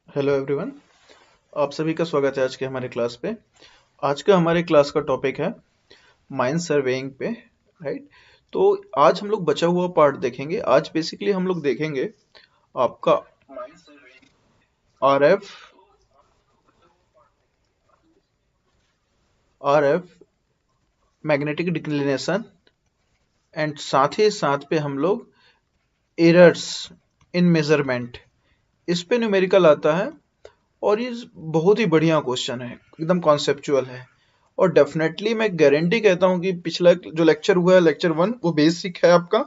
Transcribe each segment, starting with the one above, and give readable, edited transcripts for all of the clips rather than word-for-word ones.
Hello everyone. आप सभी का स्वागत है आज के हमारे क्लास पे। आज का हमारे क्लास का टॉपिक है माइन सर्वेइंग पे, राइट। तो आज हम लोग बचा हुआ पार्ट देखेंगे। आज बेसिकली हम लोग देखेंगे आपका RF RF magnetic declination and साथ ही साथ पे हम लोग एरर्स इन मेजरमेंट, इस पे न्यूमेरिकल आता है। और ये बहुत ही बढ़िया क्वेश्चन है, एकदम कॉन्सेप्चुअल है। और डेफिनेटली मैं गारंटी कहता हूँ कि पिछला जो लेक्चर हुआ है लेक्चर 1 वो बेसिक है आपका।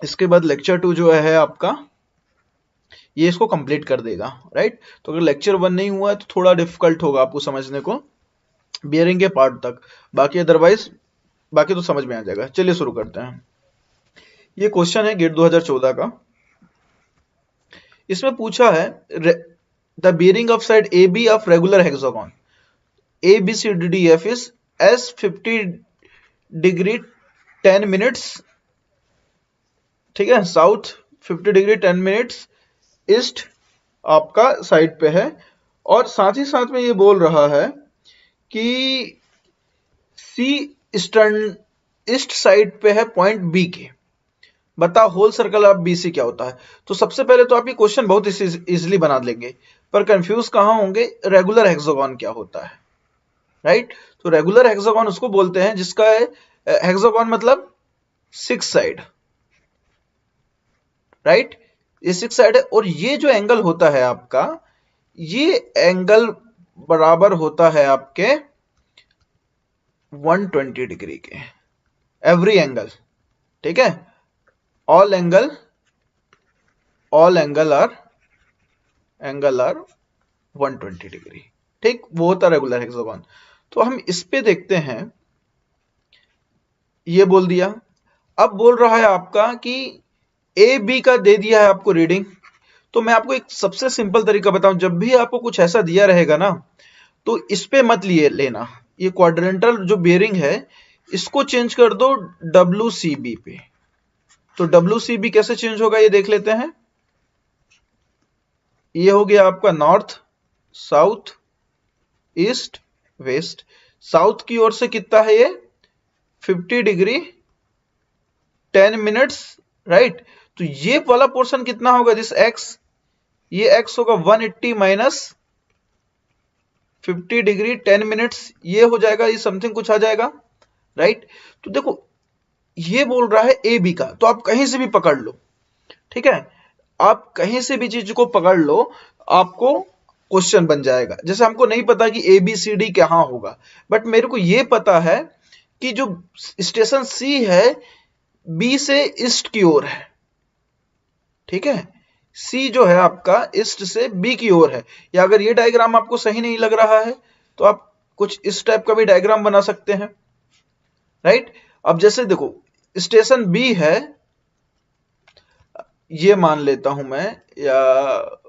इसके बाद लेक्चर 2 जो है आपका ये इसको कंप्लीट कर देगा, राइट। तो अगर लेक्चर 1 नहीं हुआ है तो थोड़ा डिफिकल्ट होगा आपको समझने को बियरिंग के पार्ट तक। बाकी अदरवाइज बाकी तो समझ में आ जाएगा। चलिए शुरू करते हैं। ये क्वेश्चन है गेट 2014 का। इसमें पूछा है the bearing of side A B of regular hexagon A B C D D F is S 50 degree 10 minutes, ठीक है। साउथ 50 डिग्री 10 मिनट्स, ईस्ट आपका साइड पे है। और साथ ही साथ में ये बोल रहा है कि सी ईस्टर्न ईस्ट साइड पे है पॉइंट बी के। बताओ होल सर्कल ऑफ बीसी क्या होता है। तो सबसे पहले तो आप ये क्वेश्चन बहुत इजीली बना लेंगे, पर कंफ्यूज कहां होंगे, रेगुलर हेक्सागोन क्या होता है, राइट। तो रेगुलर हेक्सागोन उसको बोलते हैं जिसका है हेक्सागोन मतलब 6 साइड, राइट। ये 6 साइड है। और ये जो एंगल होता है आपका, ये एंगल बराबर होता है आपके 120 डिग्री के, एवरी एंगल, ठीक है। ऑल एंगल आर 120 डिग्री, ठीक। वो होता है रेगुलर हेक्सागोन। तो हम इस पे देखते हैं, ये बोल दिया। अब बोल रहा है आपका कि ए बी का दे दिया है आपको रीडिंग। तो मैं आपको एक सबसे सिंपल तरीका बताऊं, जब भी आपको कुछ ऐसा दिया रहेगा ना तो इस पे मत लिए लेना। ये क्वाड्रेंटल जो बेयरिंग है इसको चेंज कर दो WCB पे। तो WCB कैसे चेंज होगा ये देख लेते हैं। ये हो गया आपका north, south, east, west. South की ओर से कितना है ये 50 डिग्री 10 मिनट्स, राइट। तो ये वाला पोर्शन कितना होगा, दिस एक्स, ये एक्स होगा 180 माइनस 50 डिग्री 10 मिनट्स, ये हो जाएगा, ये समथिंग कुछ आ जाएगा, राइट। तो देखो ये बोल रहा है ए बी का, तो आप कहीं से भी पकड़ लो, ठीक है। आप कहीं से भी चीज को पकड़ लो, आपको क्वेश्चन बन जाएगा। जैसे हमको नहीं पता कि ए बी सी डी कहां होगा, बट मेरे को ये पता है कि जो स्टेशन सी है बी से ईस्ट की ओर है, ठीक है। सी जो है आपका ईस्ट से बी की ओर है। या अगर ये डायग्राम आपको सही नहीं लग रहा है तो आप कुछ इस टाइप का भी डायग्राम बना सकते हैं, राइट। अब जैसे देखो स्टेशन बी है, ये मान लेता हूं मैं, या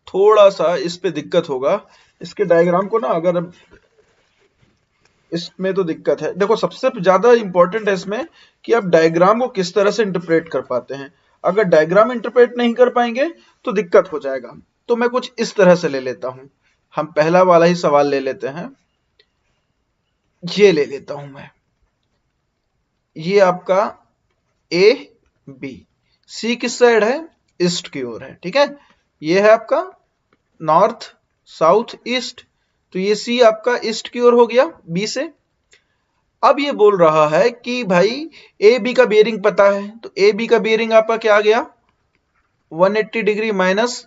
थोड़ा सा इस पे दिक्कत होगा इसके डायग्राम को ना, अगर इसमें तो दिक्कत है। देखो सबसे ज्यादा इंपॉर्टेंट है इसमें कि आप डायग्राम को किस तरह से इंटरप्रेट कर पाते हैं। अगर डायग्राम इंटरप्रेट नहीं कर पाएंगे तो दिक्कत हो जाएगा। तो मैं कुछ इस तरह से ले लेता हूं। हम पहला वाला ही सवाल ले लेते हैं, ये ले लेता हूं मैं। ये आपका ए बी, सी किस साइड है, ईस्ट की ओर है, ठीक है। ये है आपका नॉर्थ, साउथ, ईस्ट। तो ये सी आपका ईस्ट की ओर हो गया बी से। अब ये बोल रहा है कि भाई ए बी का बेयरिंग पता है, तो ए बी का बेयरिंग आपका क्या आ गया 180 डिग्री माइनस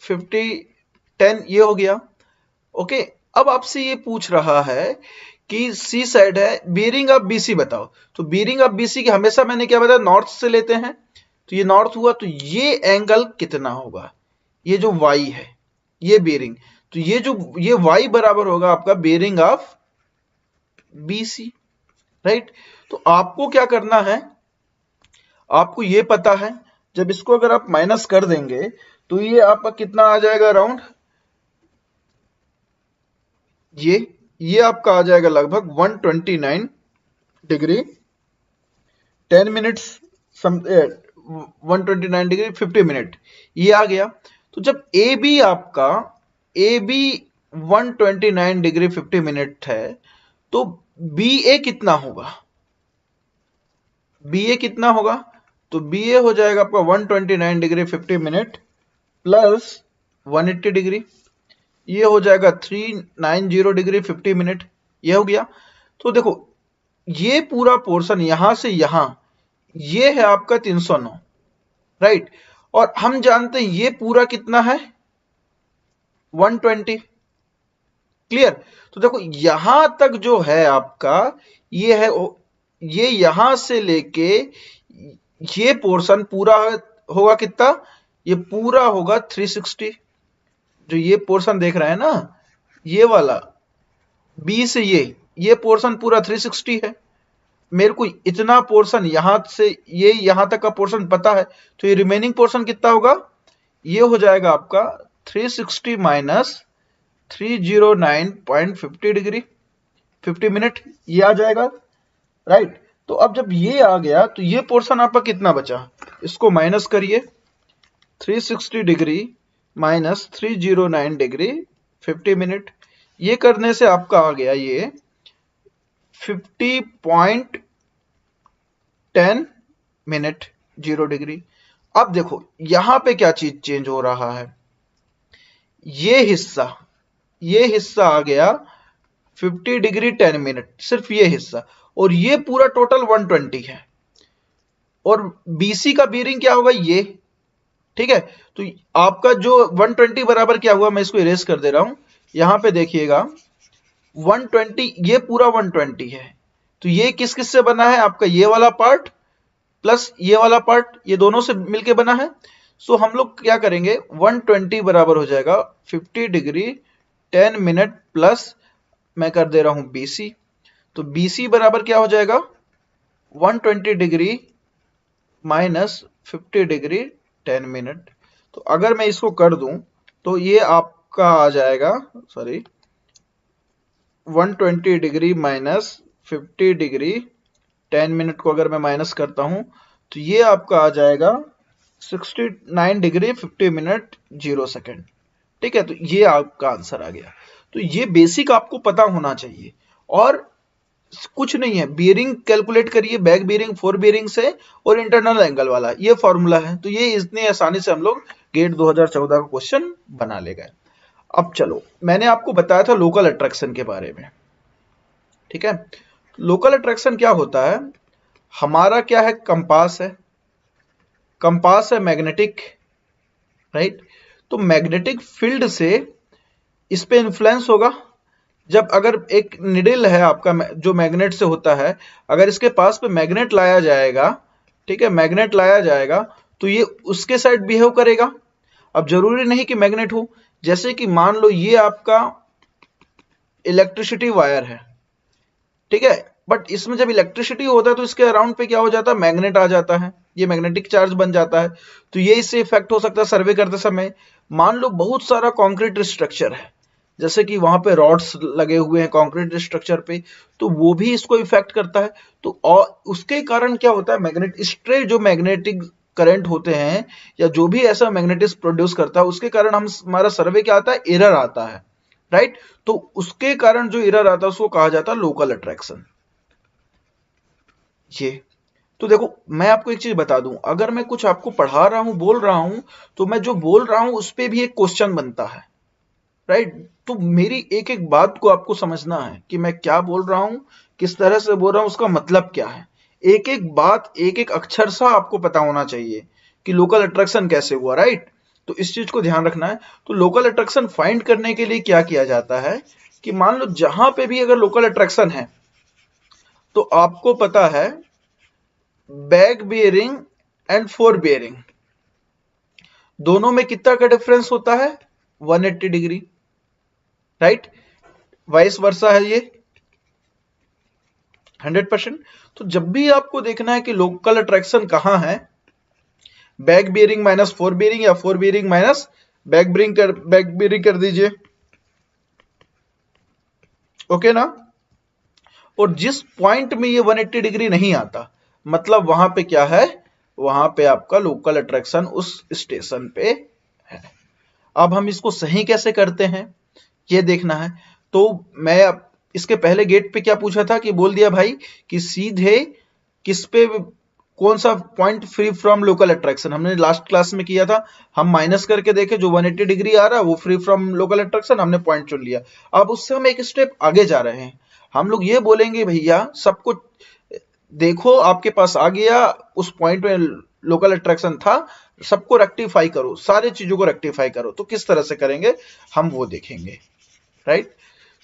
50 10, ये हो गया, ओके। अब आपसे ये पूछ रहा है कि सी साइड है, बेयरिंग ऑफ बीसी बताओ। तो बेयरिंग ऑफ बीसी की हमेशा मैंने क्या बताया, नॉर्थ से लेते हैं। तो ये नॉर्थ हुआ, तो ये एंगल कितना होगा, ये जो वाई है ये बेयरिंग। तो ये वाई बराबर होगा आपका बेयरिंग ऑफ बीसी, राइट। तो आपको क्या करना है, आपको ये पता है, जब इसको अगर आप माइनस कर देंगे तो ये आपका कितना आ जाएगा अराउंड, ये आपका आ जाएगा लगभग 129 डिग्री 10 मिनट्स, 129 डिग्री 50 मिनट, ये आ गया। तो जब ए बी आपका ए बी 129 डिग्री 50 मिनट है तो बी ए कितना होगा? बी ए कितना होगा? तो बी ए हो जाएगा आपका 129 डिग्री 50 मिनट प्लस 180 डिग्री, ये हो जाएगा 390 डिग्री 50 मिनट, ये हो गया। तो देखो ये पूरा पोर्शन यहां से यहां ये है आपका 309, राइट। और हम जानते हैं ये पूरा कितना है 120, क्लियर। तो देखो यहां तक जो है आपका ये है, ये यहां से लेके ये पोर्शन पूरा होगा कितना, ये पूरा होगा 360। जो ये पोर्शन देख रहे हैं ना, ये वाला बी से ये पोर्शन पूरा 360 है। मेरे को इतना पोर्शन यहां से ये यहां तक का पोर्शन पता है, तो ये रिमेनिंग पोर्शन कितना होगा, ये हो जाएगा आपका 360 माइनस 309.50 डिग्री 50 मिनट, ये आ जाएगा, राइट। तो अब जब ये आ गया तो ये पोर्शन आपका कितना बचा, इसको माइनस करिए, 360 डिग्री माइनस 309 डिग्री 50 मिनट, ये करने से आपका आ गया ये 50.10 मिनट 0 डिग्री। अब देखो यहां पे क्या चीज चेंज हो रहा है, ये हिस्सा आ गया 50 डिग्री 10 मिनट, सिर्फ ये हिस्सा, और ये पूरा टोटल 120 है। और बीसी का बीयरिंग क्या होगा ये, ठीक है। तो आपका जो 120 बराबर क्या हुआ, मैं इसको इरेज कर दे रहा हूं, यहां पे देखिएगा 120, ये पूरा 120 है। तो ये किस किस से बना है, आपका ये वाला पार्ट प्लस ये वाला पार्ट, ये दोनों से मिलके बना है। सो हम लोग क्या करेंगे, 120 बराबर हो जाएगा 50 डिग्री 10 मिनट प्लस मैं कर दे रहा हूं बीसी। तो बीसी बराबर क्या हो जाएगा 120 डिग्री माइनस 50 डिग्री 10 मिनट। तो अगर मैं इसको कर दूं तो ये आपका आ जाएगा, sorry 120 degree minus 50 degree 10 minute को अगर मैं माइनस करता हूं तो ये आपका आ जाएगा 69 डिग्री 50 मिनट 0 सेकेंड, ठीक है। तो ये आपका आंसर आ गया। तो ये बेसिक आपको पता होना चाहिए, और कुछ नहीं है, बियरिंग कैलकुलेट करिए, बैक बियरिंग, फोर बियरिंग से, और इंटरनल एंगल वाला ये फॉर्मूला है। तो ये इतनी आसानी से हम लोग गेट 2014 का क्वेश्चन बना ले गए। अब चलो, मैंने आपको बताया था लोकल अट्रैक्शन के बारे में, ठीक है। लोकल अट्रैक्शन क्या होता है, हमारा क्या है, कंपास है, कंपास है मैग्नेटिक, राइट। तो मैग्नेटिक फील्ड से इस पे इन्फ्लुएंस होगा। जब अगर एक निडल है आपका जो मैग्नेट से होता है, अगर इसके पास पे मैग्नेट लाया जाएगा, ठीक है, मैग्नेट लाया जाएगा तो ये उसके साइड बिहेव करेगा। अब जरूरी नहीं कि मैग्नेट हो, जैसे कि मान लो ये आपका इलेक्ट्रिसिटी वायर है, ठीक है, बट इसमें जब इलेक्ट्रिसिटी होता है तो इसके अराउंड पे क्या हो जाता है, मैग्नेट आ जाता है, ये मैग्नेटिक चार्ज बन जाता है। तो ये इससे इफेक्ट हो सकता है सर्वे करते समय। मान लो बहुत सारा कंक्रीट स्ट्रक्चर है, जैसे कि वहां पे रॉड्स लगे हुए हैं कंक्रीट स्ट्रक्चर पे, तो वो भी इसको इफेक्ट करता है। तो और उसके कारण क्या होता है, मैग्नेट स्ट्रे जो मैग्नेटिक करंट होते हैं या जो भी ऐसा मैग्नेटिस प्रोड्यूस करता है, उसके कारण हमारा सर्वे क्या आता है, एरर आता है, राइट। तो उसके कारण जो एरर आता है उसको कहा जाता है लोकल अट्रैक्शन। ये तो देखो, मैं आपको एक चीज बता दूं, अगर मैं कुछ आपको पढ़ा रहा हूं, बोल रहा हूं, तो मैं जो बोल रहा हूं उस पे भी एक क्वेश्चन बनता है, राइट। तो मेरी एक एक बात को आपको समझना है कि मैं क्या बोल रहा हूं, किस तरह से बोल रहा हूं, उसका मतलब क्या है। एक एक बात, एक एक अक्षर सा आपको पता होना चाहिए कि लोकल अट्रैक्शन कैसे हुआ, राइट। तो इस चीज को ध्यान रखना है। तो लोकल अट्रैक्शन फाइंड करने के लिए क्या किया जाता है कि मान लो जहां पे भी अगर लोकल अट्रैक्शन है तो आपको पता है back bearing and four bearing दोनों में कितना का डिफरेंस होता है, 180 डिग्री, राइट। वाइस वर्सा है ये 100%। तो जब भी आपको देखना है कि लोकल अट्रैक्शन कहां है, back bearing minus four bearing या four bearing minus back bearing कर दीजिए, ओके ना। और जिस पॉइंट में ये 180 डिग्री नहीं आता, मतलब वहां पे क्या है, वहां पे आपका लोकल अट्रैक्शन उस स्टेशन पे है। अब हम इसको सही कैसे करते हैं ये देखना है। तो मैं इसके पहले गेट पे क्या पूछा था कि बोल दिया भाई कि सीधे किस पे कौन सा point free from local attraction, हमने लास्ट क्लास में किया था। हम माइनस करके देखे जो 180 डिग्री आ रहा है वो फ्री फ्रॉम लोकल अट्रैक्शन, हमने पॉइंट चुन लिया। अब उससे हम एक स्टेप आगे जा रहे हैं, हम लोग ये बोलेंगे भैया सब कुछ देखो आपके पास आ गया, उस पॉइंट में लोकल अट्रैक्शन था, सबको रेक्टिफाई करो, सारे चीजों को रेक्टिफाई करो। तो किस तरह से करेंगे हम वो देखेंगे, राइट।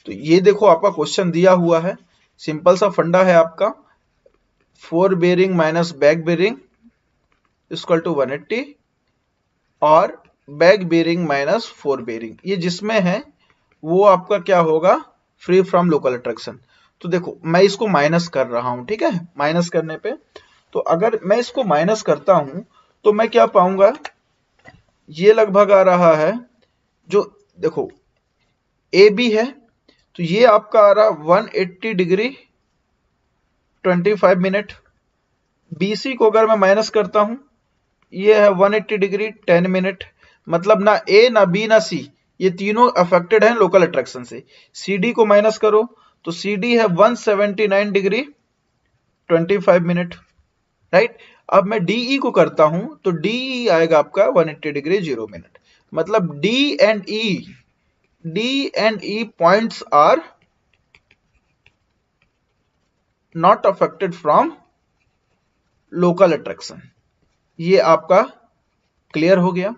तो ये देखो आपका क्वेश्चन दिया हुआ है, सिंपल सा फंडा है आपका, fore bearing minus back bearing equal to 180 और back bearing minus fore bearing, ये जिसमें है वो आपका क्या होगा, फ्री फ्रॉम लोकल अट्रैक्शन। तो देखो मैं इसको माइनस कर रहा हूं, ठीक है। माइनस करने पे तो अगर मैं इसको माइनस करता हूं तो मैं क्या पाऊंगा, ये लगभग आ रहा है, जो देखो ए बी है तो ये आपका आ रहा 180 डिग्री 25 मिनट। बीसी को अगर मैं माइनस करता हूं ये है 180 डिग्री 10 मिनट। मतलब ना ए ना बी ना सी ये तीनों अफेक्टेड हैं लोकल अट्रैक्शन से। सीडी को माइनस करो तो सीडी है 179 डिग्री 25 मिनट, राइट। अब मैं डीई को करता हूं तो डीई आएगा आपका 180 डिग्री 0 मिनट। मतलब D and E points are not affected from local attraction. ये आपका क्लियर हो गया।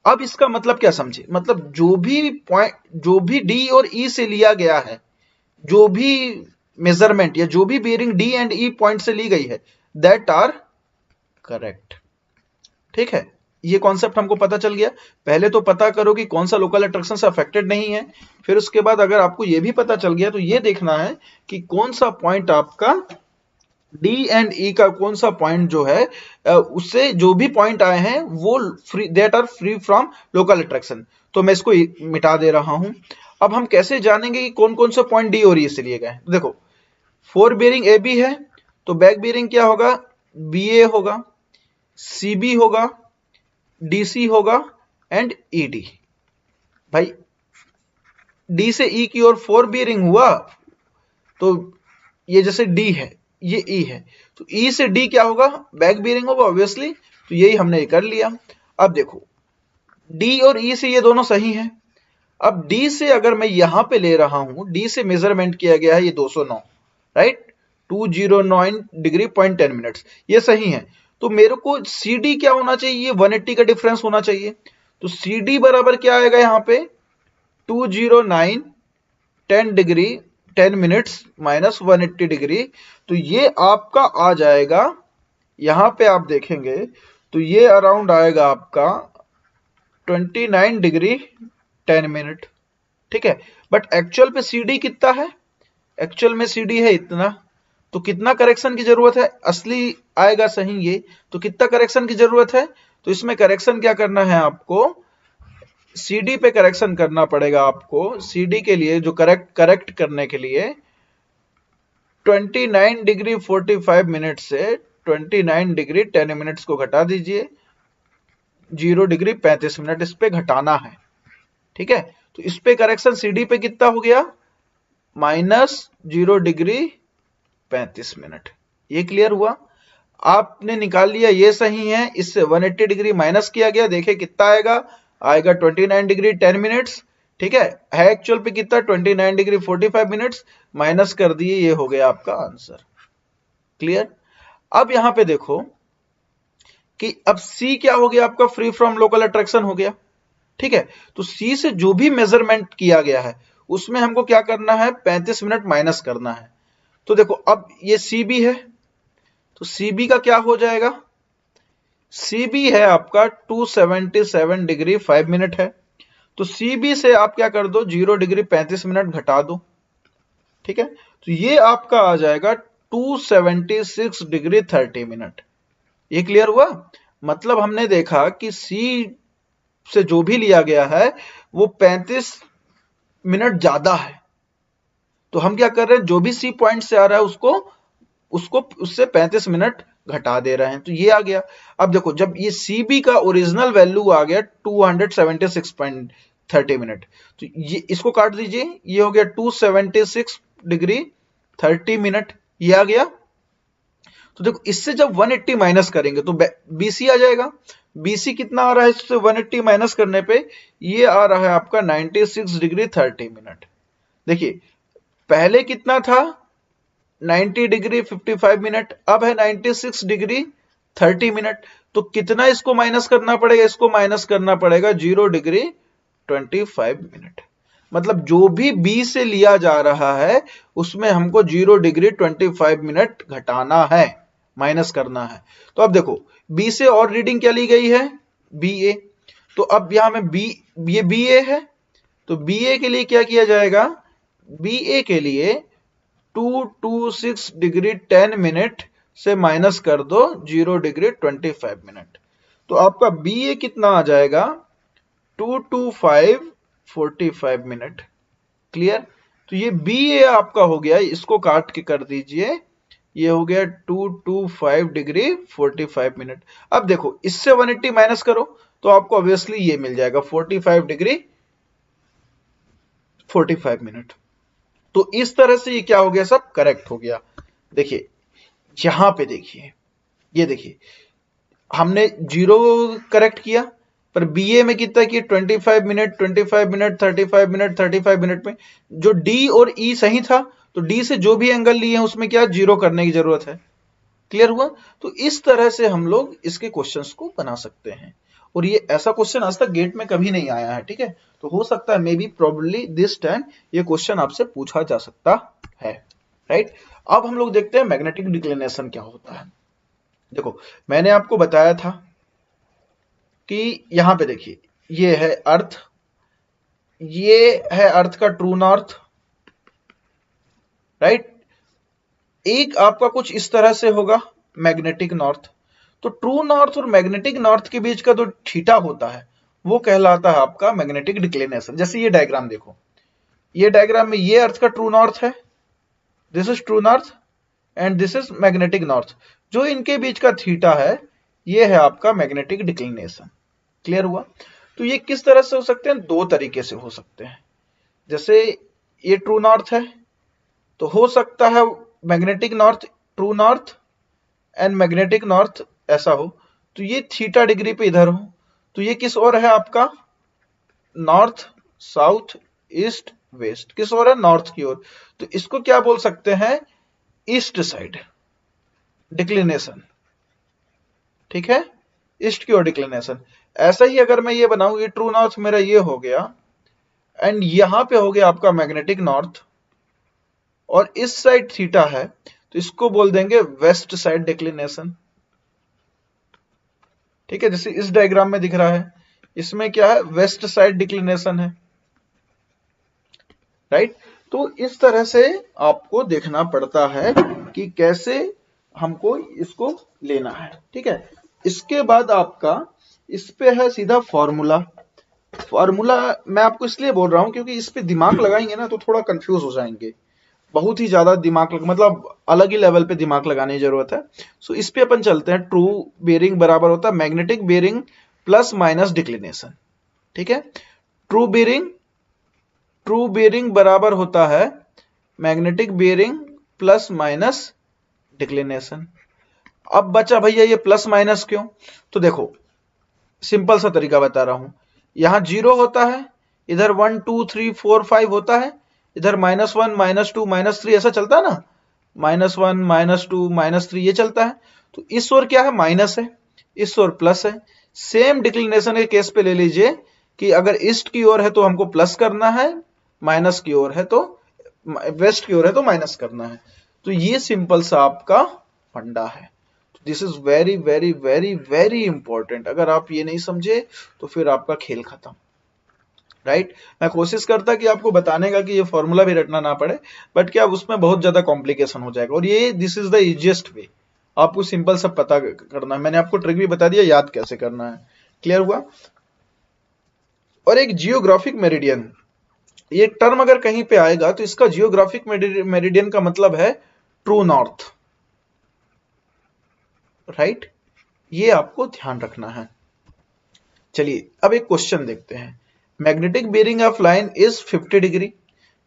अब इसका मतलब क्या समझे, मतलब जो भी पॉइंट, जो भी डी और ई से लिया गया है, जो भी मेजरमेंट या जो भी bearing D and E point से ली गई है, दैट आर करेक्ट। ठीक है, ये कॉन्सेप्ट हमको पता चल गया। पहले तो पता करो कि कौन सा लोकल अट्रैक्शन से अफेक्टेड नहीं है, फिर उसके बाद अगर आपको ये भी पता चल गया तो ये देखना है कि कौन सा पॉइंट आपका डी एंड ई का कौन सा पॉइंट जो है उससे जो भी पॉइंट आए हैं वो free, that are free from local attraction. तो मैं इसको मिटा दे रहा हूं। अब हम कैसे जानेंगे कि कौन कौन सा पॉइंट डी और ई से लिए गए हैं। देखो फोर बेरिंग ए बी है तो बैक बेरिंग क्या होगा, बी ए होगा, सी बी होगा, डी सी होगा एंड ई डी। भाई डी से ई की ओर फोर बेरिंग हुआ तो ये जैसे डी है ये ई है तो ई से डी क्या होगा, बैक बेरिंग होगा ऑब्वियसली। तो यही हमने कर लिया। अब देखो डी और ई से ये दोनों सही हैं। अब डी से अगर मैं यहां पे ले रहा हूं, डी से मेजरमेंट किया गया है ये 209, राइट, 209 डिग्री 10 मिनट्स, ये सही है। तो मेरे को सी डी क्या होना चाहिए, 180 का डिफरेंस होना चाहिए। तो सी डी बराबर क्या आएगा यहां पे 209 10 डिग्री 10 मिनट्स माइनस 180 डिग्री। तो ये आपका आ जाएगा, यहां पे आप देखेंगे तो ये अराउंड आएगा आपका 29 डिग्री 10 मिनट। ठीक है, बट एक्चुअल पे सीडी कितना है, एक्चुअल में सीडी है इतना। तो कितना करेक्शन की जरूरत है, असली आएगा सही ये, तो कितना करेक्शन की जरूरत है। तो इसमें करेक्शन क्या करना है आपको, सीडी पे करेक्शन करना पड़ेगा आपको। सीडी के लिए जो करेक्ट करने के लिए 29 डिग्री 45 मिनट से 29 डिग्री 10 मिनट्स को घटा दीजिए, 0 डिग्री 35 मिनट इस पे घटाना है। ठीक है, तो इस पे करेक्शन सीडी पे कितना हो गया, माइनस 0 डिग्री 35 मिनट। ये क्लियर हुआ, आपने निकाल लिया ये सही है। इससे 180 डिग्री माइनस किया गया, देखे कितना आएगा, आएगा 29 डिग्री 10 मिनट्स। ठीक है एक्चुअल पे कितना 29 डिग्री 45 मिनट्स, माइनस कर दिए, ये हो गया आपका आंसर। क्लियर। अब यहां पे देखो कि अब सी क्या हो गया आपका, फ्री फ्रॉम लोकल अट्रैक्शन हो गया। ठीक है, तो सी से जो भी मेजरमेंट किया गया है उसमें हमको क्या करना है, 35 मिनट माइनस करना है। तो देखो अब ये सी बी है तो सी बी का क्या हो जाएगा, सी बी है आपका 277 डिग्री 5 मिनट है। तो सी बी से आप क्या कर दो, 0 डिग्री 35 मिनट घटा दो। ठीक है, तो ये आपका आ जाएगा 276 डिग्री 30 मिनट। ये क्लियर हुआ। मतलब हमने देखा कि सी से जो भी लिया गया है वो 35 मिनट ज्यादा है। तो हम क्या कर रहे हैं, जो भी सी पॉइंट से आ रहा है उसको उससे 35 मिनट घटा दे रहे हैं, तो ये आ गया। अब देखो जब ये CB का ओरिजिनल वैल्यू आ गया 276.30 मिनट, तो ये इसको काट दीजिए, ये हो गया 276 डिग्री 30 मिनट, ये आ गया। तो देखो इससे जब 180 माइनस करेंगे तो BC आ जाएगा। BC कितना आ रहा है इससे 180 माइनस करने पे, ये आ रहा है आपका 96 डिग्री 30 मिनट। देखिए पहले कितना था 90 डिग्री 55 मिनट, अब है 96 डिग्री 30 मिनट। तो कितना इसको माइनस करना पड़ेगा, इसको माइनस करना पड़ेगा 0 डिग्री 25 मिनट। मतलब जो भी B से लिया जा रहा है उसमें हमको 0 डिग्री 25 मिनट घटाना है, माइनस करना है। तो अब देखो B से और रीडिंग क्या ली गई है, BA। तो अब यहां में ये BA है, तो BA के लिए क्या किया जाएगा, BA के लिए 226 डिग्री 10 मिनट से माइनस कर दो 0 डिग्री 25 मिनट। तो आपका BA कितना आ जाएगा 225 मिनट। क्लियर। तो ये BA आपका हो गया, इसको काट के कर दीजिए, ये हो गया 225 डिग्री 45 मिनट। अब देखो इससे 180 माइनस करो तो आपको ऑब्वियसली ये मिल जाएगा 45 डिग्री 45 मिनट। तो इस तरह से ये क्या हो गया, सब करेक्ट हो गया। देखिए यहां पे देखिए, ये देखिए हमने 0 करेक्ट किया, पर BA में कितना किया 25 मिनट 25 मिनट 35 मिनट 35 मिनट में जो D और E सही था, तो D से जो भी एंगल लिए हैं उसमें क्या 0 करने की जरूरत है। क्लियर हुआ। तो इस तरह से हम लोग इसके क्वेश्चंस को बना सकते हैं, और ये ऐसा क्वेश्चन आज तक गेट में कभी नहीं आया है, ठीक है। तो हो सकता है may be probably this time ये क्वेश्चन आपसे पूछा जा सकता है, राइट। अब हम लोग देखते हैं मैग्नेटिक डिक्लिनेशन क्या होता है। देखो मैंने आपको बताया था कि यहां पे देखिए ये है अर्थ, ये है अर्थ का ट्रू नॉर्थ, राइट। एक आपका कुछ इस तरह से होगा मैग्नेटिक नॉर्थ। तो ट्रू नॉर्थ और मैग्नेटिक नॉर्थ के बीच का जो थीटा होता है वो कहलाता है आपका मैग्नेटिक डिक्लिनेशन। जैसे ये डायग्राम देखो, ये डायग्राम में ये अर्थ का ट्रू नॉर्थ है, this is true north and this is magnetic north. जो इनके बीच का थीटा है ये है आपका मैग्नेटिक डिक्लिनेशन। क्लियर हुआ। तो ये किस तरह से हो सकते हैं, दो तरीके से हो सकते हैं। जैसे ये ट्रू नॉर्थ है तो हो सकता है magnetic north true north and magnetic north ऐसा हो, तो ये थीटा डिग्री पे इधर हो, तो ये किस ओर है आपका नॉर्थ साउथ ईस्ट वेस्ट, किस ओर है नॉर्थ की ओर। तो इसको क्या बोल सकते हैं, ईस्ट साइड डिक्लिनेशन, ठीक है, ईस्ट की ओर डिक्लिनेशन। ऐसा ही अगर मैं ये बनाऊं, ये ट्रू नॉर्थ मेरा ये हो गया एंड यहां पे हो गया आपका मैग्नेटिक नॉर्थ और इस साइड थीटा है, तो इसको बोल देंगे वेस्ट साइड डिक्लिनेशन, ठीक है। जैसे इस डायग्राम में दिख रहा है, इसमें क्या है वेस्ट साइड डिक्लिनेशन है, राइट। तो इस तरह से आपको देखना पड़ता है कि कैसे हमको इसको लेना है, ठीक है। इसके बाद आपका इस पे है सीधा फॉर्मूला। फॉर्मूला मैं आपको इसलिए बोल रहा हूं क्योंकि इस पे दिमाग लगाएंगे ना तो थोड़ा कंफ्यूज हो जाएंगे, बहुत ही ज्यादा दिमाग मतलब अलग ही लेवल पे दिमाग लगाने की जरूरत है। सो इस पे अपन चलते हैं। ट्रू बेरिंग बराबर होता है magnetic bearing plus minus declination, ठीक है। ट्रू बेरिंग बराबर होता है magnetic bearing plus minus declination. अब बचा भैया ये प्लस माइनस क्यों, तो देखो सिंपल सा तरीका बता रहा हूं। यहां 0 होता है, इधर 1 2 3 4 5 होता है, इधर -1 -2 -3 ऐसा चलता है ना, -1 -2 -3 ये चलता है। तो इस ओर क्या है माइनस है, इस ओर प्लस है। सेम डिक्लिनेशन के केस पे ले लीजिए कि अगर ईस्ट की ओर है तो हमको प्लस करना है, माइनस की ओर है तो वेस्ट की ओर है तो माइनस करना है। तो ये सिंपल सा आपका फंडा है। This is very very very very important. अगर आप ये नहीं समझे तो फिर आपका खेल खत्म, राइट। मैं कोशिश करता कि आपको बताने का कि ये फॉर्मूला भी रटना ना पड़े, बट क्या उसमें बहुत ज्यादा कॉम्प्लिकेशन हो जाएगा। और ये this is the easiest way, आपको सिंपल सब पता करना है। मैंने आपको ट्रिक भी बता दिया, याद कैसे करना है। क्लियर हुआ। और एक जियोग्राफिक मेरिडियन, ये टर्म अगर कहीं पे आएगा तो इसका जियोग्राफिक मेरिडियन का मतलब है ट्रू नॉर्थ, राइट, ये आपको ध्यान रखना है। चलिए अब एक क्वेश्चन देखते हैं। Magnetic bearing of line is 50 degree,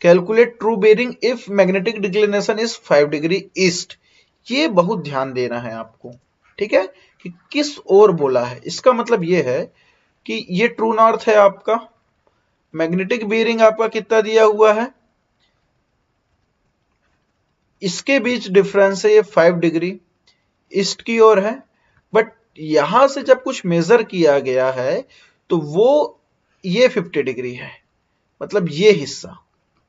calculate true bearing if magnetic declination is 5 degree east. ये बहुत ध्यान देना है आपको, ठीक है, कि किस ओर बोला है। इसका मतलब ये है कि ये ट्रू नॉर्थ है आपका, मैग्नेटिक बेरिंग आपका कितना दिया हुआ है, इसके बीच डिफरेंस है ये 5 डिग्री ईस्ट की ओर है। बट यहां से जब कुछ मेजर किया गया है तो वो ये 50 डिग्री है, मतलब ये हिस्सा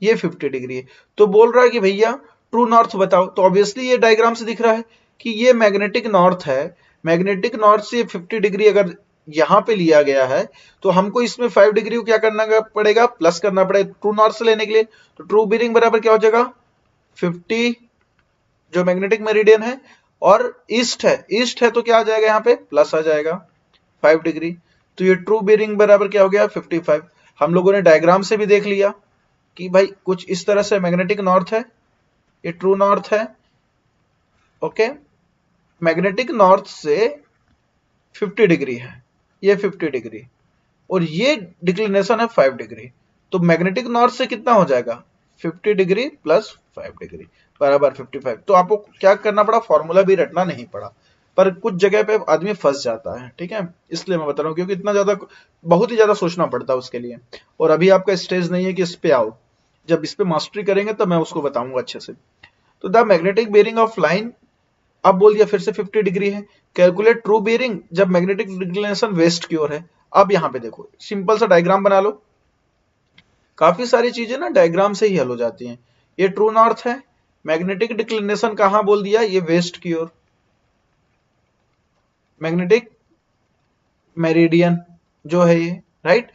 ये 50 डिग्री है। तो बोल रहा है कि भैया ट्रू नॉर्थ बताओ। तो ऑब्वियसली ये डायग्राम से दिख रहा है कि ये मैग्नेटिक नॉर्थ है। मैग्नेटिक नॉर्थ से 50 डिग्री अगर यहां पे लिया गया है तो हमको इसमें 5 डिग्री को क्या करना पड़ेगा, प्लस करना पड़ेगा ट्रू नॉर्थ से लेने के लिए। तो ट्रू बेरिंग बराबर क्या हो जाएगा, 50 जो मैग्नेटिक मेरिडियन है और ईस्ट है तो क्या आ जाएगा, यहाँ पे प्लस आ जाएगा 5 डिग्री। तो ये ट्रू बेरिंग बराबर क्या हो गया, 55। हम लोगों ने डायग्राम से भी देख लिया कि भाई कुछ इस तरह से मैग्नेटिक नॉर्थ है, ये ट्रू नॉर्थ है। ओके, मैग्नेटिक नॉर्थ से 50 डिग्री है, ये 50 डिग्री और ये डिक्लिनेशन है 5 डिग्री। तो मैग्नेटिक नॉर्थ से कितना हो जाएगा, 50 डिग्री प्लस 5 डिग्री बराबर 55। तो आपको क्या करना पड़ा, फॉर्मूला भी रटना नहीं पड़ा, पर कुछ जगह पे आदमी फंस जाता है, ठीक है, इसलिए मैं बता रहा हूँ, क्योंकि इतना ज्यादा बहुत ही ज्यादा सोचना पड़ता है उसके लिए। और अभी आपका स्टेज नहीं है कि इस पे आओ, जब इस पे मास्टरी करेंगे तब मैं उसको बताऊंगा अच्छे से। तो the magnetic bearing of line, अब बोल दिया फिर से 50 डिग्री है, कैलकुलेट ट्रू बेरिंग जब मैग्नेटिक डिक्लिनेशन वेस्ट की ओर है। अब यहां पे देखो सिंपल सा डायग्राम बना लो, काफी सारी चीजें ना डायग्राम से ही हल हो जाती हैं। ये ट्रू नॉर्थ है, मैग्नेटिक डिक्लिनेशन कहां बोल दिया, ये वेस्ट की ओर, मैग्नेटिक मेरिडियन जो है ये, राइट,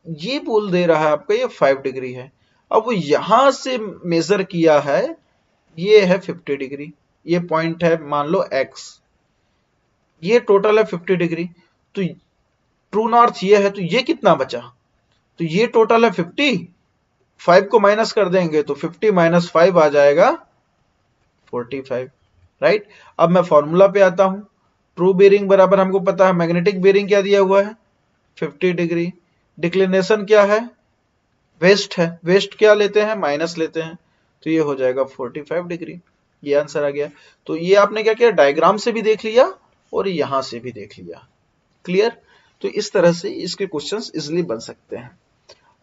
ये बोल दे रहा है आपका ये 5 डिग्री है। अब वो यहां से मेजर किया है, ये है 50 डिग्री, ये पॉइंट है मान लो x, ये टोटल है 50 डिग्री। तो ट्रू नॉर्थ ये है, तो ये कितना बचा, तो ये टोटल है 50, 5 को माइनस कर देंगे तो 50 माइनस 5 आ जाएगा 45, राइट। अब मैं फॉर्मूला पे आता हूं, ट्रू बेरिंग बराबर हमको पता है मैग्नेटिक बेरिंग क्या दिया हुआ है 50 डिग्री, डिक्लिनेशन क्या है, वेस्ट है, वेस्ट क्या लेते हैं, माइनस लेते हैं, तो ये हो जाएगा 45 डिग्री, ये आंसर आ गया। तो ये आपने क्या किया, डायग्राम से भी देख लिया और यहां से भी देख लिया, क्लियर। तो इस तरह से इसके क्वेश्चंस इजीली बन सकते हैं।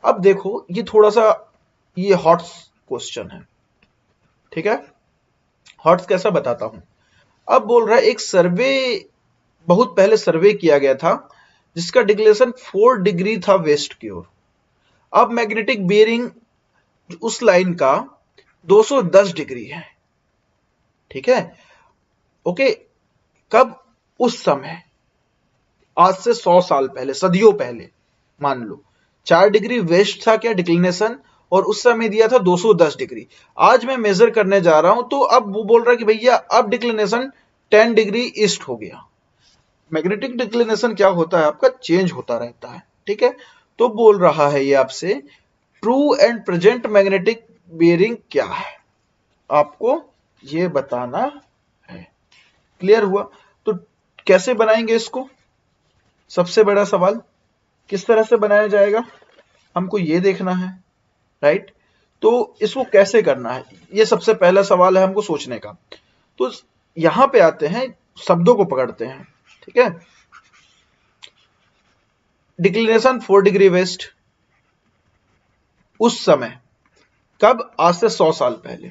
अब देखो ये थोड़ा सा ये हॉट्स क्वेश्चन है, ठीक है, हॉट्स कैसा बताता हूं। अब बोल रहा है एक सर्वे, बहुत पहले सर्वे किया गया था जिसका डिक्लेरेशन 4 डिग्री था वेस्ट की ओर। अब मैग्नेटिक बेरिंग उस लाइन का 210 डिग्री है, ठीक है, ओके। कब, उस समय, आज से 100 साल पहले, सदियों पहले, मान लो 4 डिग्री वेस्ट था क्या डिक्लिनेशन, और उस समय दिया था 210 डिग्री। आज मैं मेजर करने जा रहा हूं तो अब वो बोल रहा है कि भैया अब डिक्लिनेशन 10 डिग्री ईस्ट हो गया। मैग्नेटिक डिक्लिनेशन क्या होता है आपका, चेंज होता रहता है, ठीक है। तो बोल रहा है ये आपसे true and present magnetic bearing क्या है, आपको ये बताना है। क्लियर हुआ। तो कैसे बनाएंगे इसको, सबसे बड़ा सवाल किस तरह से बनाया जाएगा, हमको ये देखना है, राइट। तो इसको कैसे करना है, ये सबसे पहला सवाल है हमको सोचने का। तो यहां पे आते हैं, शब्दों को पकड़ते हैं, ठीक है। डिक्लिनेशन 4 डिग्री वेस्ट, उस समय, कब, आज से 100 साल पहले।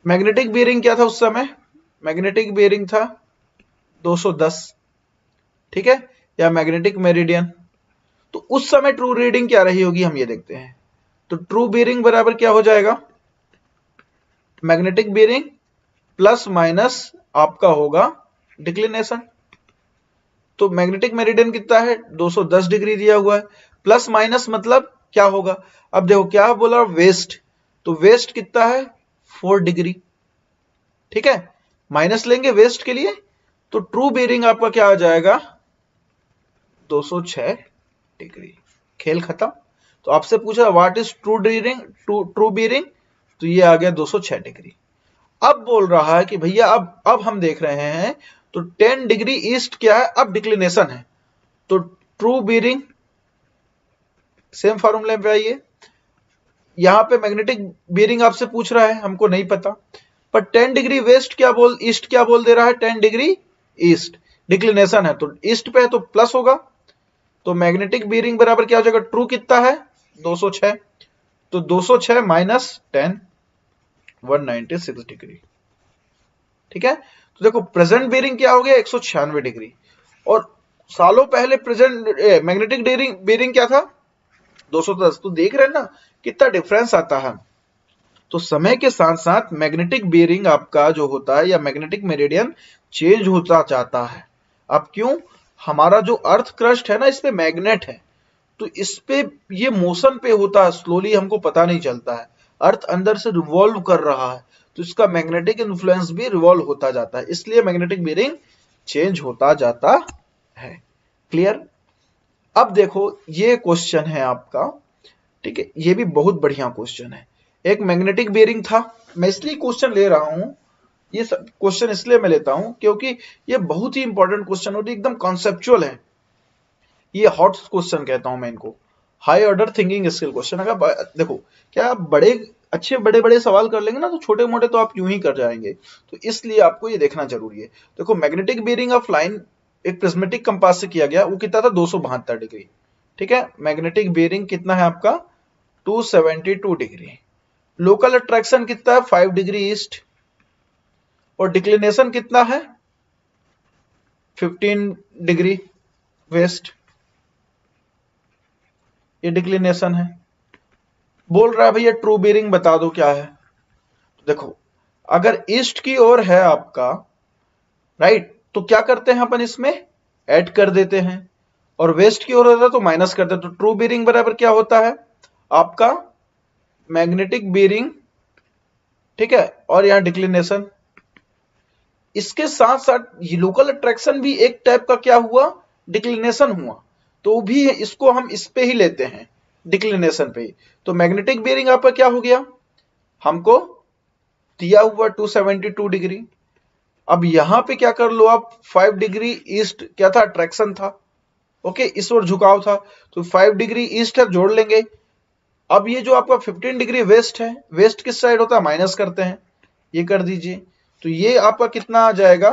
मैग्नेटिक बेरिंग क्या था उस समय, मैग्नेटिक बेरिंग था 210, ठीक है, या मैग्नेटिक मेरिडियन। तो उस समय ट्रू रीडिंग क्या रही होगी, हम ये देखते हैं। तो ट्रू बेरिंग बराबर क्या हो जाएगा, मैग्नेटिक बेरिंग प्लस माइनस आपका होगा डिक्लिनेशन। तो मैग्नेटिक मेरिडियन कितना है, 210 डिग्री दिया हुआ है, प्लस माइनस मतलब क्या होगा। अब देखो क्या बोला, वेस्ट, तो वेस्ट कितना है 4 डिग्री, ठीक है, माइनस लेंगे वेस्ट के लिए, तो ट्रू बेरिंग आपका क्या आ जाएगा 206 डिग्री, खेल खत्म। तो आपसे पूछा what is true bearing, true bearing, तो ये आ गया 206 डिग्री। अब बोल रहा है कि भैया अब हम देख रहे हैं तो 10 डिग्री ईस्ट क्या है, अब डिक्लिनेशन है, तो ट्रू बीरिंग सेम फॉर्मूले पे आइए। यहां पे मैग्नेटिक बीरिंग आपसे पूछ रहा है, हमको नहीं पता, पर 10 डिग्री वेस्ट ईस्ट क्या बोल दे रहा है, 10 डिग्री ईस्ट डिक्लिनेशन है, तो ईस्ट पे है तो प्लस होगा, तो मैग्नेटिक बीरिंग बराबर क्या हो जाएगा, ट्रू कितना है 206, तो 206 माइनस 10 196 डिग्री। ठीक है, तो देखो प्रेजेंट बीरिंग क्या हो गया 196 डिग्री, और सालों पहले प्रेजेंट मैग्नेटिक बीरिंग क्या था 210, तो देख रहे हैं ना कितना डिफरेंस आता है। तो समय के साथ साथ मैग्नेटिक बीरिंग आपका जो होता है या मैग्नेटिक मेरिडियन चेंज होता जाता है। अब क्यों, हमारा जो अर्थ क्रस्ट है ना इस पे मैग्नेट है, तो इस पे ये मोशन पे होता है, स्लोली हमको पता नहीं चलता है, अर्थ अंदर से रिवॉल्व कर रहा है, तो इसका मैग्नेटिक इन्फ्लुएंस भी रिवॉल्व होता जाता है, इसलिए मैग्नेटिक बीरिंग चेंज होता जाता है। क्लियर। अब देखो ये क्वेश्चन है आपका, ठीक है, ये भी बहुत बढ़िया क्वेश्चन है। एक मैग्नेटिक बेरिंग था, मैं इसलिए क्वेश्चन ले रहा हूं, ये क्वेश्चन इसलिए मैं लेता हूं क्योंकि ये बहुत ही इंपॉर्टेंट क्वेश्चन और एकदम कॉन्सेप्चुअल है, ये हॉट क्वेश्चन कहता हूं मैं इनको, high order thinking skill question. अगर देखो क्या आप बड़े बड़े सवाल कर लेंगे ना, तो छोटे मोटे तो आप यूं ही कर जाएंगे, तो इसलिए आपको ये देखना जरूरी है। देखो मैग्नेटिक बेरिंग ऑफ लाइन एक प्रिज्मेटिक कंपास से किया गया, वो कितना था 272 डिग्री। ठीक है, मैग्नेटिक बेरिंग कितना है आपका 272 डिग्री, लोकल अट्रैक्शन कितना है 5 डिग्री ईस्ट, और डिक्लिनेशन कितना है 15 डिग्री वेस्ट, ये डिक्लिनेशन है। बोल रहा है भैया ट्रू बेरिंग बता दो क्या है। देखो अगर ईस्ट की ओर है आपका, राइट, तो क्या करते हैं अपन इसमें ऐड कर देते हैं, और वेस्ट की ओर होता है तो माइनस करते हैं, तो ट्रू बेरिंग बराबर क्या होता है आपका मैग्नेटिक बेरिंग, ठीक है, और यहां डिक्लिनेशन। इसके साथ साथ ये लोकल अट्रैक्शन भी एक टाइप का क्या हुआ, डिक्लिनेशन हुआ, तो भी इसको हम इस पे ही लेते हैं, डिक्लिनेशन पे ही। तो मैग्नेटिक बेरिंग आपका क्या हो गया, हमको दिया हुआ 272 डिग्री। अब यहां पे क्या कर लो आप, 5 डिग्री ईस्ट क्या था, अट्रैक्शन था, ओके, इस ओर झुकाव था, तो 5 डिग्री ईस्ट है, जोड़ लेंगे। अब ये जो आपका 15 डिग्री वेस्ट है, वेस्ट किस साइड होता है, माइनस करते हैं, ये कर दीजिए, तो ये आपका कितना आ जाएगा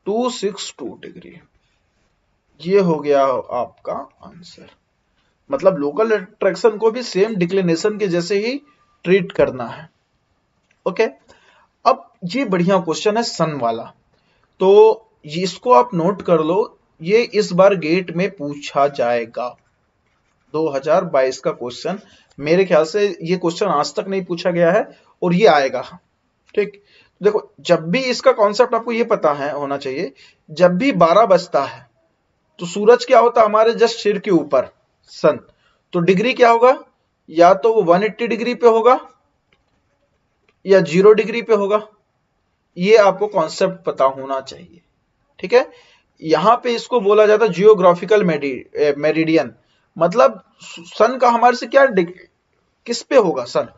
262 डिग्री, ये हो गया आपका आंसर। मतलब लोकल अट्रैक्शन को भी सेम डिक्लिनेशन के जैसे ही ट्रीट करना है। ओके, अब ये बढ़िया क्वेश्चन है सन वाला, तो इसको आप नोट कर लो, ये इस बार गेट में पूछा जाएगा, 2022 का क्वेश्चन, मेरे ख्याल से ये क्वेश्चन आज तक नहीं पूछा गया है और ये आएगा। ठीक, देखो जब भी इसका कॉन्सेप्ट आपको ये पता है होना चाहिए, जब भी 12 बजता है तो सूरज क्या होता है हमारे जस्ट सिर के ऊपर, सन, तो डिग्री क्या होगा, या तो वो 180 डिग्री पे होगा या 0 डिग्री पे होगा, ये आपको कॉन्सेप्ट पता होना चाहिए। ठीक है, यहां पे इसको बोला जाता है जियोग्राफिकल मेरिडियन, मतलब सन का हमारे से क्या किस पे होगा सन,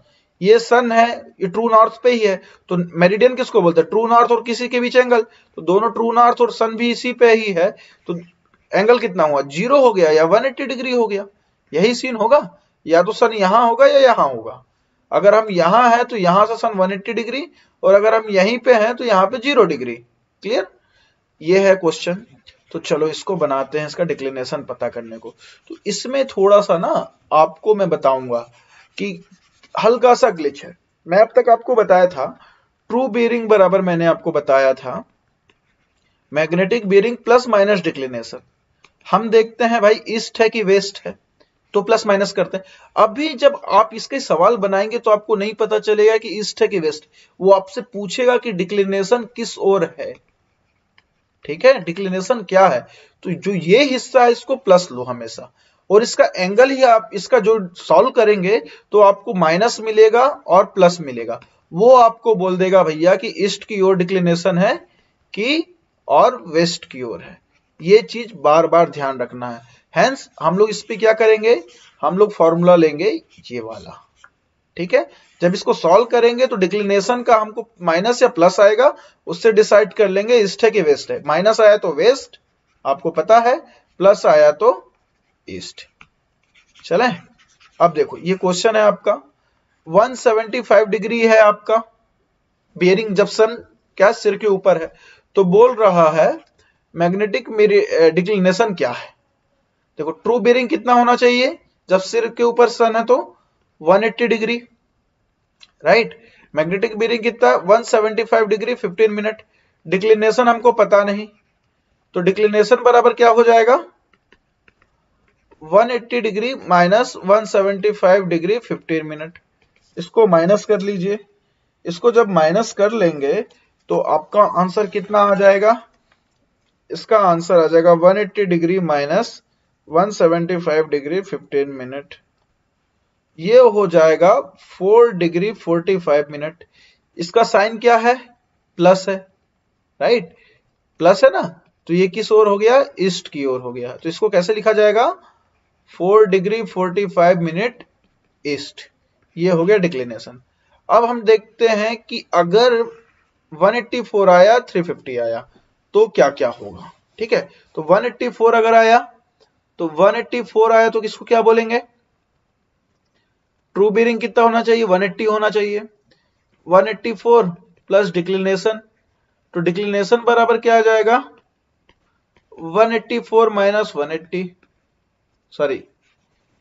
ये सन है, ये ट्रू नॉर्थ पे ही है, तो मेरिडियन किसको बोलते हैं, ट्रू नॉर्थ और किसी के बीच एंगल, तो दोनों ट्रू नॉर्थ और सन भी इसी पे ही है, तो एंगल कितना हुआ 0 हो गया या 180 डिग्री हो गया, यही सीन होगा, या तो सन यहां होगा या यहां होगा। अगर हम यहां हैं तो यहां से सन 180 डिग्री, और अगर हम यहीं पे हैं तो यहां पे 0 डिग्री। क्लियर, ये है क्वेश्चन। तो चलो इसको बनाते हैं, इसका डिक्लिनेशन पता करने को। तो इसमें थोड़ा सा ना आपको मैं बताऊंगा कि हल्का सा ग्लिच है। मैं अब तक आपको बताया था ट्रू बेरिंग बराबर, मैंने आपको बताया था magnetic bearing plus minus declination. हम देखते हैं भाई ईस्ट है कि वेस्ट है, तो प्लस माइनस करते हैं। अभी जब आप इसके सवाल बनाएंगे तो आपको नहीं पता चलेगा कि ईस्ट है कि वेस्ट, वो आपसे पूछेगा कि डिक्लिनेशन किस ओर है। ठीक है, डिक्लिनेशन क्या है, तो जो ये हिस्सा है इसको प्लस लो हमेशा, और इसका एंगल ही आप इसका जो सॉल्व करेंगे तो आपको माइनस मिलेगा और प्लस मिलेगा, वो आपको बोल देगा भैया कि ईस्ट की ओर डिक्लिनेशन है कि और वेस्ट की ओर है। ये चीज बार बार ध्यान रखना है। हेंस हम लोग इस पे क्या करेंगे, हम लोग फॉर्मूला लेंगे ये वाला। ठीक है, जब इसको सॉल्व करेंगे तो डिक्लिनेशन का हमको माइनस या प्लस आएगा, उससे डिसाइड कर लेंगे ईस्ट है कि वेस्ट है। माइनस आया तो वेस्ट आपको पता है, प्लस आया तो ईस्ट। चले अब देखो ये क्वेश्चन है आपका 175 डिग्री है आपका बियरिंग, जब सन क्या सिर के ऊपर है, तो बोल रहा है मैग्नेटिक डिक्लिनेशन क्या है। देखो ट्रू बियरिंग कितना होना चाहिए, जब सिर के ऊपर सन है तो 180 डिग्री, राइट। मैग्नेटिक बियरिंग कितना 175 डिग्री 15 मिनट। डिक्लिनेशन हमको पता नहीं, तो डिक्लिनेशन बराबर क्या हो जाएगा 180 डिग्री माइनस 175 डिग्री 15 मिनट। इसको माइनस कर लीजिए, इसको जब माइनस कर लेंगे तो आपका आंसर कितना आ जाएगा, इसका आंसर आ जाएगा 180 डिग्री माइनस 175 डिग्री 15 मिनट। ये हो जाएगा 4 डिग्री 45 मिनट। इसका साइन क्या है, प्लस है, राइट, प्लस है ना, तो ये किस ओर हो गया, ईस्ट की ओर हो गया। तो इसको कैसे लिखा जाएगा 4 डिग्री 45 मिनट ईस्ट। ये हो गया डिक्लिनेशन। अब हम देखते हैं कि अगर 184 आया 350 आया तो क्या क्या होगा। ठीक है, तो 184 अगर आया तो 184 आया तो किसको क्या बोलेंगे, ट्रू बियरिंग कितना होना चाहिए 180 होना चाहिए। 184 प्लस डिक्लिनेशन, तो डिक्लिनेशन बराबर क्या आ जाएगा 184 माइनस 180, सॉरी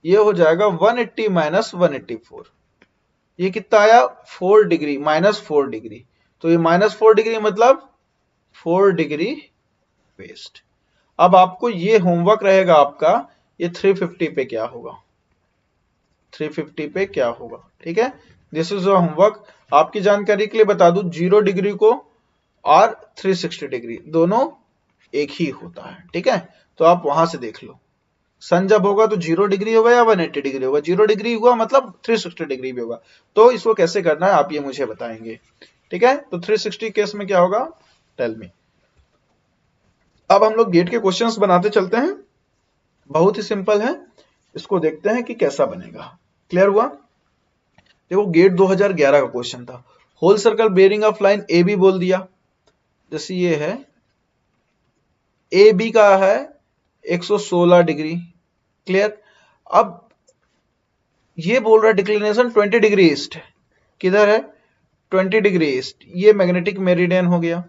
ये हो जाएगा 180 माइनस 184। ये कितना आया 4 डिग्री माइनस 4 डिग्री, तो ये माइनस 4 डिग्री मतलब 4 डिग्री वेस्ट। अब आपको ये होमवर्क रहेगा आपका, ये 350 पे क्या होगा, 350 पे क्या होगा। ठीक है, दिस इज होमवर्क। आपकी जानकारी के लिए बता दूं 0 डिग्री को और 360 डिग्री दोनों एक ही होता है। ठीक है, तो आप वहां से देख लो, सन जब होगा तो 0 डिग्री होगा या 180 डिग्री होगा, 0 डिग्री हुआ मतलब 360 डिग्री भी होगा। तो इसको कैसे करना है आप ये मुझे बताएंगे। ठीक है, तो 360 केस में क्या होगा टेल मी। अब हम लोग गेट के क्वेश्चंस बनाते चलते हैं, बहुत ही सिंपल है, इसको देखते हैं कि कैसा बनेगा। क्लियर हुआ। देखो गेट 2011 का क्वेश्चन था, whole circle bearing of line A B बोल दिया, जैसे ये है ए बी का है 116 डिग्री। क्लियर। अब ये बोल रहा है डिक्लिनेशन 20 डिग्री ईस्ट है, किधर है 20 डिग्री ईस्ट, ये मैग्नेटिक मेरिडियन हो गया।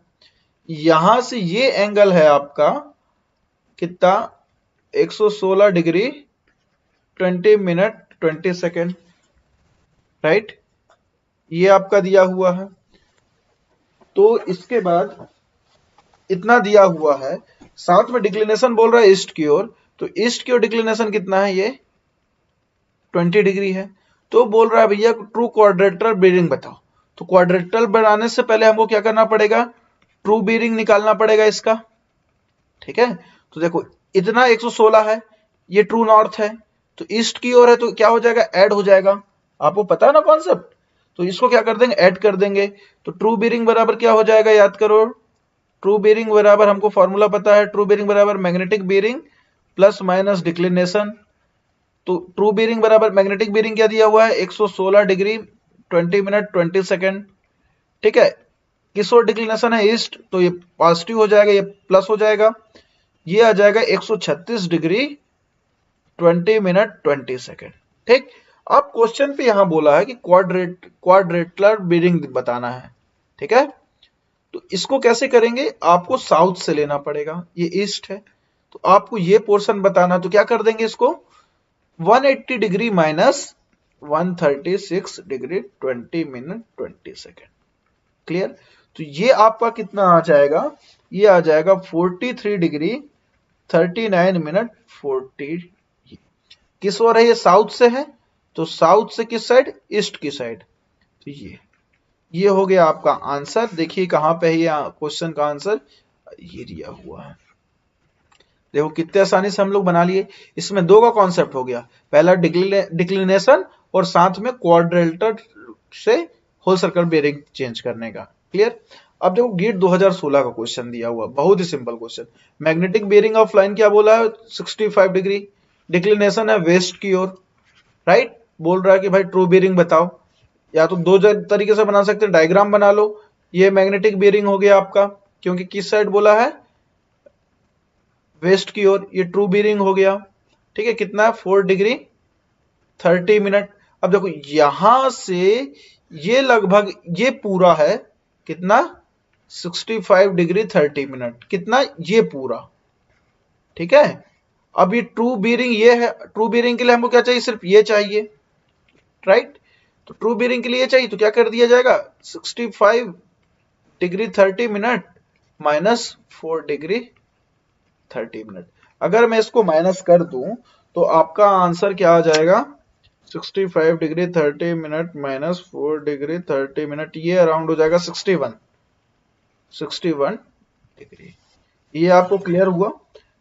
यहां से ये एंगल है आपका कितना 116 डिग्री 20 मिनट 20 सेकेंड, राइट, ये आपका दिया हुआ है। तो इसके बाद इतना दिया हुआ है, साथ में डिक्लिनेशन बोल रहा है ईस्ट की ओर, तो ईस्ट की ओर डिक्लिनेशन कितना है, ये 20 डिग्री है। तो बोल रहा है भैया ट्रू क्वाड्रेटरल बेयरिंग बताओ। तो क्वाड्रेटरल बनाने से पहले हमको क्या करना पड़ेगा, ट्रू बेयरिंग निकालना पड़ेगा इसका। ठीक है, तो देखो इतना 116 है, ये ट्रू नॉर्थ है, तो ईस्ट की ओर है, तो क्या हो जाएगा ऐड हो जाएगा, आपको पता है ना कॉन्सेप्ट। तो इसको क्या कर देंगे ऐड कर देंगे, तो ट्रू बेयरिंग बराबर क्या हो जाएगा याद करो, ट्रू बेयरिंग बराबर हमको फॉर्मूला पता है, ट्रू बेयरिंग बराबर magnetic bearing plus minus declination. तो ट्रू बेयरिंग बराबर मैग्नेटिक बेयरिंग क्या दिया हुआ है 116 डिग्री 20 मिनट 20 सेकेंड। ठीक है, किस ओर डिक्लिनेशन है ईस्ट, तो ये पॉजिटिव हो जाएगा, ये प्लस हो जाएगा, ये आ जाएगा 136 डिग्री 20 मिनट 20 सेकेंड। ठीक, अब क्वेश्चन पे यहां बोला है कि क्वाड्रेटुलर बेयरिंग बताना है। ठीक है, तो इसको कैसे करेंगे, आपको साउथ से लेना पड़ेगा, ये ईस्ट है, तो आपको ये पोर्शन बताना, तो क्या कर देंगे इसको 180 degree minus 136 degree 20 minute 20 second. Clear, तो ये आपका कितना आ जाएगा, ये आ जाएगा 43 डिग्री 39 मिनट 40। किस ओर है, ये साउथ से है, तो साउथ से किस साइड, ईस्ट की साइड। तो ये हो गया आपका आंसर। देखिए कहां पे है ये क्वेश्चन का आंसर, ये दिया हुआ है। देखो कितने आसानी से हम लोग बना लिए। इसमें दो का कॉन्सेप्ट हो गया, पहला डिक्लिनेशन और साथ में क्वाड्रेटर से होल सर्कल बेयरिंग चेंज करने का। क्लियर। अब देखो गेट 2016 का क्वेश्चन दिया हुआ, बहुत ही simple question. Magnetic bearing of line क्या बोला है 65 डिग्री, डिक्लिनेशन है वेस्ट की ओर, राइट। बोल रहा है कि भाई ट्रू बेयरिंग बताओ। या तो दो तरीके से बना सकते हैं, डायग्राम बना लो। ये मैग्नेटिक बेरिंग हो गया आपका, क्योंकि किस साइड बोला है, वेस्ट की ओर। ये ट्रू बेरिंग हो गया, ठीक है, कितना है 4 डिग्री 30 मिनट। अब देखो यहां से ये लगभग ये पूरा है कितना 65 डिग्री 30 मिनट, कितना ये पूरा, ठीक है। अब ये ट्रू बीरिंग ये है, ट्रू बीरिंग के लिए हमको क्या चाहिए, सिर्फ ये चाहिए, राइट। तो ट्रू बीरिंग के लिए चाहिए तो क्या कर दिया जाएगा, 65 degree 30 minute minus 4 degree 30 minute. अगर मैं इसको माइनस कर दूं तो आपका आंसर क्या आ जाएगा, 65 degree 30 minute minus 4 degree 30 minute, ये अराउंड हो जाएगा 61 डिग्री। ये आपको क्लियर हुआ।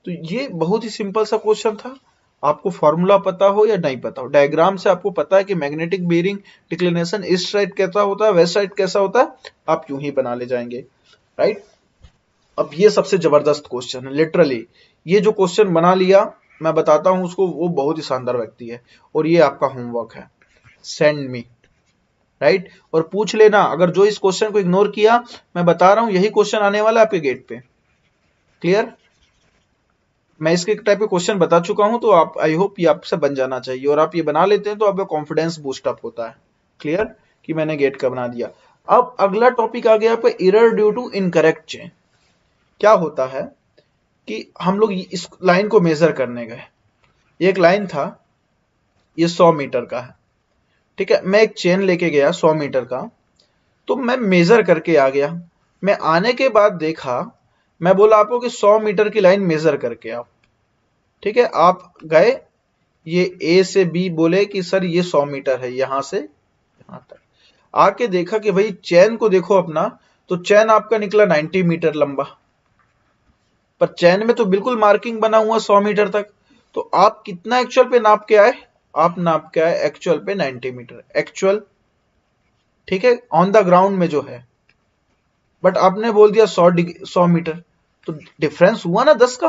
तो ये बहुत ही सिंपल सा क्वेश्चन था, आपको फॉर्मूला पता हो या नहीं पता हो, डायग्राम से आपको पता है कि magnetic bearing declination east side कैसा होता है, वेस्ट साइड कैसा होता है, आप यूं ही बना ले जाएंगे, राइट। अब ये सबसे जबरदस्त क्वेश्चन है लिटरली, ये जो क्वेश्चन बना लिया मैं बताता हूं उसको, वो बहुत ही शानदार व्यक्ति है। और ये आपका होमवर्क है, सेंड मी, राइट। और पूछ लेना, अगर जो इस क्वेश्चन को इग्नोर किया, मैं बता रहा हूं यही क्वेश्चन आने वाला है आपके गेट पे, क्लियर। मैं इसके टाइप के क्वेश्चन बता चुका हूं, तो आप आई होप ये आपसे बन जाना चाहिए, और आप ये बना लेते हैं तो आपका कॉन्फिडेंस बूस्ट अप होता है, क्लियर, कि मैंने गेट का बना दिया। अब अगला टॉपिक आ गया आपका error due to incorrect chain. क्या होता है कि हम लोग इस लाइन को मेजर करने गए, एक लाइन था, ये 100 मीटर का है, ठीक है। मैं एक चेन लेके गया 100 मीटर का, तो मैं मेजर करके आ गया। मैं आने के बाद देखा, मैं बोला आपको कि 100 मीटर की लाइन मेजर करके आओ, ठीक है। आप गए, ये ए से बी बोले कि सर ये 100 मीटर है यहां से यहां तक। आके देखा कि भाई चैन को देखो अपना, तो चैन आपका निकला 90 मीटर लंबा, पर चैन में तो बिल्कुल मार्किंग बना हुआ 100 मीटर तक। तो आप कितना एक्चुअल पे नाप के आए, आप नाप के आए एक्चुअल पे 90 मीटर एक्चुअल, ठीक है, ऑन द ग्राउंड में जो है। बट आपने बोल दिया 100 मीटर, तो डिफरेंस हुआ ना 10 का,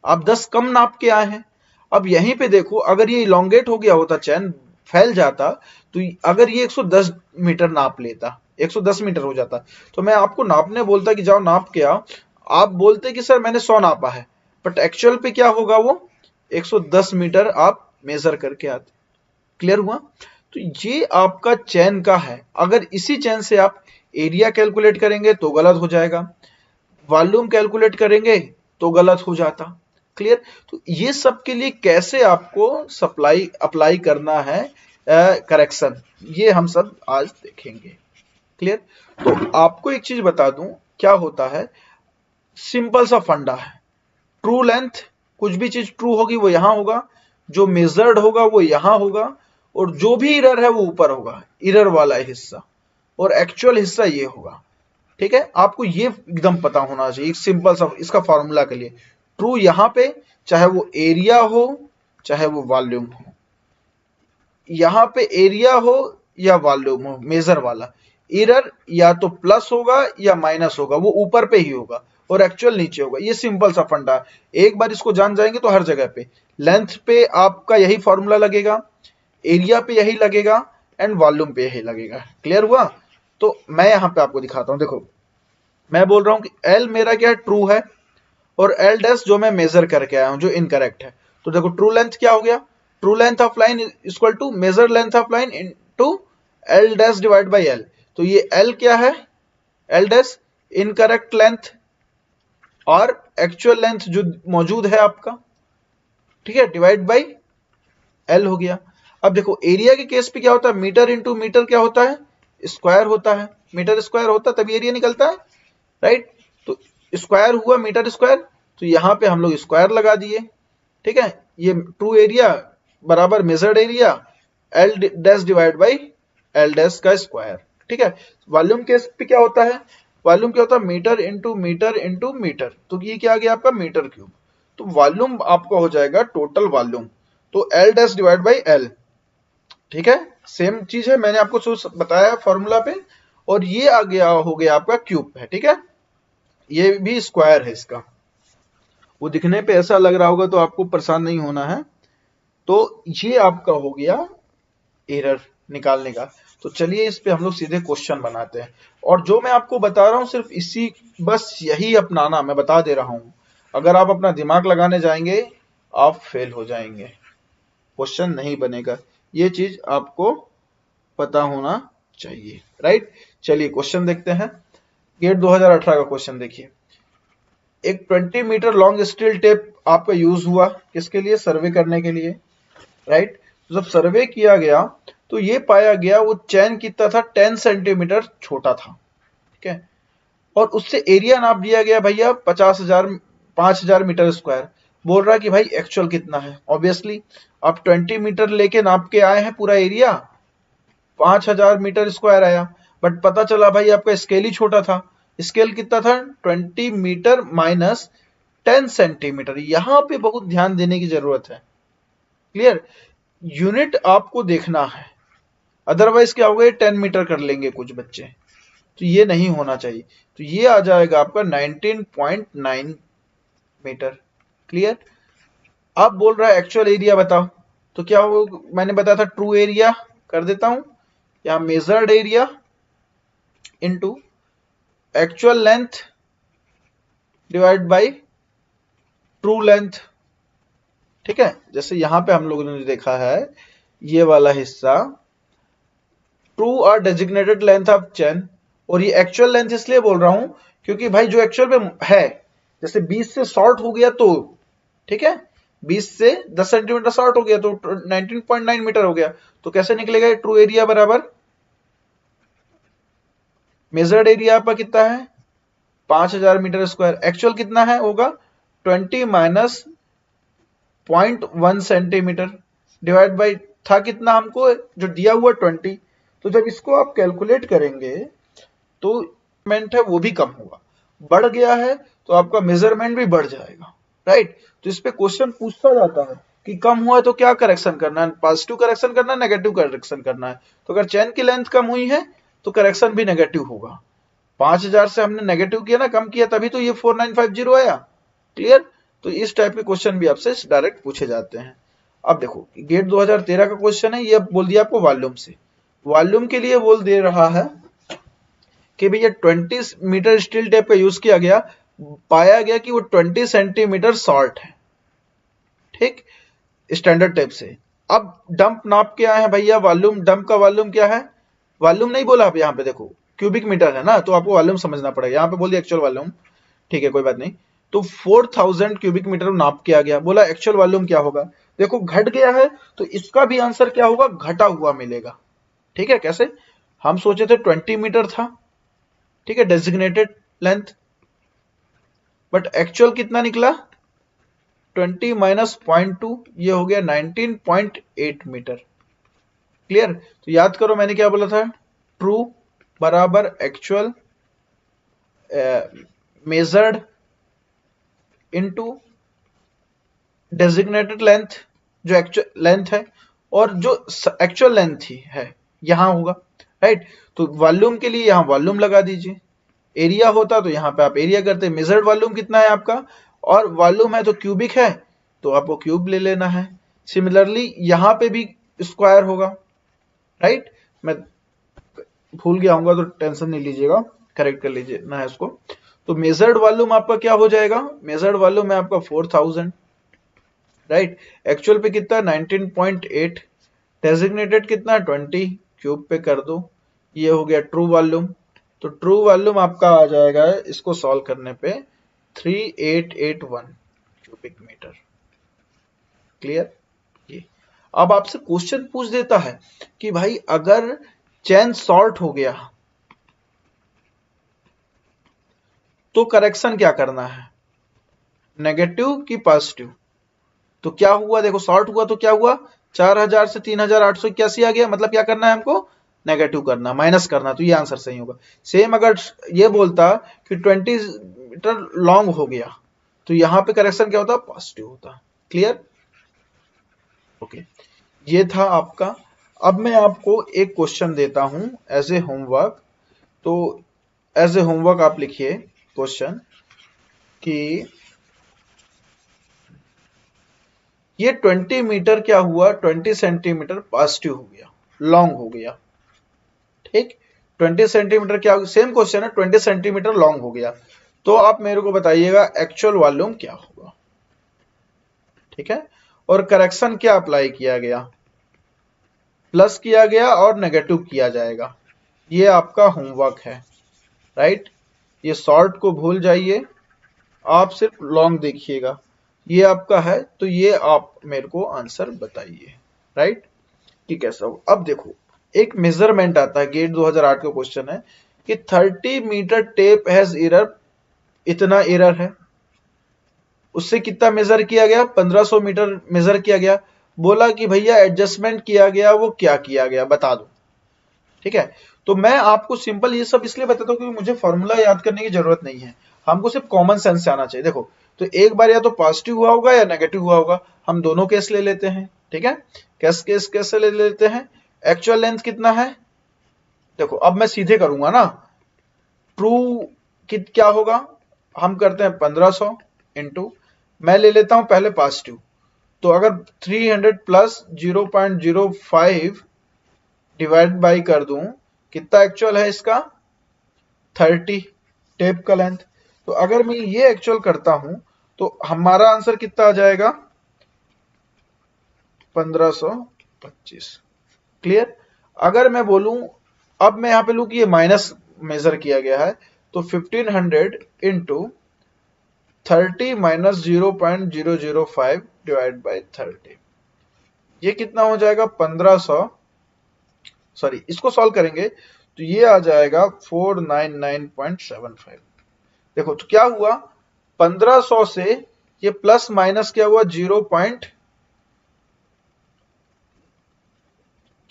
आप 10 कम नाप के आए हैं। अब यहीं पे देखो, अगर ये इलोंगेट हो गया होता, चैन फैल जाता, तो अगर ये 110 मीटर नाप लेता, 110 मीटर हो जाता, तो मैं आपको नापने बोलता कि जाओ नाप के आओ, आप बोलते कि सर मैंने 100 नापा है, बट एक्चुअल पे क्या होगा, वो 110 मीटर आप मेजर करके आते, क्लियर हुआ। तो ये आपका चैन का है, अगर इसी चैन से आप एरिया कैलकुलेट करेंगे तो गलत हो जाएगा, वॉल्यूम कैलकुलेट करेंगे तो गलत हो जाता, क्लियर। तो ये सब के लिए कैसे आपको सप्लाई अप्लाई करना है करेक्शन, ये हम सब आज देखेंगे, क्लियर। तो आपको एक चीज बता दूं, क्या होता है, सिंपल सा फंडा है, ट्रू लेंथ, कुछ भी चीज ट्रू होगी वो यहां होगा, जो मेजर्ड होगा वो यहां होगा, और जो भी इरर है वो ऊपर होगा, इरर वाला हिस्सा, और एक्चुअल हिस्सा ये होगा, ठीक है। आपको ये एकदम पता होना चाहिए, एक सिंपल सा इसका फॉर्मूला के लिए, ट्रू यहां पे, चाहे वो एरिया हो चाहे वो वॉल्यूम हो, यहां पे एरिया हो या वॉल्यूम हो मेजर वाला, एरर या तो प्लस होगा या माइनस होगा, वो ऊपर पे ही होगा और एक्चुअल नीचे होगा। ये सिंपल सा फंडा है, एक बार इसको जान जाएंगे तो हर जगह पे, लेंथ पे आपका यही फॉर्मूला लगेगा, एरिया पे यही लगेगा, एंड वॉल्यूम पे यही लगेगा, क्लियर हुआ। तो मैं यहां पे आपको दिखाता हूं, देखो मैं बोल रहा हूं कि एल मेरा क्या है, ट्रू है, और एल डैश जो मैं मेजर करके आया हूं जो इनकरेक्ट है। तो देखो ट्रू लेंथ क्या हो गया, true length of line equal to measure length of line into L dash divide by L. तो ये एल क्या है, एल डैश इनकरेक्ट लेंथ और एक्चुअल लेंथ जो मौजूद है आपका, ठीक है, डिवाइड बाय एल हो गया। अब देखो एरिया के केस पे क्या होता है, मीटर इंटू मीटर क्या होता है, स्क्वायर होता है, मीटर स्क्वायर होता है तभी एरिया निकलता है, राइट। तो स्क्वायर हुआ मीटर स्क्वायर, तो यहां पे हम लोग स्क्वायर लगा दिए, ठीक है। ये ट्रू एरिया बराबर measured area L dash divide by L dash का स्क्वायर, ठीक है। वॉल्यूम केस पे क्या होता है, वॉल्यूम क्या होता है, metre into metre into metre, तो ये क्या आ गया आपका मीटर क्यूब। तो वॉल्यूम आपका हो जाएगा टोटल वॉल्यूम, तो L dash divide by L, ठीक है। सेम चीज है, मैंने आपको बताया फॉर्मूला पे, और ये आ गया हो गया आपका क्यूब है, ठीक है। ये भी स्क्वायर है इसका, वो दिखने पे ऐसा लग रहा होगा तो आपको परेशान नहीं होना है। तो ये आपका हो गया एरर निकालने का। तो चलिए इस पे हम लोग सीधे क्वेश्चन बनाते हैं। और जो मैं आपको बता रहा हूँ सिर्फ इसी, बस यही अपनाना, मैं बता दे रहा हूँ। अगर आप अपना दिमाग लगाने जाएंगे आप फेल हो जाएंगे, क्वेश्चन नहीं बनेगा। ये चीज आपको पता होना चाहिए, राइट। चलिए क्वेश्चन देखते हैं। गेट 2018 का क्वेश्चन देखिए। एक 20 मीटर लॉन्ग स्टील टेप आपका यूज हुआ किसके लिए? सर्वे करने के लिए, राइट। तो जब सर्वे किया गया तो ये पाया गया वो चैन कितना था? 10 सेंटीमीटर छोटा था, ठीक है। और उससे एरिया नाप दिया गया भैया 5000 मीटर स्क्वायर। बोल रहा है कि भाई एक्चुअल कितना है। ऑब्वियसली आप 20 मीटर लेके नाप के आए हैं, पूरा एरिया 5000 मीटर स्क्वायर आया, बट पता चला भाई आपका स्केल ही छोटा था। स्केल कितना था? 20 मीटर माइनस 10 सेंटीमीटर। यहां पे बहुत ध्यान देने की जरूरत है, क्लियर। यूनिट आपको देखना है, अदरवाइज क्या होगा, 10 मीटर कर लेंगे कुछ बच्चे, तो ये नहीं होना चाहिए। तो ये आ जाएगा आपका 19.9 मीटर, क्लियर। अब बोल रहा है एक्चुअल एरिया बताओ, तो क्या हो, मैंने बताया था ट्रू एरिया कर देता हूं, या measured area into actual length divide by true length, ठीक है। जैसे यहां पे हम लोगों ने देखा है ये वाला हिस्सा ट्रू और डेजिग्नेटेड लेंथ ऑफ चेन, और ये एक्चुअल लेंथ इसलिए बोल रहा हूं क्योंकि भाई जो एक्चुअल में है, जैसे 20 से शॉर्ट हो गया तो, ठीक है, 20 से 10 सेंटीमीटर शॉर्ट हो गया तो 19.9 मीटर हो गया। तो कैसे निकलेगा? ट्रू एरिया बराबर मेजर्ड एरिया आपका कितना है? 5000 मीटर स्क्वायर। एक्चुअल कितना है होगा? 20 माइनस 0.1 सेंटीमीटर डिवाइड बाई था कितना हमको जो दिया हुआ 20। तो जब इसको आप कैलकुलेट करेंगे तो मेजरमेंट है वो भी कम होगा, बढ़ गया है तो आपका मेजरमेंट भी बढ़ जाएगा, राइट। तो इस पे क्वेश्चन पूछता जाता है कि कम हुआ है तो क्या करेक्शन करना है? पॉजिटिव करेक्शन करना है, नेगेटिव करेक्शन करना है? तो अगर चेन की लेंथ कम हुई है तो करेक्शन भी नेगेटिव होगा। 5000 से हमने नेगेटिव किया ना, कम किया, तभी तो ये 4950 आया, क्लियर। तो इस टाइप के क्वेश्चन भी आपसे डायरेक्ट पूछे जाते हैं। अब देखो गेट 2013 का क्वेश्चन है, ये बोल दिया आपको वॉल्यूम से। वॉल्यूम के लिए बोल दे रहा है कि भैया 20 मीटर स्टील टेप का यूज किया गया, पाया गया कि वो 20 सेंटीमीटर शॉर्ट है, ठीक, स्टैंडर्ड टेप से। अब डंप नाप के आए हैं भैया, वॉल्यूम, डंप का वॉल्यूम क्या है? वॉल्यूम नहीं बोला आप यहाँ पे, देखो क्यूबिक मीटर है ना, तो आपको वॉल्यूम समझना पड़ेगा। यहाँ पे बोल दिया एक्चुअल वॉल्यूम, ठीक है कोई बात नहीं। तो 4000 क्यूबिक मीटर नाप के आ गया, बोला एक्चुअल वॉल्यूम क्या होगा? देखो घट गया है तो इसका भी आंसर क्या होगा? घटा हुआ मिलेगा, ठीक है। कैसे? हम सोचे थे 20 मीटर था, ठीक है, डेजिग्नेटेड लेंथ, बट एक्चुअल कितना निकला? 20 माइनस 0.2, ये हो गया 19.8 मीटर, क्लियर। तो याद करो मैंने क्या बोला था? ट्रू बराबर actual measured into designated length, जो एक्चुअल लेंथ है, और जो एक्चुअल लेंथ थी है यहां होगा, राइट। तो वॉल्यूम के लिए यहां वॉल्यूम लगा दीजिए, एरिया होता तो यहां पे आप एरिया करते। मेजर्ड वॉल्यूम कितना है आपका, और वॉल्यूम है तो क्यूबिक है तो आपको क्यूब ले लेना है। सिमिलरली यहां पे भी स्क्वायर होगा, राइट। मैं भूल गया हूँ तो टेंशन नहीं लीजिएगा, करेक्ट कर लीजिए ना है इसको। तो मेजर्ड वॉल्यूम आपका क्या हो जाएगा? मेजर्ड वॉल्यूम है आपका 4000, राइट। एक्चुअल पे कितना? 19.8, डेजिग्नेटेड कितना? 20, क्यूब पे कर दो, ये हो गया ट्रू वॉल्यूम। तो ट्रू वॉल्यूम आपका आ जाएगा इसको सॉल्व करने पे 3881 क्यूबिक मीटर, क्लियर। ये अब आपसे क्वेश्चन पूछ देता है कि भाई अगर चेन शॉर्ट हो गया तो करेक्शन क्या करना है, नेगेटिव कि पॉजिटिव? तो क्या हुआ, देखो शॉर्ट हुआ तो क्या हुआ, 4000 से 3881 आ गया, मतलब क्या करना है हमको? नेगेटिव करना, माइनस करना, तो ये आंसर सही होगा। सेम अगर ये बोलता कि 20 मीटर लॉन्ग हो गया तो यहां पे करेक्शन क्या होता? पॉजिटिव होता, क्लियर, ओके। ये था आपका। अब मैं आपको एक क्वेश्चन देता हूं एज ए होमवर्क। तो एज ए होमवर्क आप लिखिए क्वेश्चन कि ये 20 मीटर क्या हुआ, 20 सेंटीमीटर पॉजिटिव हो गया, लॉन्ग हो गया। ठीक, 20 सेंटीमीटर क्या, सेम क्वेश्चन है, 20 सेंटीमीटर लॉन्ग हो गया। तो आप मेरे को बताइएगा एक्चुअल वॉल्यूम क्या होगा। ठीक है, और करेक्शन क्या अप्लाई किया गया, प्लस किया गया और नेगेटिव किया जाएगा। ये आपका होमवर्क है, राइट। ये शॉर्ट को भूल जाइए, आप सिर्फ लॉन्ग देखिएगा। ये आपका है, तो ये आप मेरे को आंसर बताइए, राइट कि कैसा हो। अब देखो, एक मेजरमेंट आता है, गेट 2008 का क्वेश्चन है कि 30 मीटर टेप हैज एरर, इतना एरर है। उससे कितना मेजर किया गया, 1500 मीटर मेजर किया गया। बोला कि भैया एडजस्टमेंट किया गया, वो क्या किया गया बता दो। ठीक है, तो मैं आपको सिंपल ये सब इसलिए बताता हूँ क्योंकि मुझे फॉर्मूला याद करने की जरूरत नहीं है, हमको सिर्फ कॉमन सेंस से आना चाहिए। देखो, तो एक बार या तो पॉजिटिव हुआ होगा या नेगेटिव हुआ होगा, हम दोनों केस ले लेते हैं। ठीक है, कैसे ले लेते हैं, एक्चुअल लेंथ कितना है, देखो अब मैं सीधे करूंगा ना, ट्रू क्या होगा, हम करते हैं 1500 इंटू, मैं ले लेता हूं पहले पॉजिटिव, तो अगर 300 प्लस 0.05 डिवाइड बाई कर दूं, कितना एक्चुअल है इसका, 30 टेप का लेंथ। तो अगर मैं ये एक्चुअल करता हूं तो हमारा आंसर कितना आ जाएगा, 1525। क्लियर। अगर मैं बोलूं, अब मैं यहां पे लू कि ये माइनस मेजर किया गया है, तो 1500 इंटू 30 माइनस 0.005 डिवाइड बाई 30, ये कितना हो जाएगा 1500, सॉरी इसको सॉल्व करेंगे तो ये आ जाएगा 499.75। देखो तो क्या हुआ, 1500 से ये प्लस माइनस क्या हुआ, 0 पॉइंट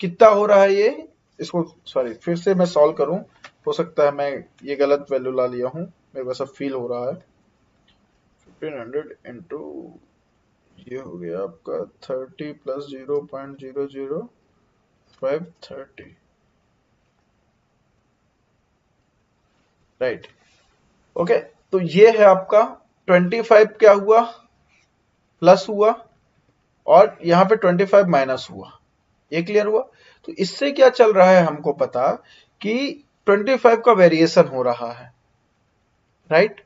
कितना हो रहा है ये, इसको सॉरी फिर से मैं सॉल्व करूं, हो सकता है मैं ये गलत वैल्यू ला लिया हूं, मेरे को ऐसा फील हो रहा है। 1500 इंटू ये हो गया आपका 30 प्लस 0.005 30, राइट। ओके, तो ये है आपका 25 क्या हुआ, प्लस हुआ, और यहां पे 25 माइनस हुआ, ये क्लियर हुआ। तो इससे क्या चल रहा है हमको पता कि 25 का वेरिएशन हो रहा है, राइट।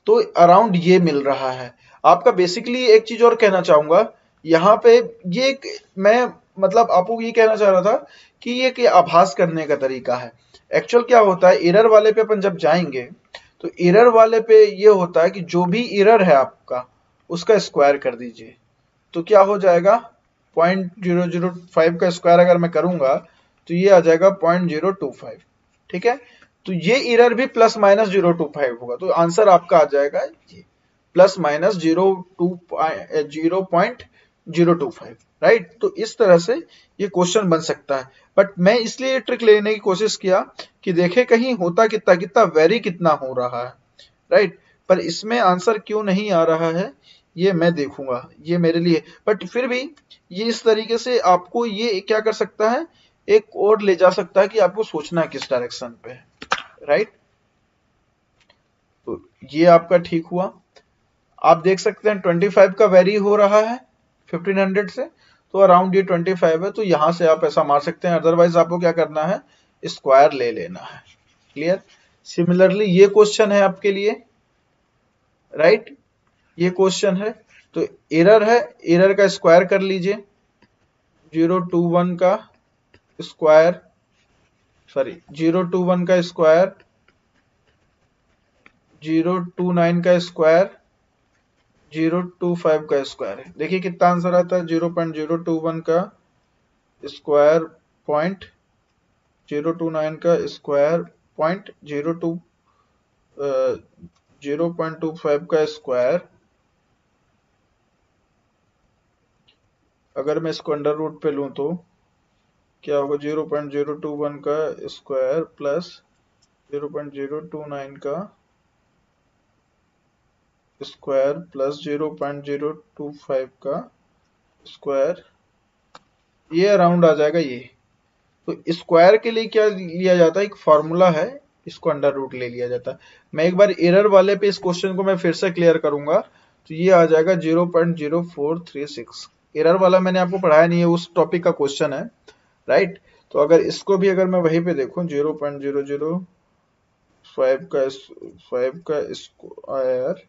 तो अराउंड ये मिल रहा है आपका। बेसिकली एक चीज और कहना चाहूंगा यहाँ पे, ये एक मैं मतलब आपको ये कहना चाह रहा था कि ये कि आभास करने का तरीका है। एक्चुअल क्या होता है, एरर वाले पे अपन जब जाएंगे तो एरर वाले पे ये होता है कि जो भी एरर है आपका उसका स्क्वायर कर दीजिए, तो क्या हो जाएगा 0.005 का स्क्वायर अगर मैं करूंगा तो ये आ जाएगा 0.025। ठीक है, तो ये एरर भी प्लस माइनस 0.25 होगा, तो आंसर आपका आ जाएगा ये प्लस माइनस 0.025, राइट। तो इस तरह से ये क्वेश्चन बन सकता है, बट मैं इसलिए ट्रिक लेने की कोशिश किया कि देखे कहीं होता कितना कितना वेरी कितना हो रहा है, राइट। पर इसमें आंसर क्यों नहीं आ रहा है ये मैं देखूंगा, ये मेरे लिए, बट फिर भी ये इस तरीके से आपको ये क्या कर सकता है, एक और ले जा सकता है कि आपको सोचना है किस डायरेक्शन पे है, राइट। तो ये आपका ठीक हुआ। आप देख सकते हैं 25 का वेरी हो रहा है 1500 से, तो अराउंड ये 25 है, तो यहां से आप ऐसा मार सकते हैं। अदरवाइज आपको क्या करना है, स्क्वायर ले लेना है। क्लियर। सिमिलरली ये क्वेश्चन है आपके लिए, राइट। ये क्वेश्चन है, तो एरर है, एरर का स्क्वायर कर लीजिए, 021 का स्क्वायर, सॉरी 021 का स्क्वायर, 029 का स्क्वायर, 025 का स्क्वायर है। देखिए कितना आंसर आता है, 0.021 का स्क्वायर पॉइंट 029 का स्क्वायर पॉइंट 0.25 का स्क्वायर, अगर मैं इसको अंडर रूट पे लूं तो क्या होगा, 0.021 का स्क्वायर प्लस 0.029 का स्क्वायर प्लस 0.025 का स्क्वायर, ये अराउंड आ जाएगा ये। तो स्क्वायर के लिए क्या लिया जाता है, एक फॉर्मूला है, इसको अंडर रूट ले लिया जाता है। मैं एक बार एरर वाले पे इस क्वेश्चन को मैं फिर से क्लियर करूंगा, तो ये आ जाएगा 0.0436। एरर वाला मैंने आपको पढ़ाया नहीं है, उस टॉपिक का क्वेश्चन है, राइट। तो अगर इसको भी अगर मैं वहीं पे देखूं 0.005 का स्क्वायर,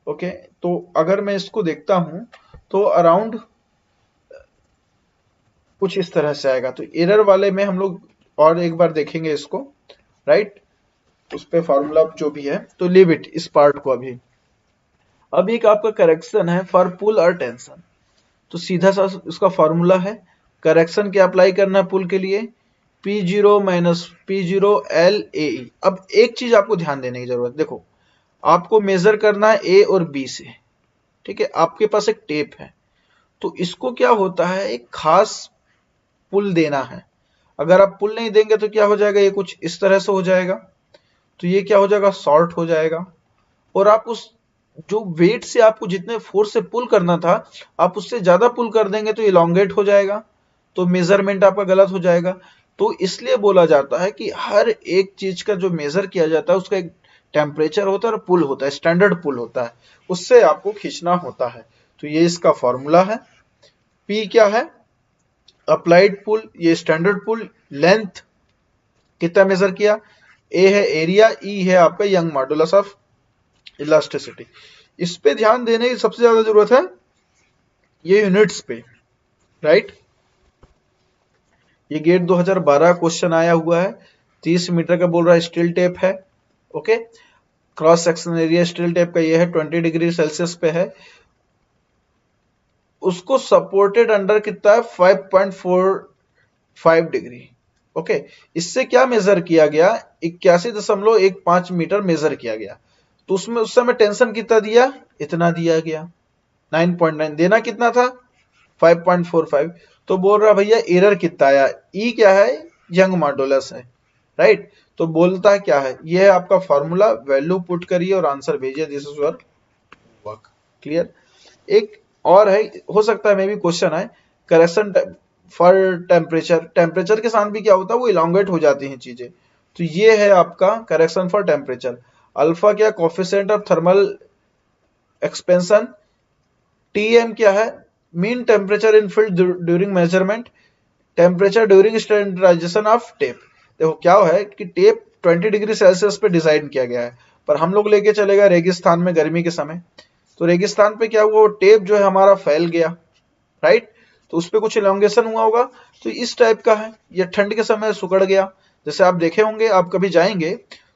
ओके, तो अगर मैं इसको देखता हूं तो अराउंड कुछ इस तरह से आएगा। तो एरर वाले में हम लोग और एक बार देखेंगे इसको, राइट, उस पे फॉर्मूला जो भी है, तो लीव इट इस पार्ट को अभी। अब एक आपका करेक्शन है फॉर पुल और टेंशन, तो सीधा सा उसका फॉर्मूला है, करेक्शन क्या अप्लाई करना है पुल के लिए, P0 माइनस P0 LAE। अब एक चीज आपको ध्यान देने की जरूरत, देखो आपको मेजर करना है A और B से, ठीक है, आपके पास एक टेप है, तो इसको क्या होता है, एक खास पुल देना है। अगर आप पुल नहीं देंगे तो क्या हो जाएगा, ये कुछ इस तरह से हो जाएगा, तो ये क्या हो जाएगा, शॉर्ट हो जाएगा। और आप उस जो वेट से आपको जितने फोर्स से पुल करना था, आप उससे ज्यादा पुल कर देंगे तो इलोंगेट हो जाएगा, तो मेजरमेंट आपका गलत हो जाएगा। तो इसलिए बोला जाता है कि हर एक चीज का जो मेजर किया जाता है उसका एक टेम्परेचर होता है और पुल होता है, स्टैंडर्ड पुल होता है, उससे आपको खींचना होता है। तो ये इसका फॉर्मूला है। पी क्या है, अप्लाइड पुल, ये स्टैंडर्ड पुल, लेंथ कितना मेजर किया, ए है एरिया, ई है आपका यंग मॉडुलस ऑफ इलास्टिसिटी। इस पे ध्यान देने की सबसे ज्यादा जरूरत है ये यूनिट्स पे, राइट। ये गेट 2012 क्वेश्चन आया हुआ है, 30 मीटर का बोल रहा है, स्टील टेप है, okay. Cross section area steel tape का ये है, 20 डिग्री सेल्सियस पे है, उसको सपोर्टेड अंडर कितना है, 5.45 डिग्री, ओके। इससे क्या मेजर किया गया, 81.15 मीटर मेजर किया गया। तो उसमें उस समय टेंशन कितना दिया, इतना दिया गया, 9.9, देना कितना था 5.45। तो बोल रहा भैया एरर कितना आया, ई क्या है, यंग मॉडुलस है, राइट। तो बोलता है क्या है, ये है आपका फॉर्मूला, वैल्यू पुट करिए और आंसर भेजिए, this is your work, clear. एक और है, हो सकता है मे भी क्वेश्चन है, करेक्शन फॉर टेम्परेचर, टेम्परेचर के साथ भी क्या होता है, वो इलोंगेट हो जाती हैं चीजें। तो ये है आपका करेक्शन फॉर टेम्परेचर। अल्फा क्या, coefficient of thermal expansion, TM क्या है, mean temperature in field during measurement, temperature during standardisation of tape. देखो क्या है कि टेप 20 डिग्री सेल्सियस पे डिजाइन किया गया है, पर हम लोग लेके चले गए रेगिस्तान में गर्मी के समय, तो रेगिस्तान पे क्या हुआ, टेप जो है हमारा फैल गया, राइट, तो उस पर कुछ इलोंगेशन हुआ होगा, तो इस टाइप का है। ये ठंड के समय सुकड़ गया, जैसे आप देखे होंगे, आप कभी जाएंगे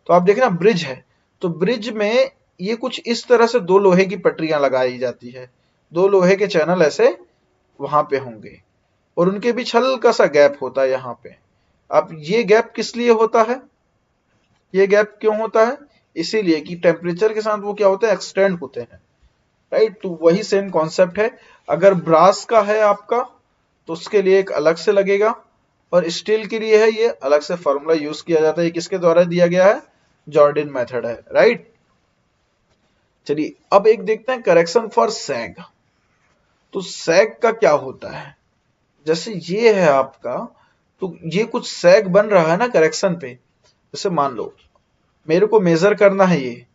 तो आप देखें ना ब्रिज है, तो ब्रिज में ये कुछ इस तरह से दो लोहे की पटरियां लगाई जाती है, दो लोहे के चैनल ऐसे वहां पे होंगे, और उनके बीच हल्का सा गैप होता है यहाँ पे। अब ये गैप किस लिए होता है, ये गैप क्यों होता है, इसीलिए कि टेम्परेचर के साथ वो क्या होते हैं, एक्सटेंड होते हैं, राइट। तो वही सेम कॉन्सेप्ट है। अगर ब्रास का है आपका तो उसके लिए एक अलग से लगेगा, और स्टील के लिए है ये अलग से फॉर्मूला यूज किया जाता है। ये किसके द्वारा दिया गया है, जॉर्डिन मेथड है, राइट। चलिए अब एक देखते हैं करेक्शन फॉर सैग। तो सैग का क्या होता है, जैसे ये है आपका, तो ये कुछ सैग बन रहा है ना करेक्शन पे, जैसे मान लो मेरे को मेजर करना है ये,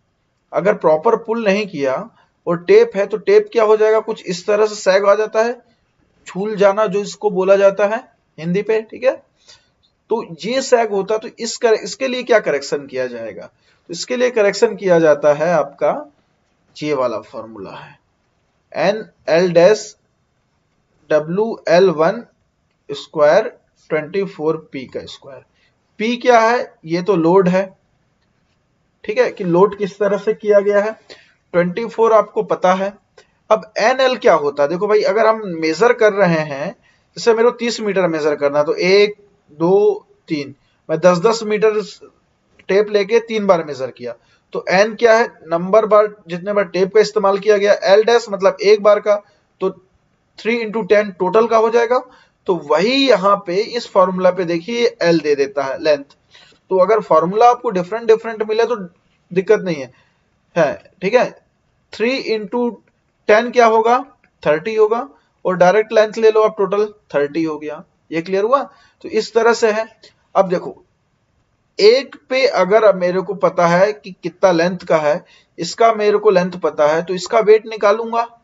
अगर प्रॉपर पुल नहीं किया और टेप है, तो टेप क्या हो जाएगा, कुछ इस तरह से सैग आ जाता है, झूल जाना जो इसको बोला जाता है हिंदी पे, ठीक है। तो ये सैग होता है, तो इसके लिए क्या करेक्शन किया जाएगा, तो इसके लिए करेक्शन किया जाता है आपका ये वाला फॉर्मूला है, N L dash W L one square 24 P का स्क्वायर। पी क्या है, ये तो लोड है, ठीक है, कि लोड किस तरह से किया गया है, 24 आपको पता है। अब एन एल क्या होता है, देखो भाई अगर हम मेजर कर रहे हैं, जैसे मेरे को 30 मीटर मेजर करना, तो 1 2 3, मैं 10-10 मीटर टेप लेके 3 बार मेजर किया, तो एन क्या है, नंबर बार जितने बार टेप का इस्तेमाल किया गया, एल डैश मतलब एक बार का, तो 3 into 10 टोटल का हो जाएगा। तो वही यहाँ पे इस फॉर्मूला पे देखिए एल दे देता है लेंथ। तो अगर फॉर्मूला आपको डिफरेंट डिफरेंट मिले तो दिक्कत नहीं है, ठीक है। 3 into 10 क्या होगा, 30 होगा, और डायरेक्ट लेंथ ले लो आप, टोटल 30 हो गया। ये क्लियर हुआ, तो इस तरह से है। अब देखो एक पे अगर अब मेरे को पता है कि कितना लेंथ का है, इसका मेरे को लेंथ पता है, तो इसका वेट निकालूंगा,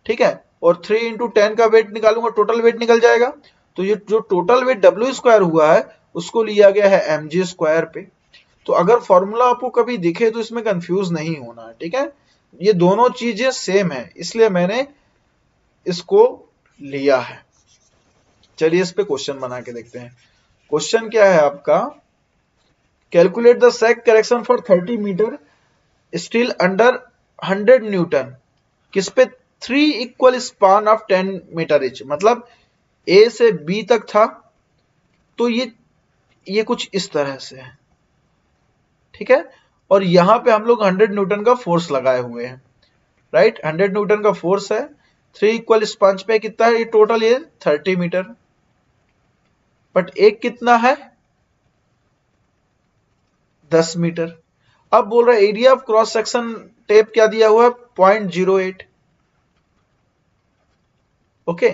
ठीक है, और 3 इंटू 10 का वेट निकालूंगा, टोटल वेट निकल जाएगा। तो ये जो टोटल वेट डब्ल्यू स्क्वायर हुआ है उसको लिया गया है एम जी स्क्वायर पे। तो अगर फॉर्मूला आपको कभी दिखे तो इसमें कंफ्यूज नहीं होना है, ठीक है। ये दोनों चीजें सेम है, इसलिए मैंने इसको लिया है। चलिए इस पे क्वेश्चन बना के देखते हैं। क्वेश्चन क्या है आपका, calculate the sag correction for 30 metre steel under 100 newton, किस पे 3 equal span of 10 metre each, मतलब ए से बी तक था, तो ये कुछ इस तरह से है, ठीक है। और यहां पे हम लोग 100 न्यूटन का फोर्स लगाए हुए हैं, राइट, 100 न्यूटन का फोर्स है, 3 इक्वल स्पंज पे कितना है, ये टोटल ये 30 मीटर, बट एक कितना है 10 मीटर। अब बोल रहा है area of cross section tape क्या दिया हुआ है 0.08, ओके।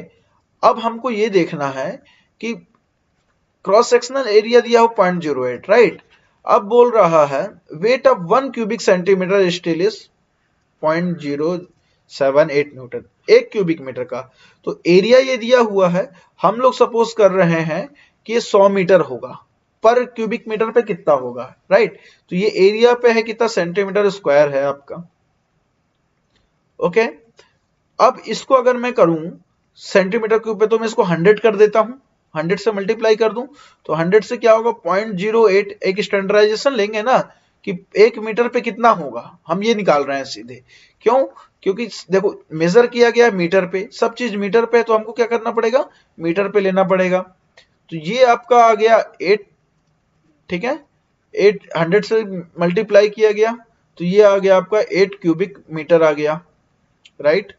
अब हमको ये देखना है कि क्रॉस सेक्शनल एरिया दिया हो 0.08, राइट। अब बोल रहा है weight of 1 cubic centimetre steel is 0.078 newton, 1 cubic metre का। तो एरिया ये दिया हुआ है, हम लोग सपोज कर रहे हैं कि ये 100 मीटर होगा, पर क्यूबिक मीटर पे कितना होगा, राइट। तो ये एरिया पे है कितना, सेंटीमीटर स्क्वायर है आपका, ओके। अब इसको अगर मैं करूं सेंटीमीटर क्यूब पे, तो मैं इसको 100 कर देता हूं, 100 से मल्टीप्लाई कर दूं, तो 100 से क्या होगा 0.08, एक स्टैंडर्डाइजेशन लेंगे ना कि 1 मीटर पे कितना होगा, हम ये निकाल रहे हैं सीधे। क्यों, क्योंकि देखो मेजर किया गया मीटर पे, सब चीज मीटर पे, तो हमको क्या करना पड़ेगा, मीटर पे लेना पड़ेगा। तो ये आपका आ गया 8, ठीक है, 8 100 से मल्टीप्लाई किया गया, तो ये आ गया आपका 8 क्यूबिक मीटर आ गया, राइट,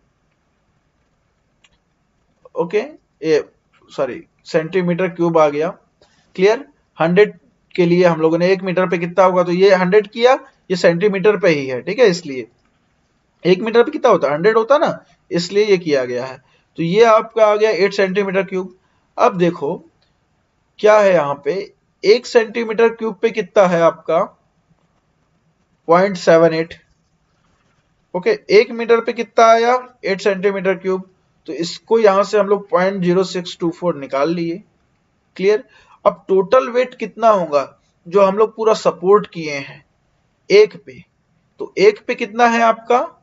ओके। ये सॉरी सेंटीमीटर क्यूब आ गया, क्लियर। 100 के लिए हम लोगों ने 1 मीटर पे कितना होगा, तो ये 100 किया, ये सेंटीमीटर पे ही है, ठीक है, इसलिए 1 मीटर पे कितना होता है 100 होता ना, इसलिए ये किया गया है। तो ये आपका आ गया 8 सेंटीमीटर क्यूब। अब देखो क्या है यहाँ पे, 1 सेंटीमीटर क्यूब पे कितना है आपका 0.78, ओके। 1 मीटर पे कितना आया 8 सेंटीमीटर क्यूब, तो इसको यहां से हम लोग 0.0624 निकाल लिए, क्लियर। अब टोटल वेट कितना होगा जो हम लोग पूरा सपोर्ट किए हैं एक पे, तो एक पे कितना है आपका,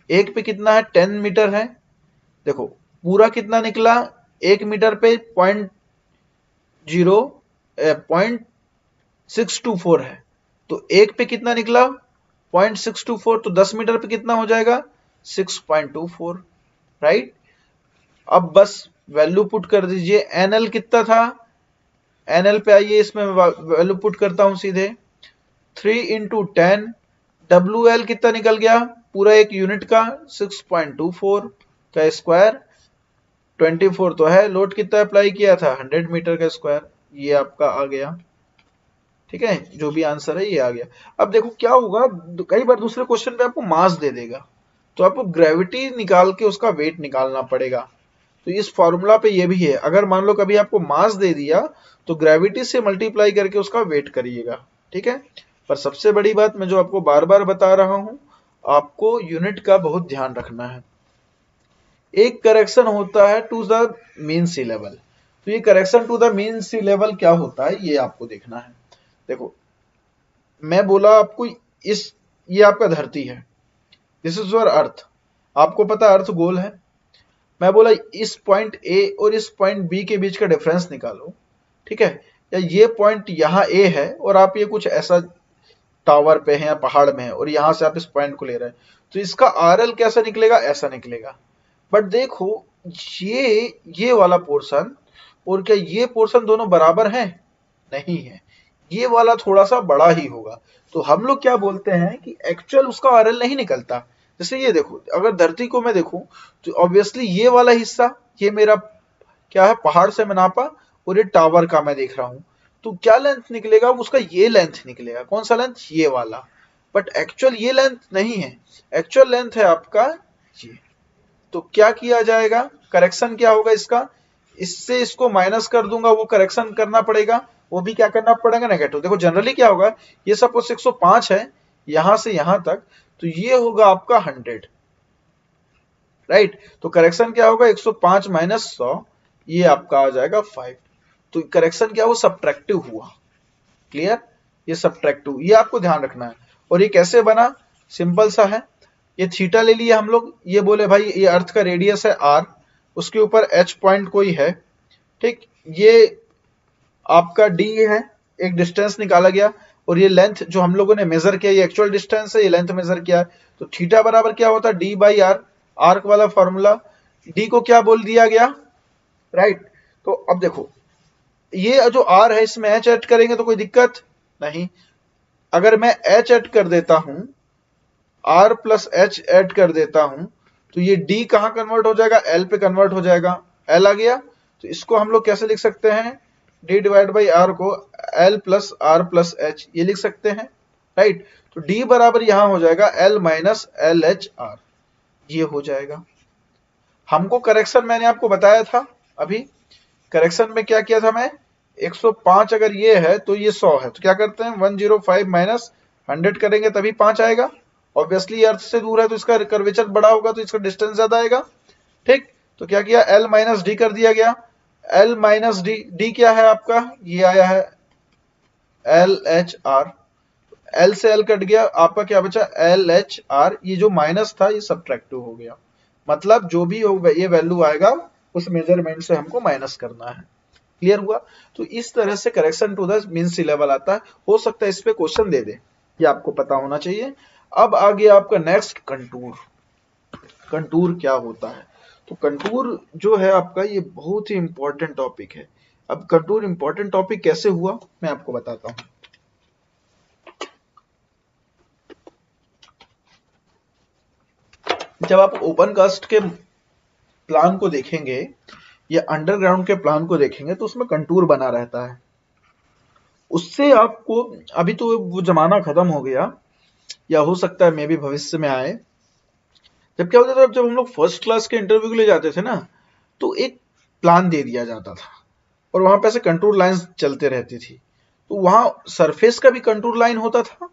एक पे कितना है 10 मीटर है, देखो पूरा कितना निकला, 1 मीटर पे 0.624 है, तो एक पे कितना निकला 0.624, तो 10 मीटर पे कितना हो जाएगा 6.24, राइट। अब बस वैल्यू पुट कर दीजिए, एनएल कितना था, एनएल पे आइए, इसमें वैल्यू पुट करता हूं सीधे, 3 इंटू 10, डब्ल्यू एल कितना निकल गया पूरा एक यूनिट का 6.24 का स्क्वायर, 24 तो है, लोड कितना अप्लाई किया था 100 मीटर का स्क्वायर, ये आपका आ गया, ठीक है, जो भी आंसर है ये आ गया। अब देखो क्या होगा, कई बार दूसरे क्वेश्चन पे आपको मास दे देगा, तो आपको ग्रेविटी निकाल के उसका वेट निकालना पड़ेगा। तो इस फॉर्मूला पे ये भी है, अगर मान लो कभी आपको मास दे दिया तो ग्रेविटी से मल्टीप्लाई करके उसका वेट करिएगा, ठीक है। पर सबसे बड़ी बात मैं जो आपको बार बार बता रहा हूं, आपको यूनिट का बहुत ध्यान रखना है। एक करेक्शन होता है to the mean sea level, तो ये correction to the mean sea level क्या होता है ये आपको देखना है। देखो मैं बोला आपको, इस ये आपका धरती है, दिस इज योर अर्थ, आपको पता अर्थ गोल है। मैं बोला इस पॉइंट ए और इस पॉइंट बी के बीच का डिफरेंस निकालो, ठीक है, या ये पॉइंट यहाँ ए है और आप ये कुछ ऐसा टावर पे हैं या पहाड़ में है और यहां से आप इस पॉइंट को ले रहे हैं, तो इसका आरएल कैसा निकलेगा, ऐसा निकलेगा। बट देखो ये वाला पोर्शन और क्या ये पोर्शन दोनों बराबर हैं, नहीं है, ये वाला थोड़ा सा बड़ा ही होगा। तो हम लोग क्या बोलते हैं कि एक्चुअल उसका आरएल नहीं निकलता। जैसे ये देखो, अगर धरती को मैं देखूं तो ऑब्वियसली ये वाला हिस्सा, ये मेरा क्या है पहाड़ से मैं नापा, और ये टावर का मैं देख रहा हूं, तो क्या लेंथ निकलेगा उसका, ये लेंथ निकलेगा, कौन सा लेंथ, ये वाला। बट एक्चुअल ये लेंथ नहीं है, एक्चुअल लेंथ है आपका ये। तो क्या किया जाएगा, करेक्शन क्या होगा इसका, इससे इसको माइनस कर दूंगा, वो करेक्शन करना पड़ेगा, वो भी क्या करना पड़ेगा, नेगेटिव। देखो जनरली क्या होगा, ये सपोज 105 है यहां से यहां तक, तो ये होगा आपका 100, राइट। तो करेक्शन क्या होगा, 105 माइनस 100, ये आपका आ जाएगा 5। तो करेक्शन क्या हुआ, सब्ट्रैक्टिव हुआ। क्लियर, ये सब्ट्रैक्टिव, ये आपको ध्यान रखना है। और ये कैसे बना, सिंपल सा है, ये थीटा ले लिया हम लोग, ये बोले भाई ये अर्थ का रेडियस है r, उसके ऊपर h पॉइंट कोई है, ठीक, ये आपका d है, एक डिस्टेंस निकाला गया, और ये लेंथ जो हम लोगों ने मेजर किया, ये एक्चुअल डिस्टेंस है, ये लेंथ मेजर किया है। तो थीटा बराबर क्या होता है, d बाई आर, आर्क वाला फॉर्मूला, d को क्या बोल दिया गया, राइट। तो अब देखो ये जो r है इसमें h ऐड करेंगे तो कोई दिक्कत नहीं। अगर मैं h ऐड कर देता हूं, r प्लस h ऐड कर देता हूं, तो ये d कहां कन्वर्ट हो जाएगा, l पे कन्वर्ट हो जाएगा, l आ गया। तो इसको हम लोग कैसे लिख सकते हैं, d डिवाइड बाई r को l plus r plus h, ये लिख सकते हैं, राइट। तो d बराबर यहां हो जाएगा l minus L H R, ये हो जाएगा। हमको करेक्शन मैंने आपको बताया था अभी, करेक्शन में क्या किया था मैं, 105 अगर ये है तो ये 100 है, तो क्या करते हैं 105 माइनस 100 करेंगे तभी 5 आएगा। ऑब्वियसली अर्थ से दूर है तो इसका कर्वेचर बड़ा होगा, तो इसका डिस्टेंस ज्यादा आएगा, ठीक। तो क्या किया, l माइनस डी कर दिया गया, l माइनस डी, डी क्या है आपका, ये आया है एल एच आर, l से l कट गया, आपका क्या बचा एल एच आर, ये जो माइनस था ये सब्ट्रैक्टिव हो गया, मतलब जो भी होगा ये वैल्यू आएगा उस मेजरमेंट से हमको माइनस करना है। क्लियर हुआ। तो इस तरह से correction to the mean sea level आता है, हो सकता है इस पे क्वेश्चन दे दे, ये आपको पता होना चाहिए। अब आगे आपका नेक्स्ट कंटूर, कंटूर क्या होता है, तो कंटूर जो है आपका ये बहुत ही इंपॉर्टेंट टॉपिक है। अब कंटूर इंपॉर्टेंट टॉपिक कैसे हुआ मैं आपको बताता हूं। जब आप ओपन कास्ट के प्लान को देखेंगे या अंडरग्राउंड के प्लान को देखेंगे तो उसमें कंटूर बना रहता है, उससे आपको, अभी तो वो जमाना खत्म हो गया, या हो सकता है मे भी भविष्य में आए। जब क्या होता था, जब हम लोग फर्स्ट क्लास के इंटरव्यू के लिए जाते थे ना, तो एक प्लान दे दिया जाता था और वहां पे ऐसे कंटूर लाइंस चलते रहती थी। तो वहां सरफेस का भी कंटूर लाइन होता था,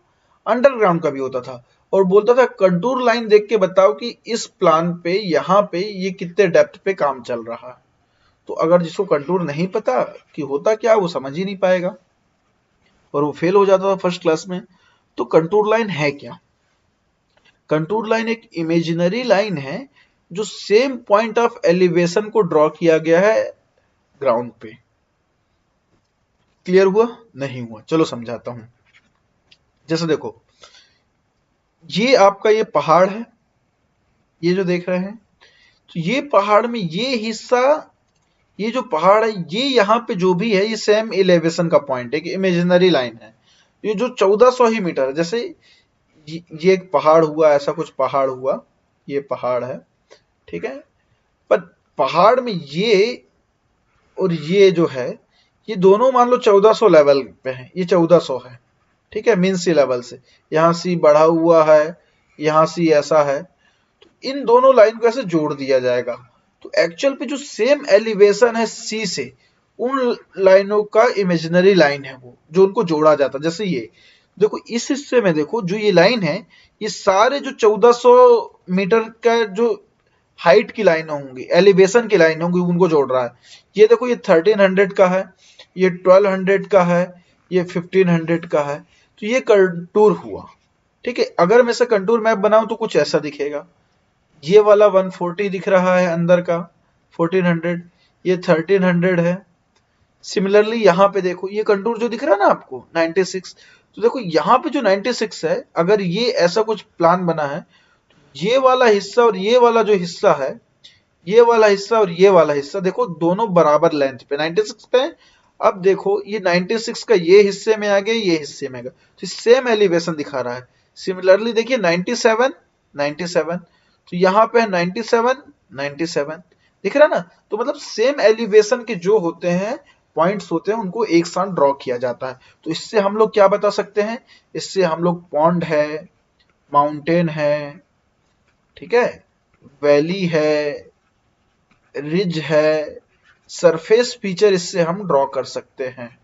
अंडरग्राउंड का भी होता था, और बोलता था कंटूर लाइन देख के बताओ कि इस प्लान पे यहाँ पे ये कितने डेप्थ पे काम चल रहा है। तो अगर जिसको कंटूर नहीं पता कि होता क्या, वो समझ ही नहीं पाएगा और वो फेल हो जाता था फर्स्ट क्लास में। तो कंटूर लाइन है क्या, कंटूर लाइन एक इमेजिनरी लाइन है जो सेम पॉइंट ऑफ एलिवेशन को ड्रॉ किया गया है ग्राउंड पे। क्लियर हुआ, नहीं हुआ, चलो समझाता हूं। जैसे देखो ये आपका ये पहाड़ है, ये जो देख रहे हैं, तो ये पहाड़ में ये हिस्सा, ये जो पहाड़ है ये यहाँ पे जो भी है ये सेम एलिवेशन का पॉइंट है, एक इमेजिनरी लाइन है। ये जो 1400 ही मीटर है, जैसे ये एक पहाड़ हुआ, ऐसा कुछ पहाड़ हुआ, ये पहाड़ है, ठीक है। पर पहाड़ में ये और ये जो है, ये दोनों मान लो 1400 लेवल पे है, ये 1400 है, ठीक है, मीन सी लेवल से। यहाँ सी बढ़ा हुआ है, यहाँ सी ऐसा है, तो इन दोनों लाइन को ऐसे जोड़ दिया जाएगा। तो एक्चुअल पे जो सेम एलिवेशन है सी से, उन लाइनों का इमेजिनरी लाइन है वो, जो उनको जोड़ा जाता है। जैसे ये देखो, इस हिस्से में देखो जो ये लाइन है, ये सारे जो 1400 मीटर का जो हाइट की लाइन होंगी, एलिवेशन की लाइन होंगी, उनको जोड़ रहा है। ये देखो ये 1300 का है, ये 1200 का है, ये 1500 का है। तो ये कंटूर हुआ, ठीक है। अगर मैं इसे कंटूर मैप बनाऊं तो कुछ ऐसा दिखेगा, ये वाला 140 दिख रहा है अंदर का, 1400, ये 1300 है। सिमिलरली यहाँ पे देखो ये कंटूर जो दिख रहा है ना आपको 96, तो देखो यहाँ पे जो 96 है, अगर ये ऐसा कुछ प्लान बना है, ये वाला हिस्सा और ये वाला जो हिस्सा है, ये वाला हिस्सा और ये वाला हिस्सा देखो दोनों बराबर लेंथ पे 96 पे है। अब देखो ये 96 का ये हिस्से में आ गया, ये हिस्से में आ गया, तो सेम एलिवेशन दिखा रहा है। सिमिलरली देखिए 97 97, तो यहाँ पे है 97 97, दिख रहा है ना। तो मतलब सेम एलिवेशन के जो होते हैं पॉइंट्स होते हैं, उनको एक साथ ड्रॉ किया जाता है। तो इससे हम लोग क्या बता सकते हैं, इससे हम लोग पॉन्ड है, माउंटेन है, ठीक है, वैली है, रिज है, सरफेस फीचर इससे हम ड्रॉ कर सकते हैं।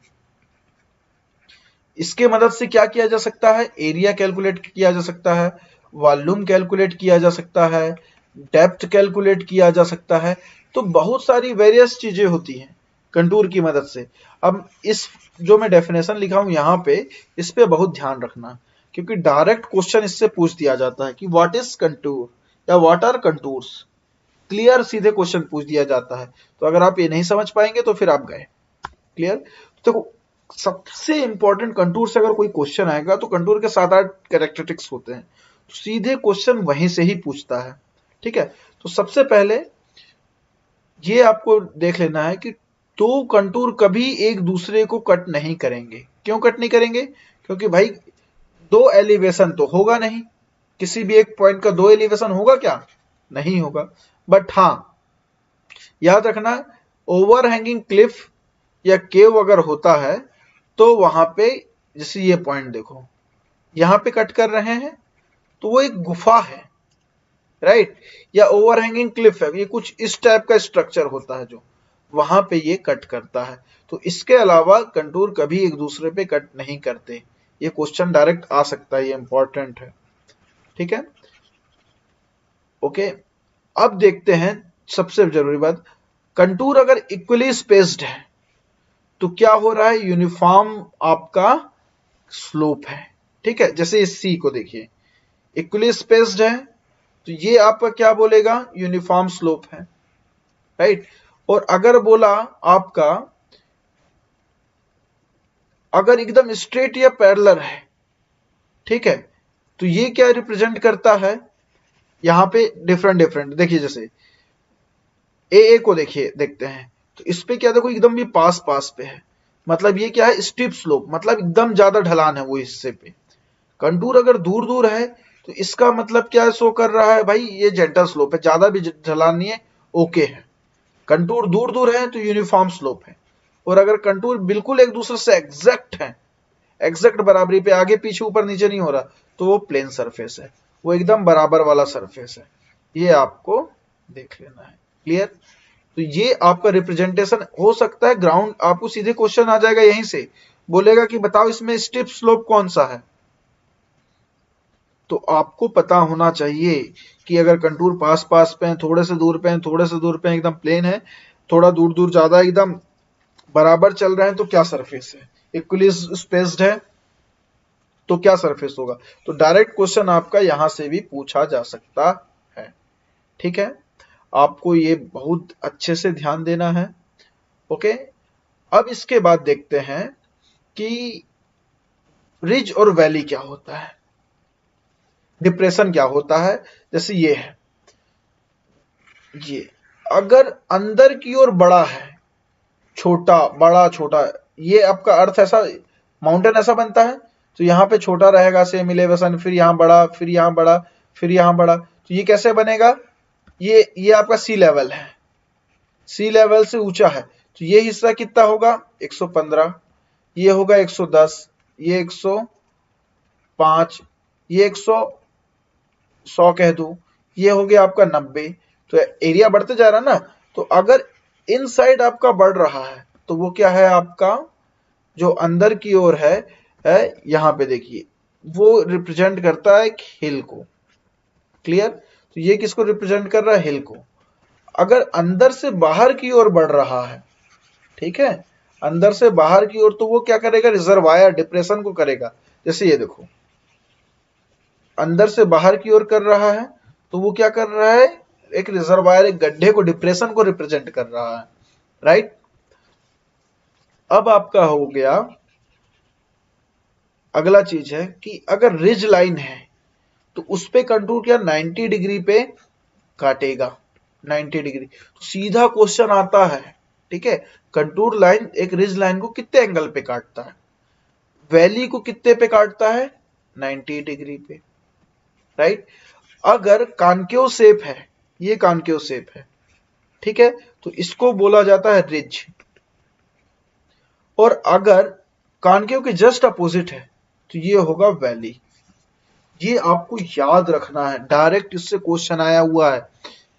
इसके मदद से क्या किया जा सकता है, एरिया कैलकुलेट किया जा सकता है, वॉल्यूम कैलकुलेट किया जा सकता है, डेप्थ कैलकुलेट किया जा सकता है। तो बहुत सारी वेरियस चीजें होती हैं कंटूर की मदद से। अब इस जो मैं डेफिनेशन लिखा हूं यहाँ पे, इस पे बहुत ध्यान रखना, क्योंकि डायरेक्ट क्वेश्चन इससे पूछ दिया जाता है कि व्हाट इज कंटूर या व्हाट आर कंटूर्स। क्लियर सीधे क्वेश्चन पूछ दिया जाता है। तो अगर आप ये नहीं समझ पाएंगे तो फिर आप गए। क्लियर। तो सबसे इंपॉर्टेंट, कंटूर से अगर कोई क्वेश्चन आएगा तो कंटूर के 7-8 कैरेक्टरिस्टिक्स होते हैं, तो सीधे क्वेश्चन वहीं से ही पूछता है। ठीक है। तो सबसे पहले ये आपको देख लेना है कि दो कंटूर कभी एक दूसरे को कट नहीं करेंगे। क्यों कट नहीं करेंगे? क्योंकि भाई दो एलिवेशन तो होगा नहीं, किसी भी एक पॉइंट का दो एलिवेशन होगा क्या? नहीं होगा। बट हाँ, याद रखना, ओवरहैंगिंग क्लिफ या केव अगर होता है तो वहां पे, जैसे ये पॉइंट देखो, यहां पे कट कर रहे हैं तो वो एक गुफा है, राइट, या ओवरहैंगिंग क्लिफ है, ये कुछ इस टाइप का स्ट्रक्चर होता है जो वहां पे ये कट करता है। तो इसके अलावा कंटूर कभी एक दूसरे पे कट नहीं करते। ये क्वेश्चन डायरेक्ट आ सकता है, ये इंपॉर्टेंट है। ठीक है, ओके। अब देखते हैं सबसे जरूरी बात, कंटूर अगर इक्वली स्पेस्ड है तो क्या हो रहा है, यूनिफॉर्म आपका स्लोप है। ठीक है, जैसे इस सी को देखिए, इक्वली स्पेस्ड है तो ये आपका क्या बोलेगा, यूनिफॉर्म स्लोप है, राइट। और अगर बोला आपका, अगर एकदम स्ट्रेट या पैरेलल है, ठीक है, तो ये क्या रिप्रेजेंट करता है, यहां पे डिफरेंट डिफरेंट देखिए, जैसे ए को देखिए, देखते हैं तो इस पे क्या, देखो एकदम भी पास पास पे है, मतलब ये क्या है, स्टीप स्लोप, मतलब एकदम ज्यादा ढलान है वो हिस्से पे। कंटूर अगर दूर दूर है तो इसका मतलब क्या शो कर रहा है भाई, ये जेंटल स्लोप है, ज्यादा भी ढलान नहीं है, ओके है। कंटूर दूर दूर है तो यूनिफॉर्म स्लोप है। और अगर कंटूर बिल्कुल एक दूसरे से एग्जैक्ट है, एग्जैक्ट बराबरी पे, आगे पीछे ऊपर नीचे नहीं हो रहा, तो वो प्लेन सरफेस है, वो एकदम बराबर वाला सरफेस है। ये आपको देख लेना है। क्लियर। तो ये आपका रिप्रेजेंटेशन हो सकता है ग्राउंड, आपको सीधे क्वेश्चन आ जाएगा यहीं से, बोलेगा कि बताओ इसमें स्टिप स्लोप कौन सा है। तो आपको पता होना चाहिए कि अगर कंटूर पास पास पे हैं, थोड़े से दूर पे हैं, थोड़े से दूर पे हैं, एकदम प्लेन है, थोड़ा दूर दूर ज्यादा एकदम बराबर चल रहे हैं, तो क्या सरफेस है, इक्वली स्पेस्ड है तो क्या सरफेस होगा। तो डायरेक्ट क्वेश्चन आपका यहां से भी पूछा जा सकता है। ठीक है, आपको ये बहुत अच्छे से ध्यान देना है। ओके। अब इसके बाद देखते हैं कि रिज और वैली क्या होता है, डिप्रेशन क्या होता है। जैसे ये है, ये अगर अंदर की ओर बड़ा है, छोटा बड़ा छोटा, ये आपका अर्थ ऐसा, माउंटेन ऐसा बनता है, तो यहां पे छोटा रहेगा सेम इलेवेशन, फिर यहां बड़ा, फिर यहां बड़ा, फिर यहां बड़ा, तो ये कैसे बनेगा, ये आपका सी लेवल है, सी लेवल से ऊंचा है, तो ये हिस्सा कितना होगा, 115, ये होगा 110, ये 105, ये 100 कह दो, ये हो गया आपका 90। तो एरिया बढ़ते जा रहा है ना, तो अगर इन साइड आपका बढ़ रहा है तो वो क्या है, आपका जो अंदर की ओर है यहां पे देखिए, वो रिप्रेजेंट करता है एक हिल को। क्लियर। तो ये किसको रिप्रेजेंट कर रहा है, हिल को। अगर अंदर से बाहर की ओर बढ़ रहा है, ठीक है, अंदर से बाहर की ओर, तो वो क्या करेगा, रिजर्वायर डिप्रेशन को करेगा। जैसे ये देखो, अंदर से बाहर की ओर कर रहा है तो वो क्या कर रहा है, एक रिजर्वायर, एक गड्ढे को, डिप्रेशन को रिप्रेजेंट कर रहा है, राइट। अब आपका हो गया, अगला चीज है कि अगर रिज लाइन है तो उस पे कंटूर क्या 90 डिग्री पे काटेगा, 90 डिग्री। तो सीधा क्वेश्चन आता है, ठीक है, कंटूर लाइन एक रिज लाइन को कितने एंगल पे काटता है, वैली को कितने पे काटता है, 90 डिग्री पे, राइट। अगर कॉनकेव शेप है, ये कॉनकेव शेप है, ठीक है, तो इसको बोला जाता है रिज। और अगर कॉनकेव के जस्ट अपोजिट है तो ये होगा वैली। ये आपको याद रखना है, डायरेक्ट इससे क्वेश्चन आया हुआ है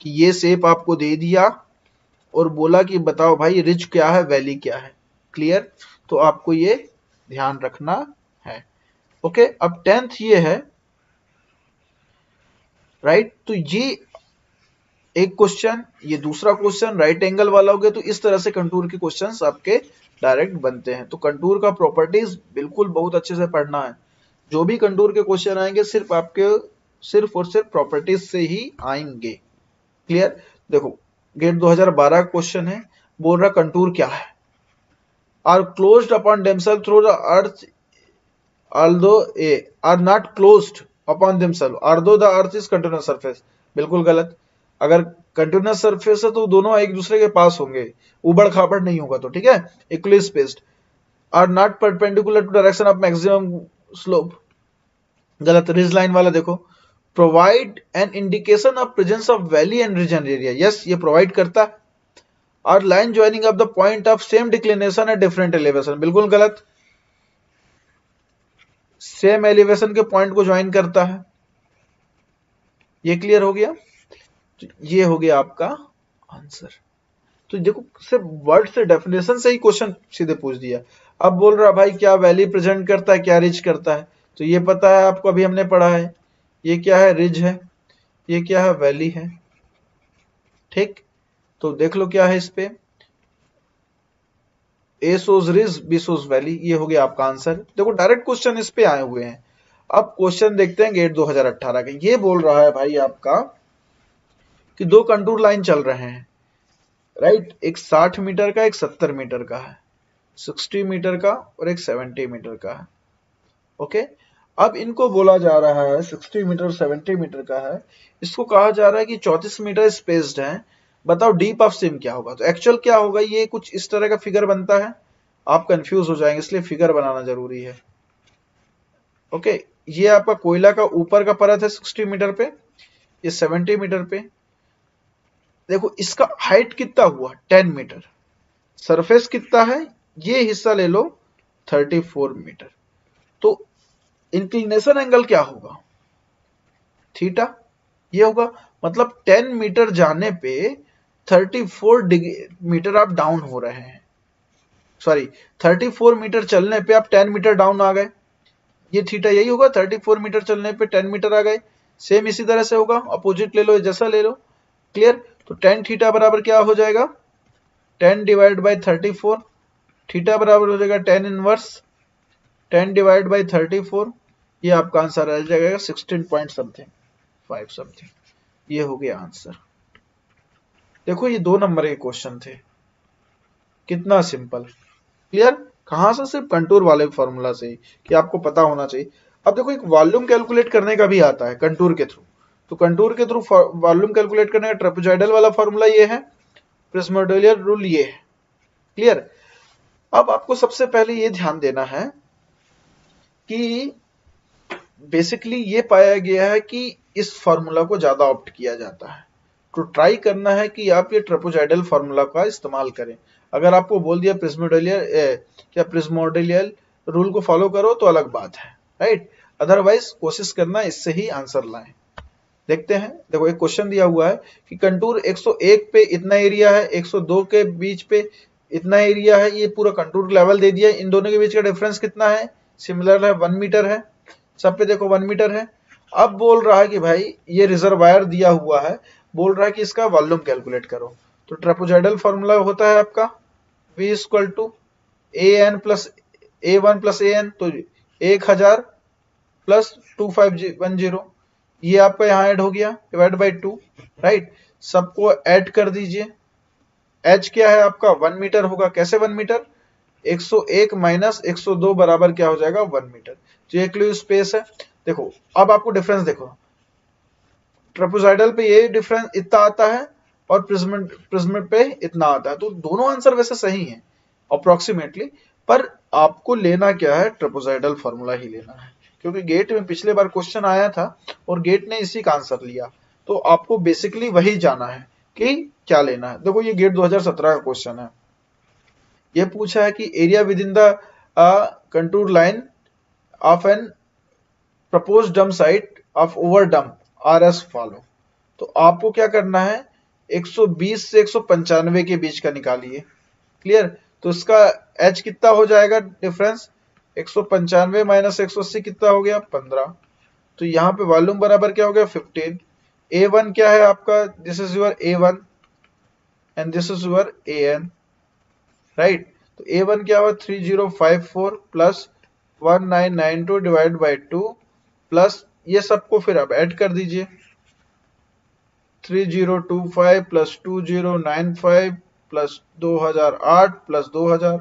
कि ये शेप आपको दे दिया और बोला कि बताओ भाई रिज क्या है, वैली क्या है। क्लियर? तो आपको ये ध्यान रखना है। ओके, अब 10th ये है, राइट। तो ये एक क्वेश्चन, ये दूसरा क्वेश्चन राइट एंगल वाला हो गया। तो इस तरह से कंटूर के क्वेश्चंस आपके डायरेक्ट बनते हैं। तो कंटूर का प्रॉपर्टीज बिल्कुल बहुत अच्छे से पढ़ना है। जो भी कंटूर के क्वेश्चन आएंगे सिर्फ आपके सिर्फ और सिर्फ प्रॉपर्टीज से ही आएंगे। क्लियर? देखो गेट 2012 का क्वेश्चन है, बोल रहा कंटूर क्या है। Are closed upon themselves through the earth although a are not closed upon themselves although the earth is continuous surface। बिल्कुल गलत। अगर कंटिन्यूस सरफेस है तो दोनों एक दूसरे के पास होंगे, उबड़ खाबड़ नहीं होगा। तो ठीक है, equally spaced. Are not perpendicular to direction of maximum slope, गलत। रिज लाइन वाला देखो, provide an indication of presence of valley and region area, yes ये प्रोवाइड करता है। और line joining of the point of same declination at different elevation, बिल्कुल गलत। Same elevation के पॉइंट को ज्वाइन करता है। ये क्लियर हो गया? तो ये हो गया आपका आंसर। तो देखो सिर्फ वर्ड से डेफिनेशन से ही क्वेश्चन सीधे पूछ दिया। अब बोल रहा भाई क्या वैली प्रेजेंट करता है, क्या रिज करता है। तो ये पता है आपको, अभी हमने पढ़ा है। ये क्या है, रिज है। ये क्या है, वैली है। ठीक, तो देख लो क्या है इस पे, ए सोज रिज, बी सोज वैली। ये हो गया आपका आंसर। देखो डायरेक्ट क्वेश्चन इस पे आए हुए हैं। अब क्वेश्चन देखते हैं गेट 2018 के। ये बोल रहा है भाई आपका कि दो कंटूर लाइन चल रहे हैं, राइट। एक 60 मीटर का, एक 70 मीटर का है, 60 मीटर का और एक 70 मीटर का है। ओके, अब इनको बोला जा रहा है 60 मीटर 70 मीटर का है, इसको कहा जा रहा है कि 34 मीटर स्पेस्ड है। बताओ डीप ऑफ सिम क्या होगा। तो एक्चुअल क्या होगा, ये कुछ इस तरह का फिगर बनता है। आप कंफ्यूज हो जाएंगे, इसलिए फिगर बनाना जरूरी है। ओके, ये आपका कोयला का ऊपर का परत है 60 मीटर पे, ये 70 मीटर पे। देखो इसका हाइट कितना हुआ, 10 मीटर। सरफेस कितना है, ये हिस्सा ले लो 34 मीटर। तो इंक्लिनेशन एंगल क्या होगा, थीटा। ये होगा, मतलब 10 मीटर जाने पे 34 मीटर आप डाउन हो रहे हैं। सॉरी, 34 मीटर चलने पे आप 10 मीटर डाउन आ गए। ये थीटा यही होगा, 34 मीटर चलने पे 10 मीटर आ गए। सेम इसी तरह से होगा, अपोजिट ले लो, जैसा ले लो। क्लियर? तो टेन थीटा बराबर क्या हो जाएगा, 10 डिवाइड बाई 34। थीटा बराबर हो जाएगा 10 इनवर्स 10 डिवाइड बाई 34। ये आपका आंसर आ जाएगा 16 पॉइंट समथिंग 5 समथिंग। ये हो गया आंसर। देखो ये 2 नंबर के क्वेश्चन थे, कितना सिंपल। क्लियर? कहां से, सिर्फ कंटूर वाले फॉर्मूला से ही, कि आपको पता होना चाहिए। अब देखो एक वॉल्यूम कैलकुलेट करने का भी आता है कंटूर के थ्रू। तो कंटूर के थ्रू वॉल्यूम कैलकुलेट करने का ट्रेपेजॉइडल वाला फॉर्मूला ये है, प्रिज्मोइडल रूल ये है। क्लियर? अब आपको सबसे पहले ये ध्यान देना है कि बेसिकली ये पाया गया है कि इस फॉर्मूला को ज्यादा ऑप्ट किया जाता है। तो ट्राई करना है कि आप ये ट्रेपेजॉइडल फॉर्मूला का इस्तेमाल करें। अगर आपको बोल दिया प्रिज्मोइडल रूल को फॉलो करो तो अलग बात है, राइट। अदरवाइज कोशिश करना इससे ही आंसर लाएं। देखते हैं, देखो एक क्वेश्चन दिया हुआ है कि कंटूर 101 पे इतना एरिया है, 102 के बीच पे इतना एरिया है। ये पूरा कंटूर लेवल दे दिया। इन दोनों के बीच का डिफरेंस कितना है, सिमिलर है, 1 मीटर है। सब पे देखो 1 मीटर है। अब बोल रहा है कि भाई ये रिजर्वायर दिया हुआ है, बोल रहा है कि इसका वॉल्यूम कैलकुलेट करो। तो ट्रेपेजॉइडल फॉर्मूला होता है आपका V equal to AN plus A1 plus AN। तो 1000 प्लस 2510, ये आपका यहाँ ऐड हो गया, डिवाइड बाई 2, राइट। सबको ऐड कर दीजिए। H क्या है आपका, 1 मीटर होगा। कैसे 1 मीटर, 101 माइनस 102 बराबर क्या हो जाएगा, 1 मीटर। तो ये क्लियर स्पेस है। देखो अब आपको डिफरेंस देखो, ट्रेपेजॉइडल पे ये डिफरेंस इतना आता है और प्रिज्म पे इतना आता है। तो दोनों आंसर वैसे सही हैं अप्रोक्सीमेटली, पर आपको लेना क्या है, ट्रेपेजॉइडल फॉर्मूला ही लेना है। क्योंकि गेट में पिछले बार क्वेश्चन आया था और गेट ने इसी का आंसर लिया। तो आपको बेसिकली वही जाना है कि क्या लेना है। देखो ये गेट 2017 का क्वेश्चन है। ये पूछा है कि area within the contour line of an proposed dump site of over dump are as follow. तो आपको क्या करना है 120 से 195 के बीच का निकालिए। क्लियर? तो इसका h कितना हो जाएगा डिफरेंस? 195 माइनस 180 कितना हो गया? 15। तो यहाँ पे वॉल्यूम बराबर क्या हो गया? 15। A1 क्या है आपका? This is your A1 and this is your AN, right? तो A1 क्या हुआ? 3054 प्लस 1992 डिवाइड बाई 2 प्लस ये सबको फिर अब ऐड कर दीजिए। 3025 प्लस 2095 प्लस 2008 प्लस 2000।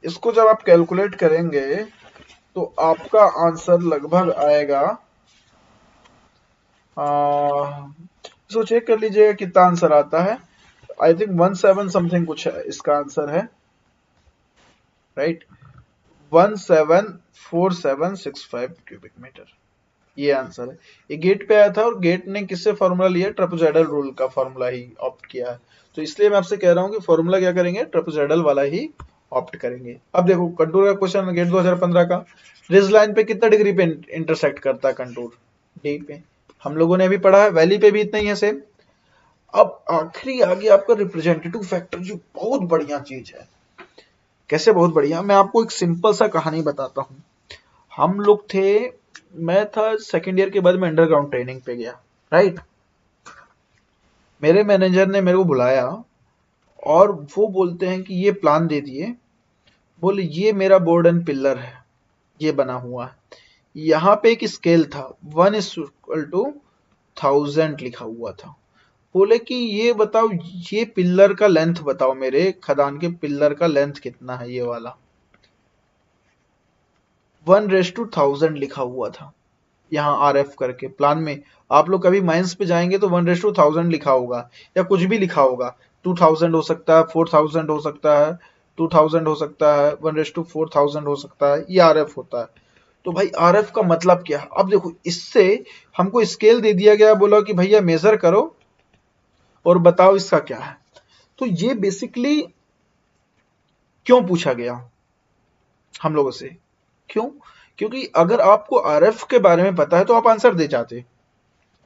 इसको जब आप कैलकुलेट करेंगे तो आपका आंसर लगभग आएगा, इसको चेक कर लीजिएगा कितना आंसर आता है। आई थिंक 17 समथिंग कुछ है इसका आंसर है, राइट? 174765 क्यूबिक मीटर ये आंसर है। ये गेट पे आया था और गेट ने किससे फॉर्मूला लिया? ट्रेपेजॉइडल रूल का फॉर्मूला ही ऑप्ट किया है। तो इसलिए मैं आपसे कह रहा हूं कि फॉर्मूला क्या करेंगे? ट्रेपेजॉइडल वाला ही ऑप्ट करेंगे। अब देखो कंटूर का क्वेश्चन, गेट 2015 का, रिज लाइन पे कितना डिग्री पे इंटरसेक्ट करता है कंटूर? डी पे। हम लोगों ने अभी पढ़ा है, वैली पे भी इतना ही है सेम। अब आखिरी आ गया आपका रिप्रेजेंटेटिव फैक्टर, जो बहुत बढ़िया चीज है। कैसे बहुत बढ़िया? मैं आपको एक सिंपल सा कहानी बताता हूँ। हम लोग थे, मैं था सेकेंड ईयर के बाद मैं अंडरग्राउंड ट्रेनिंग पे गया, राइट? मेरे मैनेजर ने मेरे को बुलाया और वो बोलते हैं कि ये प्लान दे दिए। बोले ये मेरा बोर्ड एंड पिलर है, ये बना हुआ है। यहाँ पे एक स्केल था, 1:1000 लिखा हुआ था। बोले कि ये बताओ, ये पिलर का लेंथ बताओ, मेरे खदान के पिलर का लेंथ कितना है? ये वाला 1:1000 लिखा हुआ था यहाँ RF करके प्लान में। आप लोग कभी माइंस पे जाएंगे तो 1:1000 लिखा होगा या कुछ भी लिखा होगा। 2000 हो सकता है, 4000 हो सकता है, 2000 हो सकता है, 1:4000 हो सकता है, ये RF होता है। तो भाई RF का मतलब क्या? अब देखो, इससे हमको स्केल दे दिया गया, बोला कि भैया मेजर करो और बताओ इसका क्या है। तो ये बेसिकली क्यों पूछा गया हम लोगों से? क्यों? क्योंकि अगर आपको RF के बारे में पता है तो आप आंसर दे जाते,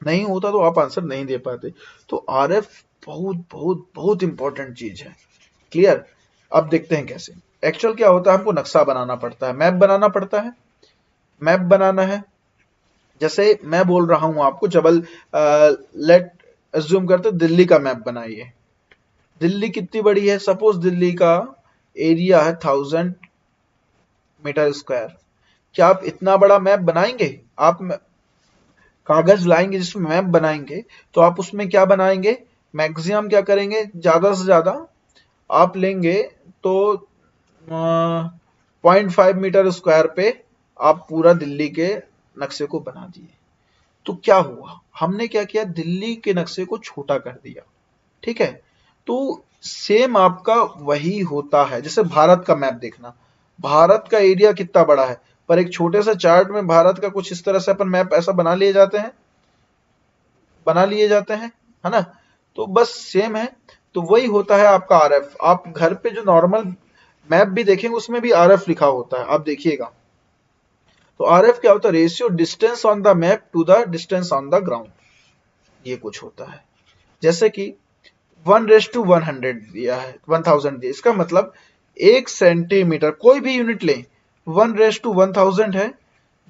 नहीं होता तो आप आंसर नहीं दे पाते। तो RF बहुत बहुत बहुत इंपॉर्टेंट चीज है। क्लियर? अब देखते हैं कैसे। एक्चुअल क्या होता है, हमको नक्शा बनाना पड़ता है, मैप बनाना पड़ता है। मैप बनाना है, जैसे मैं बोल रहा हूं आपको, जबल लेट अज्यूम करते दिल्ली का मैप बनाइए। दिल्ली कितनी बड़ी है? सपोज दिल्ली का एरिया है 1000 मीटर स्क्वायर। क्या आप इतना बड़ा मैप बनाएंगे? आप कागज लाएंगे जिसमें मैप बनाएंगे, तो आप उसमें क्या बनाएंगे? मैक्सिमम क्या करेंगे? ज्यादा से ज्यादा आप लेंगे तो 0.5 मीटर स्क्वायर पे आप पूरा दिल्ली के नक्शे को बना दिए। तो क्या हुआ? हमने क्या किया? दिल्ली के नक्शे को छोटा कर दिया। ठीक है? तो सेम आपका वही होता है। जैसे भारत का मैप देखना, भारत का एरिया कितना बड़ा है, पर एक छोटे से चार्ट में भारत का कुछ इस तरह से अपन मैप ऐसा बना लिए जाते हैं, है ना? तो बस सेम है। तो वही होता है आपका RF। आप घर पे जो नॉर्मल मैप भी देखेंगे उसमें भी RF लिखा होता है, आप देखिएगा। तो RF क्या होता है? Ratio distance on the map to the distance on the ground, ये कुछ होता है। जैसे कि 1:100 दिया है, 1000 दिया, इसका मतलब 1 सेंटीमीटर, कोई भी यूनिट लें, 1:1000 है,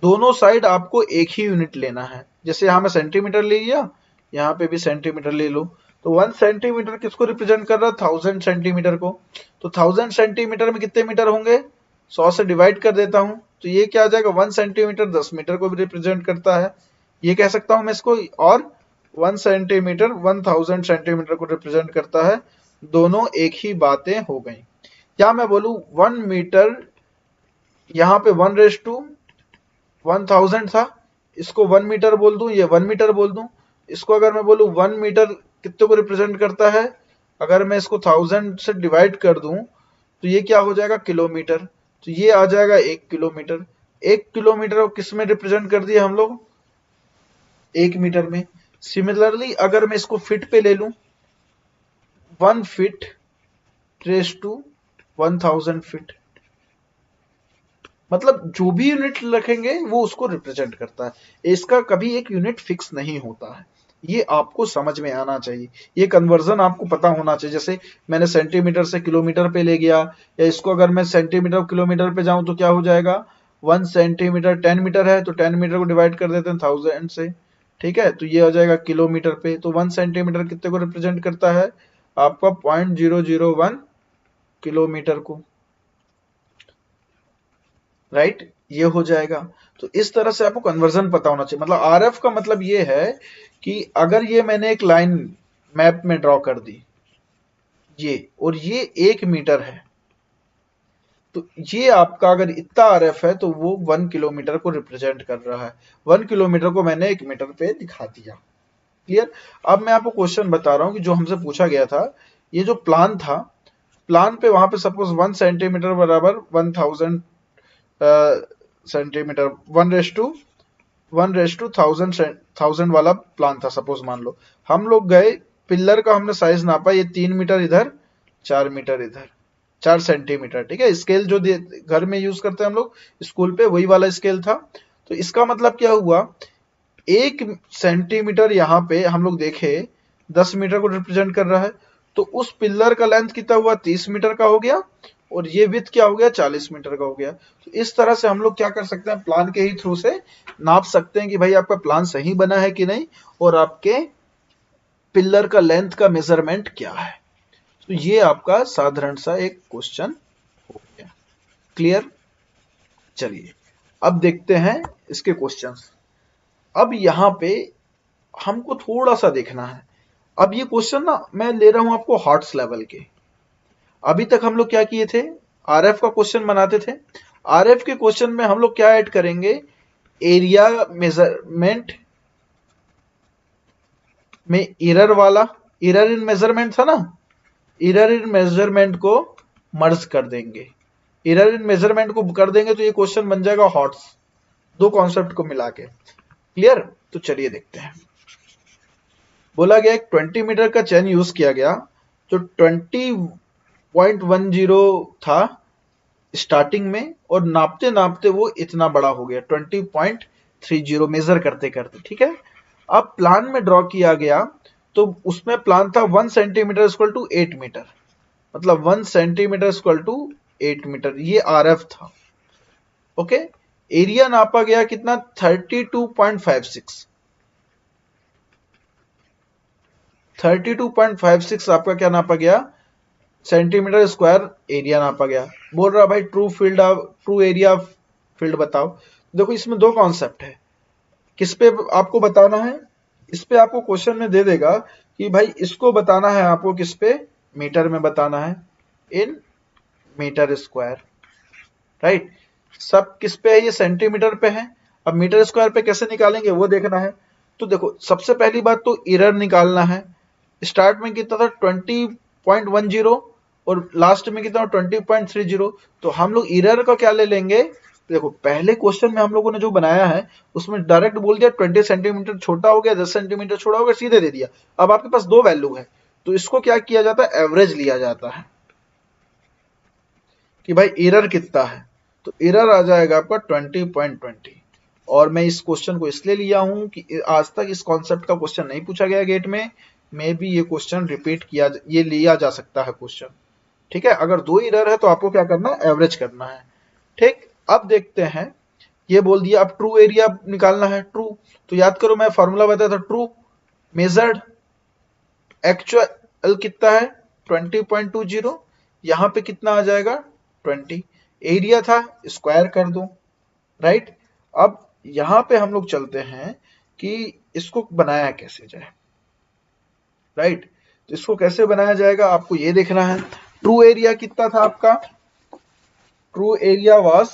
दोनों साइड आपको एक ही यूनिट लेना है। जैसे यहां मैं सेंटीमीटर ले लिया, यहाँ पे भी सेंटीमीटर ले लो। तो 1 सेंटीमीटर किसको रिप्रेजेंट कर रहा है? 1000 सेंटीमीटर को। तो 1000 सेंटीमीटर में कितने मीटर होंगे? 100 से डिवाइड कर देता हूं, तो ये क्या आ जाएगा? 1 सेंटीमीटर 10 मीटर को भी रिप्रेजेंट करता है, ये कह सकता हूं मैं इसको। और 1 सेंटीमीटर 1000 सेंटीमीटर को रिप्रेजेंट करता है। दोनों एक ही बातें हो गई। या मैं बोलूं 1 मीटर, यहाँ पे 1:1000 था, इसको 1 मीटर बोल दूं, ये 1 मीटर बोल दूं। इसको अगर मैं बोलूं 1 मीटर कितने को रिप्रेजेंट करता है, अगर मैं इसको 1000 से डिवाइड कर दूं तो ये क्या हो जाएगा? किलोमीटर। तो ये आ जाएगा 1 किलोमीटर। 1 किलोमीटर को किस में रिप्रेजेंट कर दिया हम लोग? 1 मीटर में। सिमिलरली अगर मैं इसको फीट पे ले लूं, 1 फीट रेज टू 1000 फीट, मतलब जो भी यूनिट रखेंगे वो उसको रिप्रेजेंट करता है। इसका कभी एक यूनिट फिक्स नहीं होता है, ये आपको समझ में आना चाहिए, ये कन्वर्जन आपको पता होना चाहिए। जैसे मैंने सेंटीमीटर से किलोमीटर पे ले गया, या इसको अगर मैं सेंटीमीटर किलोमीटर पे जाऊं तो क्या हो जाएगा, 1 सेंटीमीटर 10 मीटर है, तो 10 मीटर को डिवाइड कर देते हैं 1000 से, ठीक है, तो ये हो जाएगा किलोमीटर पे। तो 1 सेंटीमीटर कितने को रिप्रेजेंट करता है, आपका 0.001 किलोमीटर को, राइट, ये हो जाएगा। तो इस तरह से आपको कन्वर्जन पता होना चाहिए। मतलब आरएफ का मतलब ये है कि अगर ये मैंने एक लाइन मैप में ड्रॉ कर दी, ये, और ये 1 मीटर है, तो ये आपका अगर इतना आरएफ है तो वो 1 किलोमीटर को रिप्रेजेंट कर रहा है। 1 किलोमीटर को मैंने 1 मीटर पे दिखा दिया। क्लियर। अब मैं आपको क्वेश्चन बता रहा हूं कि जो हमसे पूछा गया था, ये जो प्लान था, प्लान पे वहां पे सपोज 1 सेंटीमीटर बराबर 1000 सेंटीमीटर, 1:1000 वाला प्लान था सपोज, मान लो हम लोग गए, पिल्लर का हमने साइज नापा, ये 3 मीटर इधर, 4 मीटर इधर, 4 सेंटीमीटर, ठीक है। स्केल जो घर में यूज करते हैं हम लोग स्कूल पे, वही वाला स्केल था। तो इसका मतलब क्या हुआ, 1 सेंटीमीटर यहाँ पे हम लोग देखे 10 मीटर को रिप्रेजेंट कर रहा है, तो उस पिल्लर का लेंथ कितना हुआ, 30 मीटर का हो गया, और ये विड्थ क्या हो गया, 40 मीटर का हो गया। तो इस तरह से हम लोग क्या कर सकते हैं, प्लान के ही थ्रू से नाप सकते हैं कि भाई आपका प्लान सही बना है कि नहीं, और आपके पिल्लर का लेंथ का मेजरमेंट क्या है। तो ये आपका साधारण सा एक क्वेश्चन हो गया। क्लियर। चलिए अब देखते हैं इसके क्वेश्चंस। अब यहाँ पे हमको थोड़ा सा देखना है। अब ये क्वेश्चन ना मैं ले रहा हूं आपको हॉट्स लेवल के। अभी तक हम लोग क्या किए थे, आरएफ का क्वेश्चन बनाते थे। आरएफ के क्वेश्चन में हम लोग क्या ऐड करेंगे, एरिया मेजरमेंट में एरर वाला, एरर इन मेजरमेंट था ना, एरर इन मेजरमेंट को मर्ज कर देंगे। एरर इन मेजरमेंट को कर देंगे तो ये क्वेश्चन बन जाएगा हॉट्स, दो कॉन्सेप्ट को मिला के। क्लियर। तो चलिए देखते हैं। बोला गया एक 20 मीटर का चेन यूज किया गया, जो 20.10 था स्टार्टिंग में, और नापते नापते वो इतना बड़ा हो गया 20.30 मेजर करते करते, ठीक है। अब प्लान में ड्रॉ किया गया, तो उसमें प्लान था 1 सेंटीमीटर इक्वल टू 8 मीटर, मतलब 1 सेंटीमीटर इक्वल टू 8 मीटर, ये आरएफ था। ओके। एरिया नापा गया कितना, 32.56, 32.56 आपका क्या नापा गया, सेंटीमीटर स्क्वायर एरिया नापा गया। बोल रहा भाई ट्रू एरिया फील्ड बताओ। देखो इसमें दो कॉन्सेप्ट है, किस पे आपको बताना है, इस पे आपको क्वेश्चन में दे देगा कि भाई इसको बताना है आपको किस पे, मीटर में बताना है, इन मीटर स्क्वायर, राइट। सब किस पे है, ये सेंटीमीटर पे है। अब मीटर स्क्वायर पे कैसे निकालेंगे वो देखना है। तो देखो सबसे पहली बात तो एरर निकालना है। स्टार्ट में कितना था 20.10, और लास्ट में कितना 20.30। तो हम लोग एरर का क्या ले लेंगे, देखो पहले क्वेश्चन में हम लोगों ने जो बनाया है उसमें डायरेक्ट बोल दिया 20 सेंटीमीटर छोटा हो गया, 10 सेंटीमीटर छोटा हो गया, सीधे दे दिया। अब आपके पास दो वैल्यू है, तो इसको क्या किया जाता है, एवरेज लिया जाता है कि भाई एरर कितना है। तो एरर आ जाएगा आपका 20.20। और मैं इस क्वेश्चन को इसलिए लिया हूं कि आज तक इस कॉन्सेप्ट का क्वेश्चन नहीं पूछा गया गेट में, मे भी ये क्वेश्चन रिपीट किया, ये लिया जा सकता है क्वेश्चन, ठीक है। अगर दो एरर है तो आपको क्या करना है, एवरेज करना है, ठीक। अब देखते हैं, ये बोल दिया अब ट्रू एरिया निकालना है, ट्रू। तो याद करो मैं फॉर्मूला बताया था, ट्रू मेजर्ड एक्चुअल कितना है 20.20, यहां पे कितना आ जाएगा 20, एरिया था स्क्वायर कर दो, राइट। अब यहां पे हम लोग चलते हैं कि इसको बनाया कैसे जाए, राइट। तो इसको कैसे बनाया जाएगा आपको ये देखना है। ट्रू एरिया कितना था आपका, ट्रू एरिया वाज,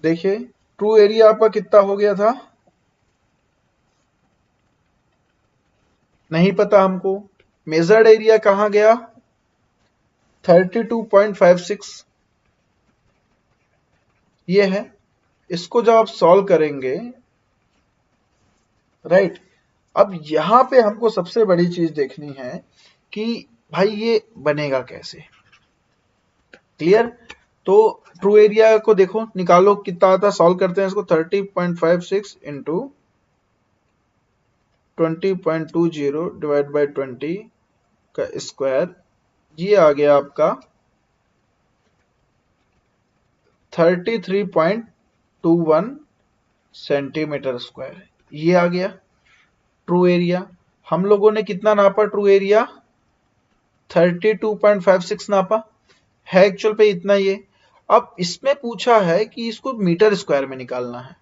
देखिए ट्रू एरिया आपका कितना हो गया था, नहीं पता हमको। मेजर्ड एरिया कहां गया, 32.56 ये है। इसको जब आप सॉल्व करेंगे, राइट, अब यहां पे हमको सबसे बड़ी चीज देखनी है कि भाई ये बनेगा कैसे। क्लियर। तो ट्रू एरिया को देखो निकालो कितना आता है, सॉल्व करते हैं इसको। 30.56 इंटू 20.20 डिवाइड बाई 20 का स्क्वायर, ये आ गया आपका 33.21 सेंटीमीटर स्क्वायर। ये आ गया ट्रू एरिया। हम लोगों ने कितना नापा ट्रू एरिया? 32.56 नापा है, एक्चुअल पे इतना ये। अब इसमें पूछा है कि इसको मीटर स्क्वायर में निकालना है,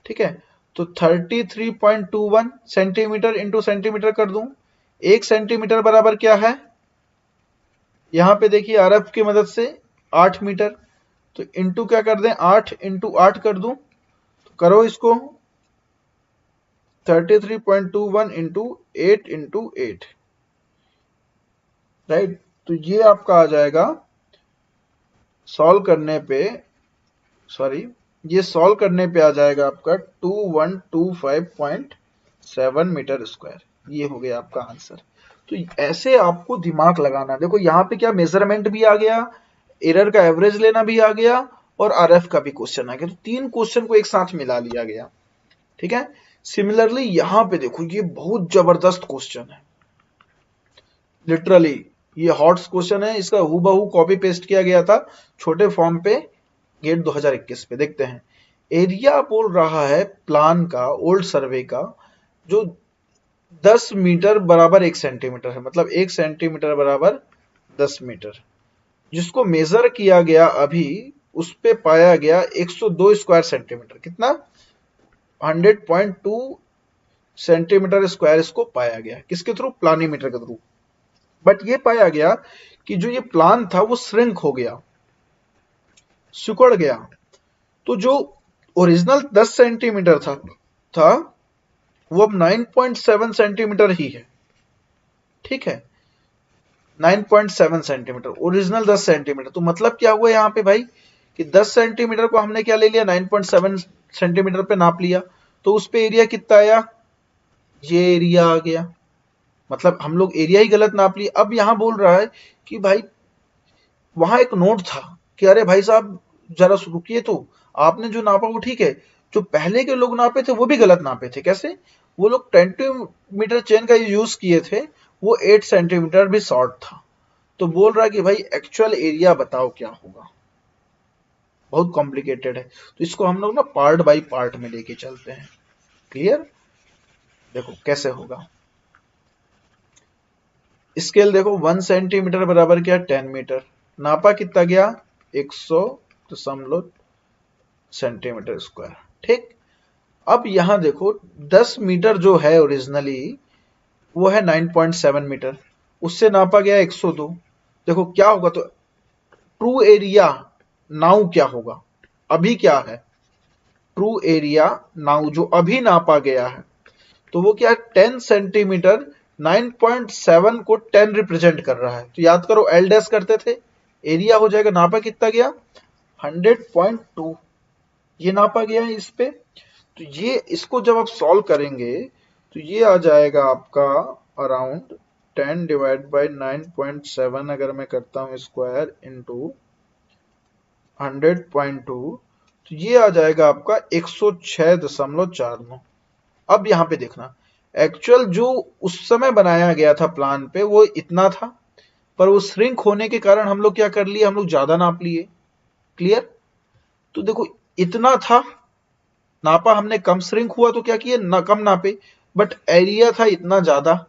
ठीक है। तो 33.21 सेंटीमीटर इंटू सेंटीमीटर कर दूं। 1 सेंटीमीटर बराबर क्या है? यहां पे देखिए आरएफ की मदद से 8 मीटर, तो इंटू क्या कर दें, 8 इंटू 8 कर दूं। तो करो इसको, 33.21 इंटू 8 इंटू 8, राइट। तो ये आपका आ जाएगा सॉल्व करने पे, सॉरी, ये सॉल्व करने पे आ जाएगा आपका 2125.7 मीटर स्क्वायर। ये हो गया आपका आंसर। तो ऐसे आपको दिमाग लगाना। देखो यहाँ पे क्या मेजरमेंट भी आ गया, एरर का एवरेज लेना भी आ गया, और आरएफ का भी क्वेश्चन आ गया। तो 3 क्वेश्चन को एक साथ मिला लिया गया, ठीक है। सिमिलरली यहाँ पे देखो ये बहुत जबरदस्त क्वेश्चन है, लिटरली ये हॉट्स क्वेश्चन है। इसका हूबहू कॉपी पेस्ट किया गया था छोटे फॉर्म पे गेट 2021 पे। देखते हैं, एरिया बोल रहा है प्लान का, ओल्ड सर्वे का, जो 10 मीटर बराबर 1 सेंटीमीटर है, मतलब 1 सेंटीमीटर बराबर 10 मीटर, जिसको मेजर किया गया अभी, उस पे पाया गया 102 स्क्वायर सेंटीमीटर। कितना? 100.2 सेंटीमीटर स्क्वायर इसको पाया गया। किसके थ्रू? प्लानीमीटर के थ्रू। बट ये पाया गया कि जो ये प्लान था वो श्रिंक हो गया, सिकुड़ गया। तो जो ओरिजिनल 10 सेंटीमीटर था वो अब 9.7 सेंटीमीटर ही है, ठीक है। 9.7 सेंटीमीटर, ओरिजिनल 10 सेंटीमीटर। तो मतलब क्या हुआ यहाँ पे भाई कि 10 सेंटीमीटर को हमने क्या ले लिया, 9.7 सेंटीमीटर पे नाप लिया। तो उस पे एरिया कितना आया? ये एरिया आ गया। मतलब हम लोग एरिया ही गलत नाप लिए। अब यहां बोल रहा है कि भाई वहां एक नोट था कि अरे भाई साहब जरा रुकिए, तो आपने जो नापा वो ठीक है, जो पहले के लोग नापे थे वो भी गलत नापे थे। कैसे? वो लोग 20 मीटर चेन का यूज किए थे, वो 8 सेंटीमीटर भी शॉर्ट था। तो बोल रहा है कि भाई एक्चुअल एरिया बताओ क्या होगा। बहुत कॉम्प्लिकेटेड है, तो इसको हम लोग ना पार्ट बाय पार्ट में लेके चलते हैं। क्लियर? देखो कैसे होगा। स्केल देखो, 1 सेंटीमीटर बराबर क्या? 10 मीटर। नापा कितना गया? 100 सेंटीमीटर स्क्वायर, ठीक। अब यहां देखो 10 मीटर जो है ओरिजिनली वो है 9.7 मीटर, उससे नापा गया 102। देखो क्या होगा, तो ट्रू एरिया नाउ क्या होगा? अभी क्या है? ट्रू एरिया नाउ जो अभी नापा गया है, तो वो क्या है? 10 सेंटीमीटर 9.7 को 10 रिप्रेजेंट कर रहा है। तो याद करो एल डैश करते थे, एरिया हो जाएगा, नापा कितना गया? 100.2, ये नापा गया है इस पे। तो ये इसको जब आप सॉल्व करेंगे तो ये आ जाएगा आपका अराउंड 10 डिवाइड बाई 9.7 अगर मैं करता हूं स्क्वायर इंटू 100.2, तो ये आ जाएगा आपका 106.49। अब यहां पे देखना, एक्चुअल जो उस समय बनाया गया था प्लान पे वो इतना था, पर वो श्रिंक होने के कारण हम लोग क्या कर लिए, हम लोग ज्यादा नाप लिए। क्लियर? तो देखो इतना था, नापा हमने कम, श्रिंक हुआ तो क्या किए ना, कम नापे, बट एरिया था इतना ज्यादा।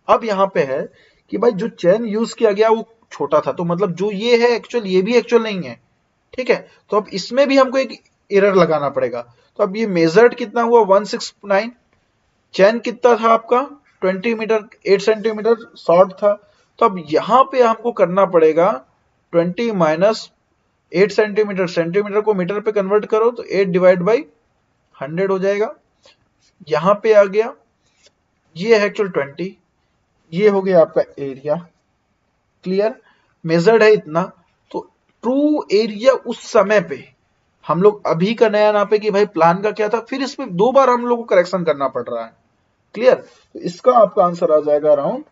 अब यहां पे है कि भाई जो चेन यूज किया गया वो छोटा था, तो मतलब जो ये है एक्चुअल, ये भी एक्चुअल नहीं है, ठीक है। तो अब इसमें भी हमको एक एरर लगाना पड़ेगा। तो अब ये मेजर्ड कितना हुआ? 169। चैन कितना था आपका? 20 मीटर, 8 सेंटीमीटर शॉर्ट था। तो अब यहां पे हमको करना पड़ेगा 20 माइनस 8 सेंटीमीटर, सेंटीमीटर को मीटर पे कन्वर्ट करो तो 8 डिवाइड बाई 100 हो जाएगा। यहां पे आ गया, ये है एक्चुअल 20, ये हो गया आपका एरिया। क्लियर? मेजर्ड है इतना। तो ट्रू एरिया उस समय पे, हम लोग अभी का नया नापे कि भाई प्लान का क्या था, फिर इसमें 2 बार हम लोग को करेक्शन करना पड़ रहा है। क्लियर? तो इसका आपका आंसर आ जाएगा अराउंड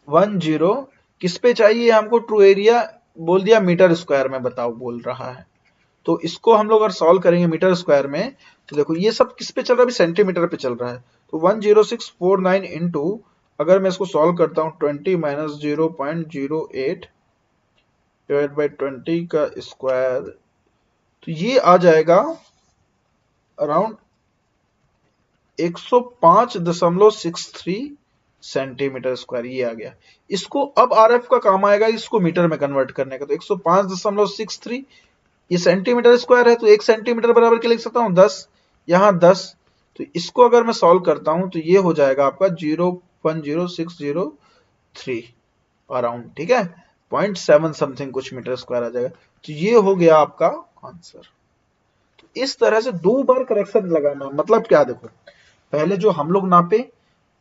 10। किस पे चाहिए हमको ट्रू एरिया? बोल दिया मीटर स्क्वायर में बताओ बोल रहा है, तो इसको हम लोग अगर सॉल्व करेंगे मीटर स्क्वायर में, तो देखो ये सब किस पे चल रहा है, अभी सेंटीमीटर पे चल रहा है। तो 10649 इंटू, अगर मैं इसको सॉल्व करता हूँ 20 माइनस 0.08 डिवाइड बाई 20 का स्क्वायर, तो ये आ जाएगा अराउंड 105.63 सेंटीमीटर स्क्वायर, ये आ गया। इसको अब आरएफ का काम आएगा इसको मीटर में कन्वर्ट करने का, तो 105.63 ये सेंटीमीटर स्क्वायर है, तो 1 सेंटीमीटर बराबर क्या लिख सकता हूँ 10, यहाँ 10, तो इसको अगर मैं सॉल्व करता हूं तो ये हो जाएगा आपका 0.0603 अराउंड, ठीक है, 0.7 समथिंग कुछ मीटर स्क्वायर आ जाएगा। तो ये हो गया आपका आंसर। तो इस तरह से 2 बार करेक्शन लगाना, मतलब क्या, देखो पहले जो हम लोग नापे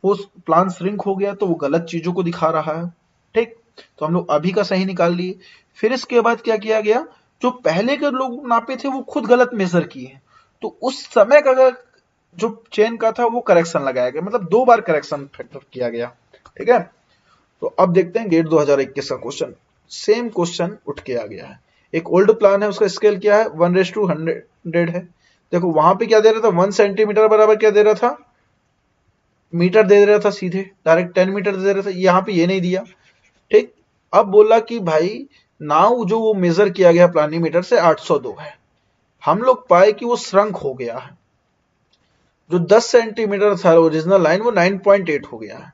वो प्लान श्रिंक हो गया तो वो गलत चीजों को दिखा रहा है, ठीक, तो हम लोग अभी का सही निकाल लिए। फिर इसके बाद क्या किया गया, जो पहले के लोग नापे थे वो खुद गलत मेजर किए, तो उस समय का जो चेन का था वो करेक्शन लगाया गया, मतलब 2 बार करेक्शन फैक्टर किया गया, ठीक है। तो अब देखते हैं गेट 2021 का क्वेश्चन, सेम क्वेश्चन उठ के आ गया है। एक ओल्ड प्लान है, उसका स्केल क्या है 1:100 है। देखो वहां पे क्या दे रहा था, 1 सेंटीमीटर बराबर क्या दे रहा था, मीटर दे रहा था, सीधे डायरेक्ट 10 मीटर दे रहा था, यहाँ पे ये नहीं दिया, ठीक। अब बोला कि भाई नाउ जो वो मेजर किया गया प्लानीमीटर से 802 है, हम लोग पाए कि वो श्रंक हो गया है, जो 10 सेंटीमीटर था ओरिजिनल लाइन वो 9.8 हो गया है,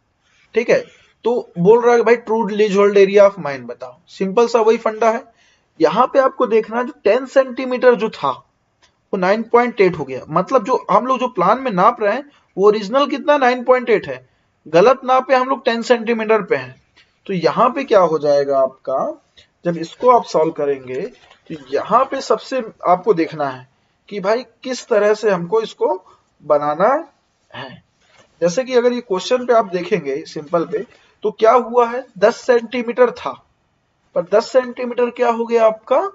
ठीक है। तो बोल रहा है भाई true lease hold area of mine बताओ, सिंपल सा वही फंडा है। यहां पे आपको देखना जो 10 सेंटीमीटर जो था वो 9.8 हो गया, मतलब जो हम लोग जो प्लान में नाप रहे हैं वो ओरिजिनल कितना 9.8 है, गलत नापे हम लोग 10 सेंटीमीटर पे हैं। तो यहाँ पे क्या हो जाएगा आपका, जब इसको आप सॉल्व करेंगे तो यहाँ पे सबसे आपको देखना है कि भाई किस तरह से हमको इसको बनाना है। जैसे कि अगर ये क्वेश्चन पे आप देखेंगे सिंपल पे, तो क्या हुआ है 10 सेंटीमीटर था, पर 10 सेंटीमीटर क्या हो गया आपका,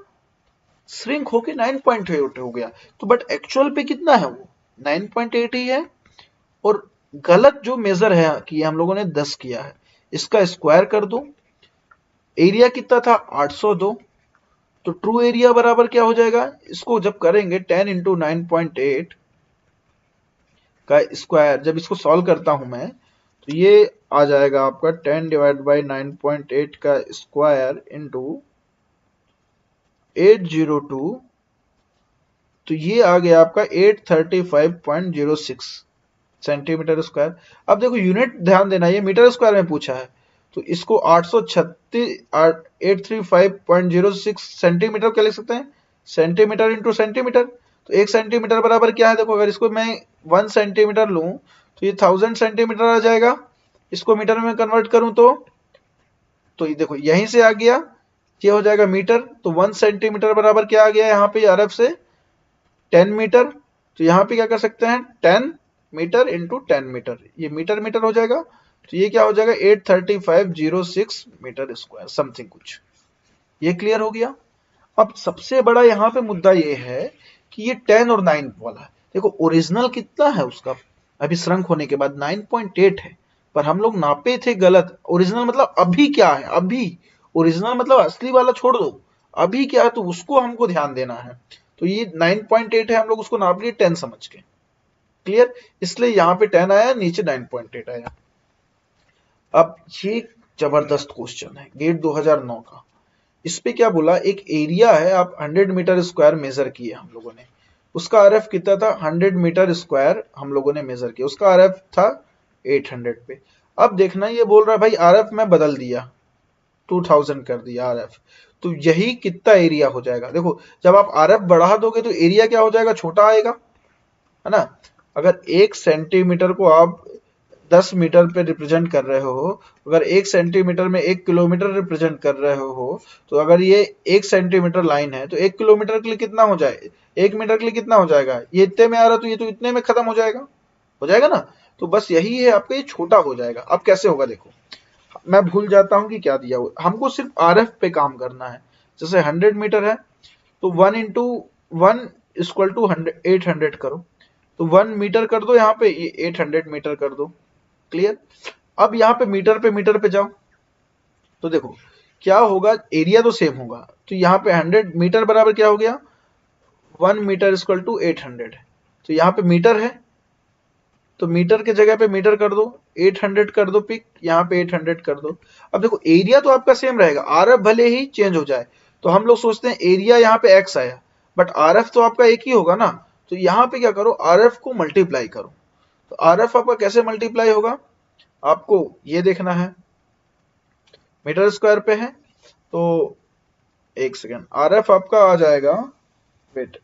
श्रिंक होके 9.8 हो गया। तो बट एक्चुअल पे कितना है, वो 9.8 ही है, और गलत जो मेजर है कि हम लोगों ने 10 किया है, इसका स्क्वायर कर दो, एरिया कितना था 802, तो ट्रू एरिया बराबर क्या हो जाएगा, इसको जब करेंगे 10 इंटू 9.8 का स्क्वायर, जब इसको सॉल्व करता हूं मैं तो ये आ जाएगा आपका 10 डिवाइड बाई 9.8 का स्क्वायर इंटू 802, तो ये आ गया आपका 835.06 सेंटीमीटर स्क्वायर। अब देखो यूनिट ध्यान देना, ये मीटर स्क्वायर में पूछा है, तो इसको 835.06 सेंटीमीटर क्या लिख सकते हैं, सेंटीमीटर इंटू सेंटीमीटर। तो 1 सेंटीमीटर बराबर क्या है, देखो अगर इसको मैं 1 सेंटीमीटर लूं तो ये 1000 सेंटीमीटर आ जाएगा, इसको मीटर में कन्वर्ट करूं तो ये देखो यहीं से आ गया, ये हो जाएगा मीटर। तो 1 सेंटीमीटर बराबर क्या आ गया यहाँ पे आरएफ से 10 मीटर, तो यहाँ पे क्या कर सकते हैं 10 मीटर इंटू 10 मीटर, ये मीटर मीटर हो जाएगा, तो ये क्या हो जाएगा 835.06 मीटर स्क्वायर समथिंग कुछ, ये क्लियर हो गया। अब सबसे बड़ा यहाँ पे मुद्दा ये है कि ये 10 और 9 वाला, देखो ओरिजिनल कितना है उसका, अभी श्रंक होने के बाद 9.8 है, पर हम लोग नापे थे गलत। ओरिजिनल मतलब अभी क्या है, अभी ओरिजिनल मतलब असली वाला छोड़ दो, अभी क्या है तो उसको हमको ध्यान देना है। तो ये 9.8 है, हम लोग उसको नाप लिए 10 समझ के, क्लियर, इसलिए यहाँ पे 10 आया, नीचे 9.8 आया। अब ये जबरदस्त क्वेश्चन है गेट 2009 का। इस पे क्या बोला, एक एरिया है, आप 100 मीटर स्क्वायर मेजर किए हम लोगों ने, उसका आरएफ कितना था 100 मीटर स्क्वायर हम लोगों ने मेजर किया, उसका आरएफ था 800 पे। अब देखना ये बोल रहा है भाई आरएफ मैं बदल दिया, 2000 कर दिया आरएफ, तो यही कितना एरिया हो जाएगा। देखो जब आप आरएफ बढ़ा दोगे तो एरिया क्या हो जाएगा, छोटा आएगा, है ना। अगर 1 सेंटीमीटर को आप 10 मीटर पे रिप्रेजेंट कर रहे हो, अगर 1 सेंटीमीटर में 1 किलोमीटर रिप्रेजेंट कर रहे हो, तो अगर ये 1 सेंटीमीटर लाइन है तो 1 किलोमीटर के लिए कितना हो जाए, 1 मीटर के लिए कितना हो जाएगा, ये इतने में आ रहा तो ये तो इतने में खत्म हो जाएगा ना। तो बस यही है आपका, ये छोटा हो जाएगा। अब कैसे होगा, देखो मैं भूल जाता हूं कि क्या दिया हुआ, हमको सिर्फ आरएफ पे काम करना है। जैसे 100 मीटर है तो 1 इंटू 1 इक्वल टू 800 करो, तो 1 मीटर कर दो, यहाँ पे ये 800 मीटर कर दो, क्लियर। अब यहाँ पे मीटर पे जाओ, तो देखो क्या होगा, एरिया तो सेम होगा, तो यहाँ पे 100 मीटर बराबर क्या हो गया, 1 मीटर इक्वल टू 800। तो यहाँ पे मीटर है, तो मीटर के जगह पे मीटर कर दो, 800 कर दो पिक, यहाँ पे 800 कर दो। अब देखो एरिया तो आपका सेम रहेगा, आरएफ भले ही चेंज हो जाए, तो हम लोग सोचते हैं एरिया यहाँ पे एक्स आया, बट आरएफ तो आपका एक ही होगा ना, तो यहाँ पे क्या करो, आरएफ को मल्टीप्लाई करो। तो आरएफ आपका कैसे मल्टीप्लाई होगा, आपको ये देखना है, मीटर स्क्वायर पे है, तो एक सेकेंड, आरएफ आपका आ जाएगा, वेट,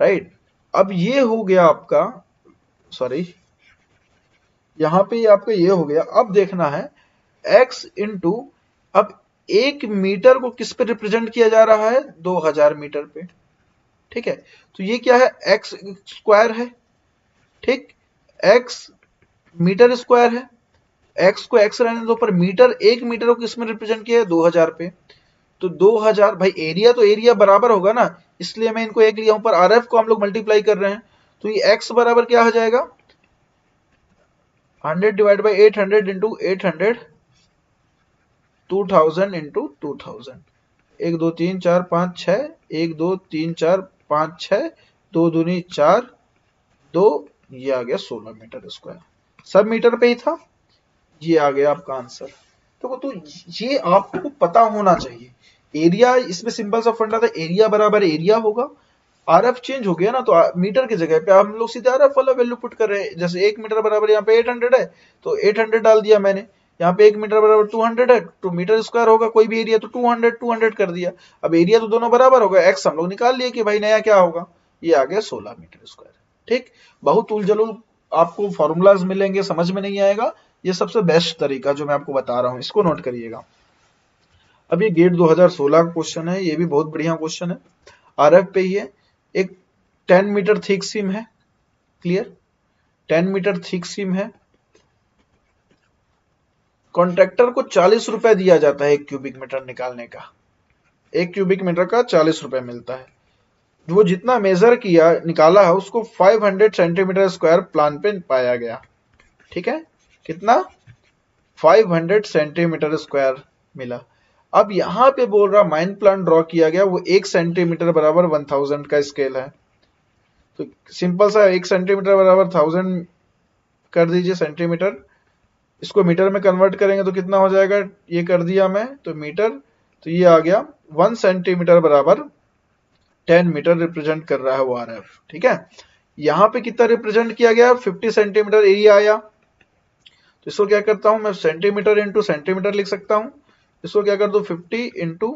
राइट। अब ये हो गया आपका, सॉरी, यहां पे आपका ये हो गया। अब देखना है x इंटू, अब 1 मीटर को किस पे रिप्रेजेंट किया जा रहा है, 2000 मीटर पे, ठीक है। तो ये क्या है, x स्क्वायर है, ठीक, x मीटर स्क्वायर है, x को x रहने दो, पर मीटर, 1 मीटर को किस में रिप्रेजेंट किया है, 2000 पे। तो 2000 भाई, एरिया तो एरिया बराबर होगा ना, इसलिए मैं इनको एक लिया हूं, पर आरएफ को हम लोग मल्टीप्लाई कर रहे हैं, तो ये x बराबर क्या हो जाएगा, 100 डिवाइड बाई 800 इंटू 800, 2000 इंटू 2000, 1 2 3 4 5 6, 1 2 3 4 5 6, 2 दूनी 4, 2, ये आ गया 16 मीटर स्क्वायर, सब मीटर पे ही था, ये आ गया आपका आंसर। तो ये आपको पता होना चाहिए, एरिया इसमें सिंपल सा फंडा था, एरिया बराबर एरिया होगा, आरएफ चेंज हो गया ना, तो मीटर की जगह पे हम लोग सीधे आरएफ वाला वैल्यू पुट कर रहे हैं। जैसे 1 मीटर बराबर यहाँ पे 800 है, तो 800 डाल दिया मैंने, यहाँ पे 1 मीटर बराबर 200 है, तो मीटर स्क्वायर होगा कोई भी एरिया, तो 200 कर दिया। अब एरिया तो दोनों बराबर होगा, एक्स हम लोग निकाल लिए कि भाई नया क्या होगा, ये आ गया 16 मीटर स्क्वायर, ठीक। बहुत उलझुल आपको फॉर्मूलाज मिलेंगे, समझ में नहीं आएगा, ये सबसे बेस्ट तरीका जो मैं आपको बता रहा हूं, इसको नोट करिएगा। अब ये गेट 2016 का क्वेश्चन है, ये भी बहुत बढ़िया क्वेश्चन है, आरएफ पे ही है। एक 10 मीटर थिक सीम है, क्लियर, 10 मीटर थिक सीम है, कॉन्ट्रैक्टर को 40 रुपए दिया जाता है 1 क्यूबिक मीटर निकालने का, 1 क्यूबिक मीटर का 40 रुपए मिलता है। वो जितना मेजर किया निकाला है उसको 500 सेंटीमीटर स्क्वायर प्लान पे पाया गया, ठीक है, कितना, 500 सेंटीमीटर स्क्वायर मिला। अब यहां पे बोल रहा माइन प्लान ड्रॉ किया गया, वो 1 सेंटीमीटर बराबर 1000 का स्केल है, तो सिंपल सा 1 सेंटीमीटर बराबर 1000 कर दीजिए सेंटीमीटर, इसको मीटर में कन्वर्ट करेंगे तो कितना हो जाएगा, ये कर दिया मैं, तो मीटर, तो ये आ गया 1 सेंटीमीटर बराबर 10 मीटर रिप्रेजेंट कर रहा है वो आरएफ, ठीक है। यहां पे कितना रिप्रेजेंट किया गया, 50 सेंटीमीटर एरिया आया, तो इसको क्या करता हूं मैं, सेंटीमीटर इंटू सेंटीमीटर लिख सकता हूं, इसको क्या कर दो 50 इंटू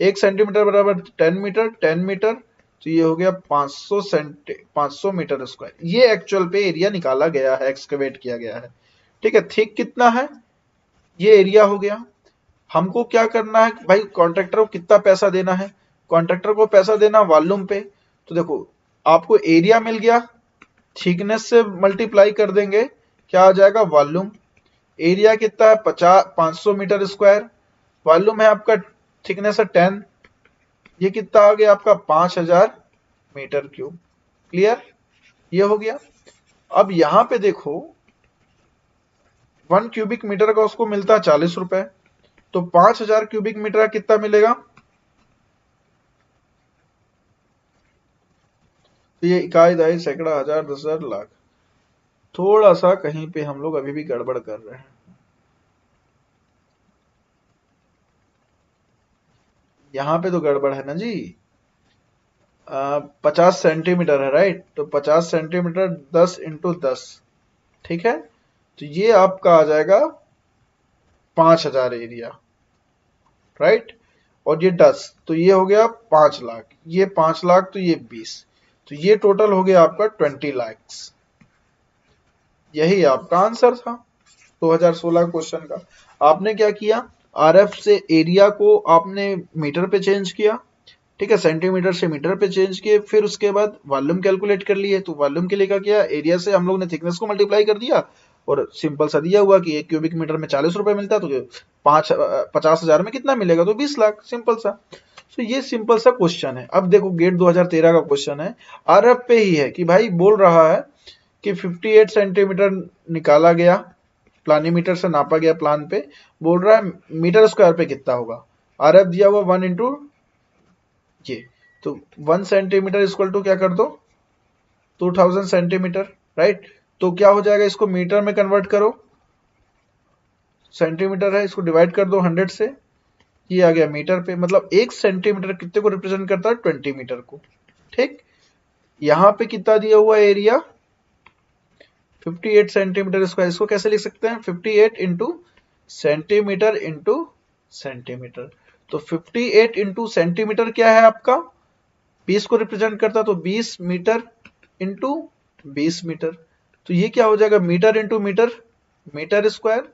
1 सेंटीमीटर बराबर 10 मीटर, 10 मीटर, तो ये हो गया 500 मीटर स्क्वायर। ये एक्चुअल पे एरिया निकाला गया है, एक्सकवेट किया गया है, ठीक है। थिक कितना है, ये एरिया हो गया। हमको क्या करना है भाई, कॉन्ट्रैक्टर को कितना पैसा देना है, कॉन्ट्रैक्टर को पैसा देना वॉल्यूम पे, तो देखो आपको एरिया मिल गया, थिकनेस से मल्टीप्लाई कर देंगे, क्या आ जाएगा वॉल्यूम, एरिया कितना है 500 मीटर स्क्वायर, वॉल्यूम है आपका, थिकनेस है 10, ये कितना आ गया आपका 5000 मीटर क्यूब, क्लियर, ये हो गया। अब यहां पे देखो 1 क्यूबिक मीटर का उसको मिलता है 40 रुपए, तो 5000 क्यूबिक मीटर का कितना मिलेगा, तो ये इकाई, दहाई, सैकड़ा, हजार, 10,000, लाख। थोड़ा सा कहीं पे हम लोग अभी भी गड़बड़ कर रहे हैं, यहां पे तो गड़बड़ है ना जी, 50 सेंटीमीटर है, राइट, तो 50 सेंटीमीटर 10 इंटू 10, ठीक है, तो ये आपका आ जाएगा 5000 एरिया, राइट, और ये 10, तो ये हो गया 5 लाख, ये 5 लाख, तो ये 20, तो ये टोटल हो गया आपका 20 लाख। यही आपका आंसर था 2016 क्वेश्चन का। आपने क्या किया, आरएफ से एरिया को आपने मीटर पे चेंज किया, ठीक है, सेंटीमीटर से मीटर पे चेंज किए, फिर उसके बाद वॉल्यूम कैलकुलेट कर लिए, तो वॉल्यूम के लिए क्या किया, एरिया से हम लोग ने थिकनेस को मल्टीप्लाई कर दिया, और सिंपल सा दिया हुआ कि 1 क्यूबिक मीटर में 40 रुपए मिलता है, तो 50,000 में कितना मिलेगा, तो 20 लाख, सिंपल सा। तो ये सिंपल सा क्वेश्चन है। अब देखो गेट 2013 का क्वेश्चन है, आरएफ पे ही है, कि भाई बोल रहा है कि 58 सेंटीमीटर निकाला गया, प्लानीमीटर से नापा गया प्लान पे, बोल रहा है मीटर स्क्वायर पे कितना होगा, RF दिया हुआ 1 इंटू ये, तो 1 सेंटीमीटर इक्वल टू क्या कर दो 2000 सेंटीमीटर, राइट। तो क्या हो जाएगा, इसको मीटर में कन्वर्ट करो, सेंटीमीटर है, इसको डिवाइड कर दो 100 से, ये आ गया मीटर पे। मतलब 1 सेंटीमीटर कितने को रिप्रेजेंट करता है, 20 मीटर को, ठीक। यहाँ पे कितना दिया हुआ एरिया 58 सेंटीमीटर स्क्वायर, इसको कैसे लिख सकते हैं 58 इंटू सेंटीमीटर इंटू सेंटीमीटर। तो 58 इंटू सेंटीमीटर क्या है आपका 20 को रिप्रेजेंट करता, तो 20 मीटर इंटू 20 मीटर, तो ये क्या हो जाएगा metre into metre, metre square.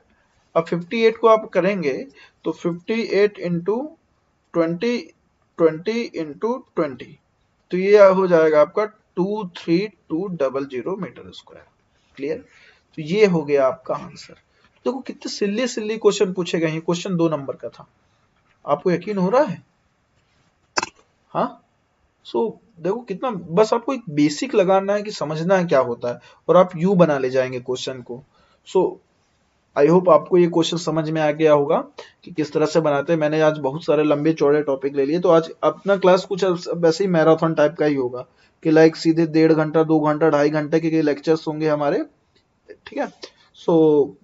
अब 58 को आप करेंगे तो 58 इंटू 20, 20 इंटू 20, तो ये हो जाएगा आपका 23200 मीटर स्क्वायर। क्लियर, तो ये हो गया आपका आंसर। देखो कितने सिल्ली सिल्ली क्वेश्चन पूछे गए हैं, क्वेश्चन 2 नंबर का था, आपको यकीन हो रहा है? हाँ, सो देखो कितना, बस आपको एक बेसिक लगाना है कि समझना है क्या होता है, और आप यू बना ले जाएंगे क्वेश्चन को। सो आई होप आपको ये क्वेश्चन समझ में आ गया होगा कि किस तरह से बनाते हैं। मैंने आज बहुत सारे लंबे चौड़े टॉपिक ले लिए, तो आज अपना क्लास कुछ वैसे ही मैराथन टाइप का ही होगा कि लाइक सीधे 1.5 घंटा 2 घंटा 2.5 घंटे के लेक्चर्स होंगे हमारे, ठीक है। सो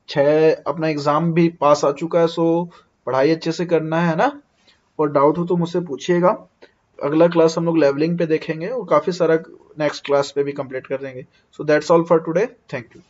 6 अपना एग्जाम भी पास आ चुका है, सो पढ़ाई अच्छे से करना है ना, और डाउट हो तो मुझसे पूछिएगा। अगला क्लास हम लोग लेवलिंग पे देखेंगे, और काफी सारा नेक्स्ट क्लास पे भी कंप्लीट कर देंगे। So that's all for today, thank you.